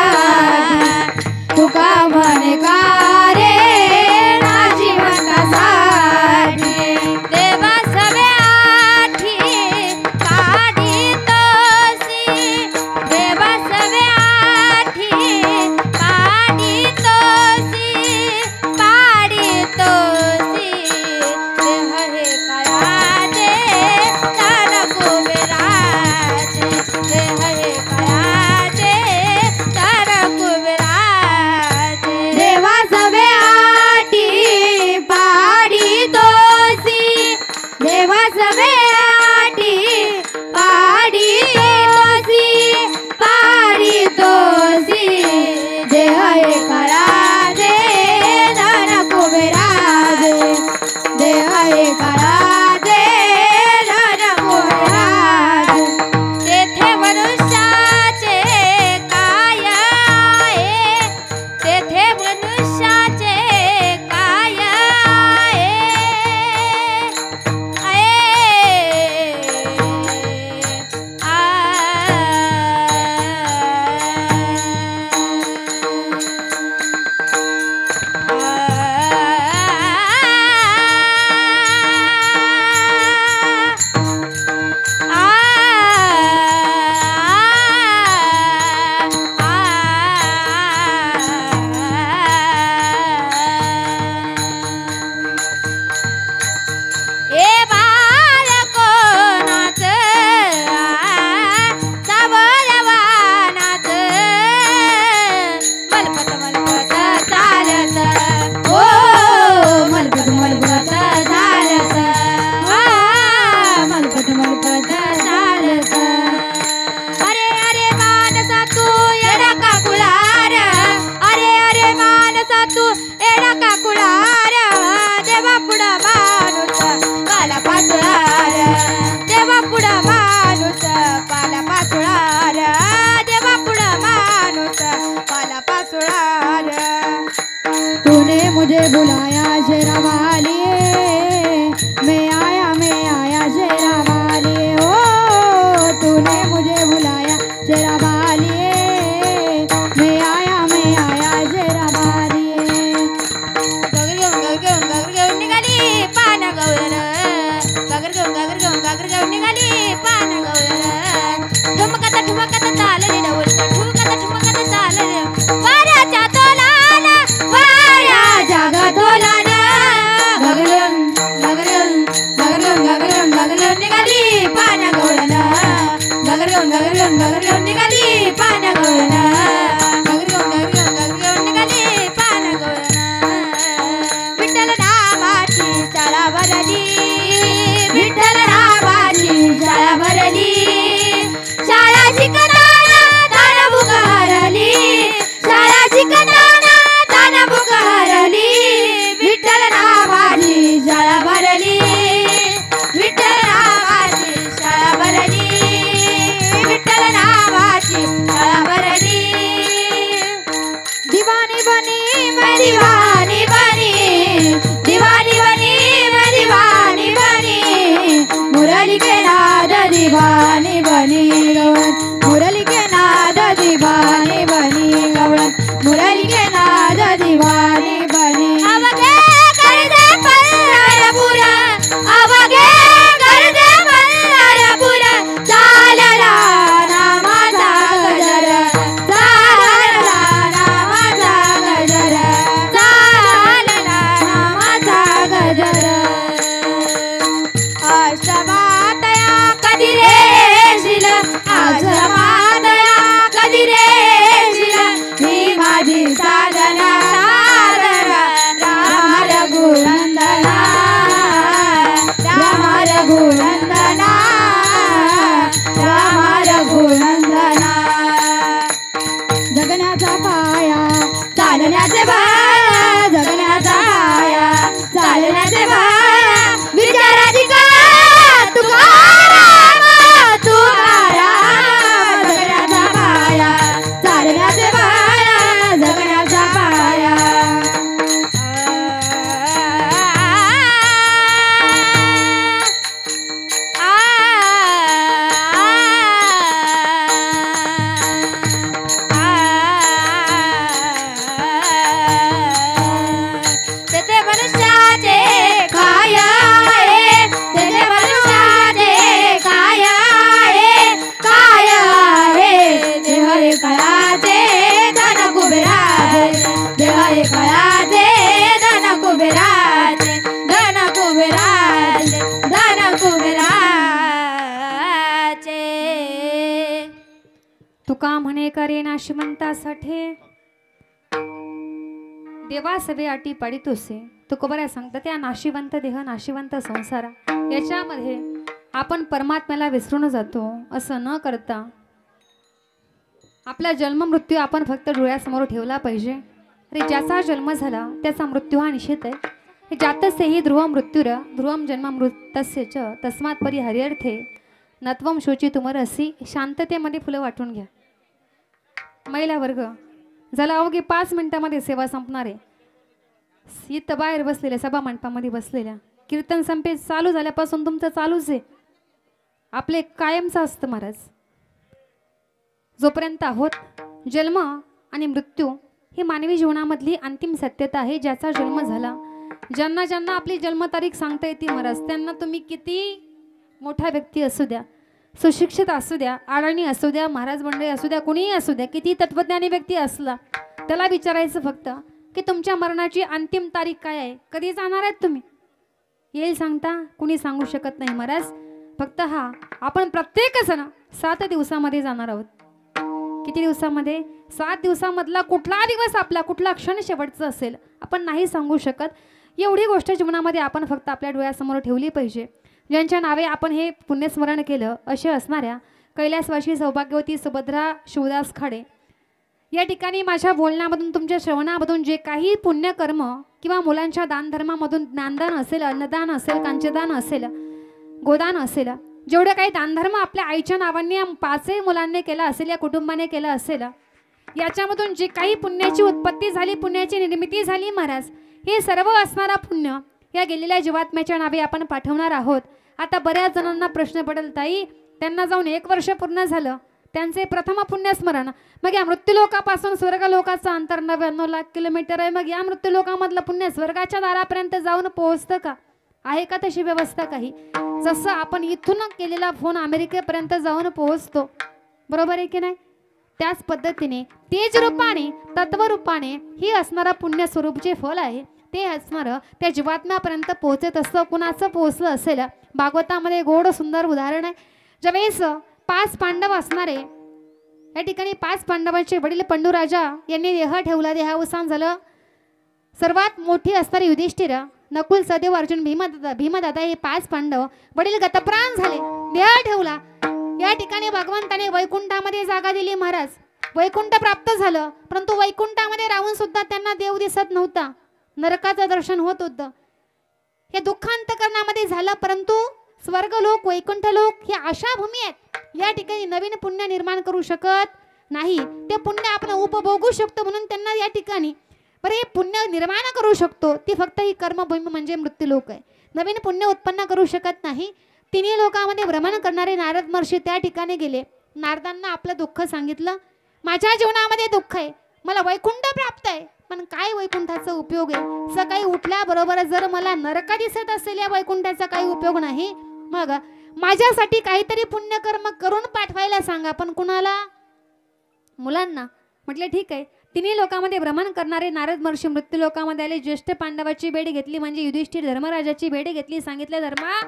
तुका म्हणे का रे नाशिवंतासाठी देवा सवे आठी काढितोसी देवा सवे आठी काढितोसी पाडितोसी देह हे कयाचे तन कुबेराचे देह हे कयाचे तन कुबेराचे देवा सवे आटी पाडितोसी देवा सवे आटी पाडितोसी पाडितोसी देह एकराजे धन कुबेराजे देह एकराजे धन कुबेराजे तेथे मनुष्याचे काय आहे तेथे मनुष्याचे काय ए बाळ कोणाच सावरवानाच मलपत मलपत चालत ओ मलपत मलपत चालत मलपत मलपत चालत अरे अरे मानसा तू येडा का कुळार अरे अरे मानसा तू येडा का कुळार देवा पुढा माणूस पाला पाचुळार देवा पुढा माणूस पाला पाचुळार देवा पुढा माणूस पाला पाचुळार तूने मुझे बुलाया शेरा वाली मैं आया शेरा वाली ओ तूने मुझे बुलाया शेरा वाली मैं आया शेरा वाली गगर घेऊन निघाली पान गौर गगर घेऊन निघाली पान गौर ठुमकता ठुमकता चालले डवल ठुमकता ठुमकता चालले वाऱ्याच्या तोलाला वाऱ्याच्या जगतोलाना गगन गगन गगन गगन गगन निघाली पान गौर गगन गगन निघाली पान गौरन गगर घेऊन निघाली पान गौर विठ्ठल नामाची शाळा भरली विठ्ठल नामाची शाळा भरली शाळा शिकणारा तान बुक हरली शाळा शिकताना तान बुक हरली विठ्ठल नामाची शाळा भरली विठ्ठल नामाची शाळा भरली विठ्ठल नामाची शाळा भरली दिवानी बनी मैं दिवानी बनी दिवानी बनी मैं दिवानी तुका म्हणे करे नाशिवंतासाठी देवा सवे अटी पाडितोसे. तुकोबरा सांगतात त्या नाशिवंत देह नाशिवंत संसार याच्यामध्ये आपण परमात्म्याला विसरून जातो. असं न करता आपला जन्म मृत्यू आपण फक्त डोळ्यासमोर ठेवला पाहिजे. अरे ज्याचा जन्म झाला त्याचा मृत्यू हा निश्चित आहे. जातस्य हि ध्रुव मृत्युर ध्रुवम जन्म मृतस्य च तस्मात् परिहर्यर्थे नत्वम शोची तुमरसी. शांततेमध्ये फुलं वाटून घ्या. महिला वर्ग झाला अवघी 5 मिनिटामध्ये सेवा संपणार आहे. इथं बाहेर बसलेल्या सभा मंडपामध्ये बसलेल्या कीर्तन संपे चालू झाल्यापासून तुमचं चालूच आहे. आपले कायमचं असतं महाराज. जोपर्यंत आहोत जन्म आणि मृत्यू ही मानवी जीवनामधली अंतिम सत्यता आहे. ज्याचा जन्म झाला ज्यांना ज्यांना आपली जन्मतारीख सांगता येते महाराज त्यांना तुम्ही किती मोठा व्यक्ती असू द्या, सुशिक्षित असू द्या, अडाणी असू द्या, महाराज मंडळी असू द्या, कुणीही असू द्या, किती तत्वज्ञानी व्यक्ती असला त्याला विचारायचं फक्त की तुमच्या मरणाची अंतिम तारीख काय आहे, कधी जाणार आहेत तुम्ही, येईल सांगता कुणी सांगू शकत नाही महाराज. फक्त हा आपण प्रत्येक जण 7 दिवसामध्ये जाणार आहोत. किती दिवसामध्ये? 7 दिवसामधला कुठला दिवस आपला कुठला क्षण शेवटचा असेल आपण नाही सांगू शकत. एवढी गोष्ट जीवनामध्ये आपण फक्त आपल्या डोळ्यासमोर ठेवली पाहिजे. ज्यांच्या नावे आपण हे पुण्यस्मरण केलं अशा असणाऱ्या कैलासवासी सौभाग्यवती सुभद्रा शिवदास खाडे या ठिकाणी माझ्या बोलण्यामधून तुमच्या श्रवणामधून जे काही पुण्यकर्म किंवा मुलांच्या दानधर्मामधून ज्ञानदान असेल, अन्नदान असेल, कांचदान असेल, गोदान असेल, जेवढं काही दानधर्म आपल्या आईच्या नावाने 5 मुलांनी केला असेल, या कुटुंबाने केला असेल, याच्यामधून जे काही पुण्याची उत्पत्ती झाली, पुण्याची निर्मिती झाली महाराज, हे सर्व असणारा पुण्य या गेलेल्या जीवात्म्याच्या नावे आपण पाठवणार आहोत. आता बऱ्याच जणांना प्रश्न पडेल ताई त्यांना जाऊन 1 वर्ष पूर्ण झालं त्यांचे प्रथम पुण्यस्मरण, मग या मृत्यूलोकापासून स्वर्गलोकाचं अंतर 99 लाख किलोमीटर आहे, मग या मृत्यूलोकामधलं पुण्य स्वर्गाच्या दारापर्यंत जाऊन पोहोचतं का? आहे का तशी व्यवस्था काही? जसं आपण इथून केलेला फोन अमेरिकेपर्यंत जाऊन पोहोचतो, बरोबर आहे की नाही? त्याच पद्धतीने तेज रूपाने तत्वरूपाने ही असणारा पुण्य स्वरूपचे फल आहे ते असणारं त्या जीवात्म्यापर्यंत पोहोचत असतं. कुणाचं पोहोचलं असेल भागवतामध्ये गोड सुंदर उदाहरण आहे. ज्यावेळेस 5 पांडव असणारे या ठिकाणी 5 पांडवांचे वडील पंडुराजा यांनी देह ठेवला, देहावसान झालं. सर्वात मोठी असणारे युधिष्ठिर, नकुल, सहदेव, अर्जुन, भीमदादा हे 5 पांडव वडील गतप्राण झाले, देह ठेवला. या ठिकाणी भगवंताने वैकुंठामध्ये जागा दिली महाराज. वैकुंठ प्राप्त झालं, परंतु वैकुंठामध्ये राहून सुद्धा त्यांना देव दिसत नव्हता, नरकाचं दर्शन होत होतं. हे दुःखांतकरणामध्ये झालं, परंतु स्वर्गलोक वैकुंठलोक हे अशा भूमी आहेत या ठिकाणी नवीन पुण्य निर्माण करू शकत नाही. ते पुण्य आपण उपभोगू शकतो म्हणून त्यांना या ठिकाणी बरं हे पुण्य निर्माण करू शकतो. ती फक्त ही कर्मभूमी म्हणजे मृत्यूलोक आहे. नवीन पुण्य उत्पन्न करू शकत नाही. 3 लोकांमध्ये भ्रमण करणारे नारद महर्षी त्या ठिकाणी गेले. नारदांना आपलं दुःख सांगितलं, माझ्या जीवनामध्ये दुःख आहे, मला वैकुंठ प्राप्त आहे, पण काय वैकुंठाचा उपयोग आहे? सकाळी उठल्याबरोबर जर मला नरक दिसत असेल या वैकुंठाचा काही उपयोग नाही. मग माझ्यासाठी काहीतरी पुण्यकर्म करून पाठवायला सांगा. पण कुणाला? मुलांना. म्हटलं ठीक आहे. 3 लोकांमध्ये भ्रमण करणारे नारद महर्षी मृत्यू लोकामध्ये आले. ज्येष्ठ पांडवाची भेट घेतली म्हणजे युधिष्ठिर धर्मराजाची भेट घेतली. सांगितलं धर्मा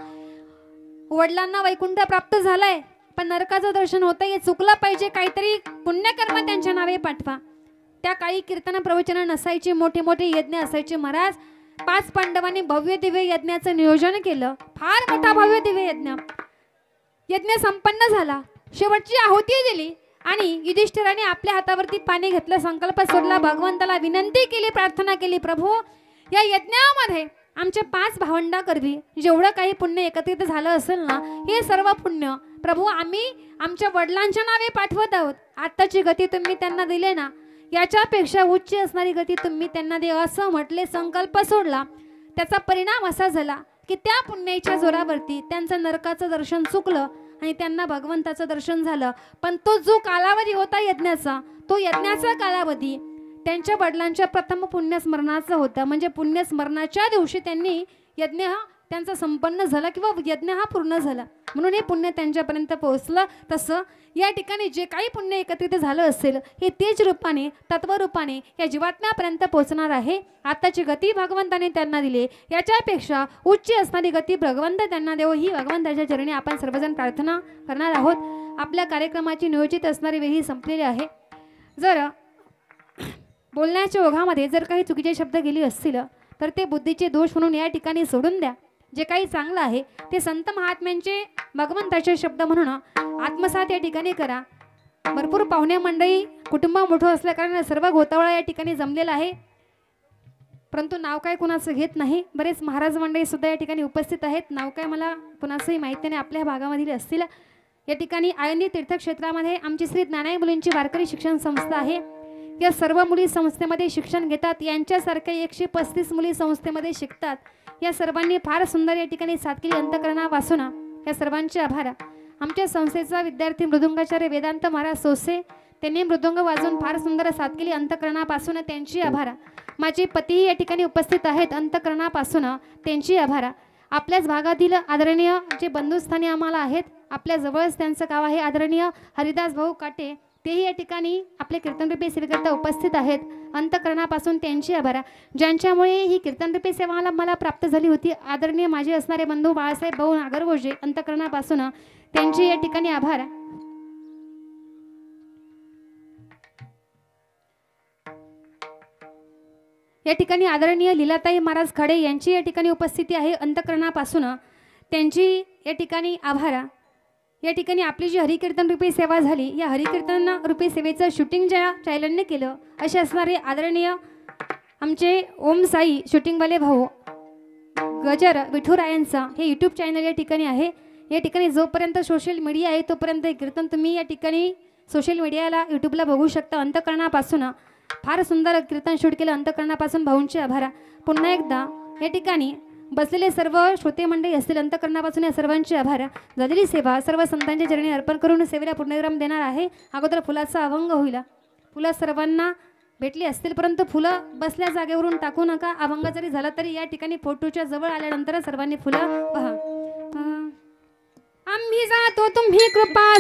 वडिलांना वैकुंठ प्राप्त झालाय पण नरकाचं दर्शन होतं, हे चुकलं पाहिजे, काहीतरी पुण्यकर्म त्यांच्या नावे पाठवा. त्या काळी कीर्तन प्रवचन नसायची, मोठे मोठे यज्ञ असायचे महाराज. 5 पांडवांनी भव्य दिव्य यज्ञाचं नियोजन केलं. फार मोठा भव्य दिव्य यज्ञ संपन्न झाला. शेवटची आहुती दिली आणि युधिष्ठिराने आपल्या हातावरती पाणी घेतलं, संकल्प सोडला, भगवंताला विनंती केली, प्रार्थना केली, प्रभू या यज्ञामध्ये आमचे 5 भावंडा करवी जेवढं काही पुण्य एकत्रित झालं असेल ना, हे सर्व पुण्य प्रभू आम्ही आमच्या वडिलांच्या नावे पाठवत आहोत. आत्ताची गती तुम्ही त्यांना दिले ना, याच्यापेक्षा उच्च असणारी गती तुम्ही त्यांना दे असं म्हटले, संकल्प सोडला. त्याचा परिणाम असा झाला की त्या पुण्याच्या जोरावरती त्यांचं नरकाचं दर्शन चुकलं आणि त्यांना भगवंताचं दर्शन झालं. पण तो जो कालावधी होता यज्ञाचा, तो यज्ञाचा कालावधी त्यांच्या वडिलांच्या प्रथम पुण्यस्मरणाचा होता. म्हणजे पुण्यस्मरणाच्या दिवशी त्यांनी यज्ञ त्यांचा संपन्न झाला किंवा यज्ञ हा पूर्ण झाला, म्हणून हे पुण्य त्यांच्यापर्यंत पोहोचलं. तसं या ठिकाणी जे काही पुण्य एकत्रित झालं असेल हे तेज रूपाने तत्वरूपाने या जीवात्म्यापर्यंत पोहोचणार आहे. आताची गती भगवंताने त्यांना दिली, याच्यापेक्षा उच्च असणारी गती भगवंत त्यांना देव, ही भगवंताच्या चरणी आपण सर्वजण प्रार्थना करणार आहोत. आपल्या कार्यक्रमाची नियोजित असणारी वेळी संपलेली आहे. जर बोलण्याच्या ओघामध्ये जर काही चुकीचे शब्द गेले असतील तर ते बुद्धीचे दोष म्हणून या ठिकाणी सोडून द्या. जे काही चांगलं आहे ते संत महात्म्यांचे भगवंताचे शब्द म्हणून आत्मसात या ठिकाणी करा. भरपूर पाहुणे मंडळी कुटुंब मोठं असल्याकारणाने सर्व गोतावळा या ठिकाणी जमलेला आहे, परंतु नाव काय कुणाचं घेत नाही. बरेच महाराज मंडळी सुद्धा या ठिकाणी उपस्थित आहेत. नाव काय मला कुणाचंही माहिती नाही, आपल्या भागामधील असतील. या ठिकाणी आळंदी तीर्थक्षेत्रामध्ये आमची श्री ज्ञानाई मुलींची वारकरी शिक्षण संस्था आहे. या सर्व मुली संस्थेमध्ये शिक्षण घेतात. यांच्यासारख्या 135 मुली संस्थेमध्ये शिकतात. या सर्वांनी फार सुंदर या ठिकाणी साथ केली अंतःकरणापासून. या सर्वांचे आभार. आमच्या संस्थेचा विद्यार्थी मृदुंगाचार्य वेदांत महाराज सोसे, त्यांनी मृदुंग वाजवून फार सुंदर साथ केली अंतःकरणापासून, त्यांची आभार. माझे पतीही या ठिकाणी उपस्थित आहेत अंतःकरणापासून, त्यांची आभार. आपल्याच भागातील आदरणीय जे बंधुस्थानी आम्हाला आहेत, आपल्या जवळच त्यांचं गाव आहे आदरणीय हरिदास भाऊ काटे, तेही या ठिकाणी आपले कीर्तनरूपी सेवेकरता उपस्थित आहेत अंतःकरणापासून, त्यांची आभार. ज्यांच्यामुळे ही कीर्तनरूपी सेवा मला प्राप्त झाली होती, आदरणीय माझे असणारे बंधू बाळासाहेब भाऊ नागरगोजे अंतःकरणापासून, त्यांचे या ठिकाणी आभार. या ठिकाणी आदरणीय लीलाताई महाराज खडे यांची या ठिकाणी उपस्थिती आहे अंतःकरणापासून, त्यांची या ठिकाणी आभार. या ठिकाणी आपली जी हरिकीर्तन रूपी सेवा झाली, या हरिकीर्तन रूपी सेवेचं शूटिंग ज्या चॅनलने केलं असे असणारे आदरणीय आमचे ओम साई शूटिंगवाले भाऊ गजर विठुरायांचा हे यूट्यूब चॅनल या ठिकाणी आहे. या ठिकाणी जोपर्यंत सोशल मीडिया आहे तोपर्यंत हे कीर्तन तुम्ही या ठिकाणी सोशल मीडियाला यूट्यूबला बघू शकता अंतःकरणापासून. फार सुंदर कीर्तन शूट केलं अंतःकरणापासून, भाऊंचे आभार. पुन्हा एकदा या ठिकाणी बसलेले सर्व श्रोते मंडळी असतील अंतःकरणापासून, या सर्वांचे आभार. झालेली सेवा सर्व संतांच्या चरणी अर्पण करून सेवेला पूर्णविराम देणार आहे. अगोदर फुलाचा अभंग होईल. फुलं सर्वांना भेटली असतील, परंतु फुलं बसल्या जागेवरून टाकू नका. अभंग जरी झाला तरी या ठिकाणी फोटोच्या जवळ आल्यानंतर सर्वांनी फुलं पहा. आम्ही जातो तुम्ही कृपा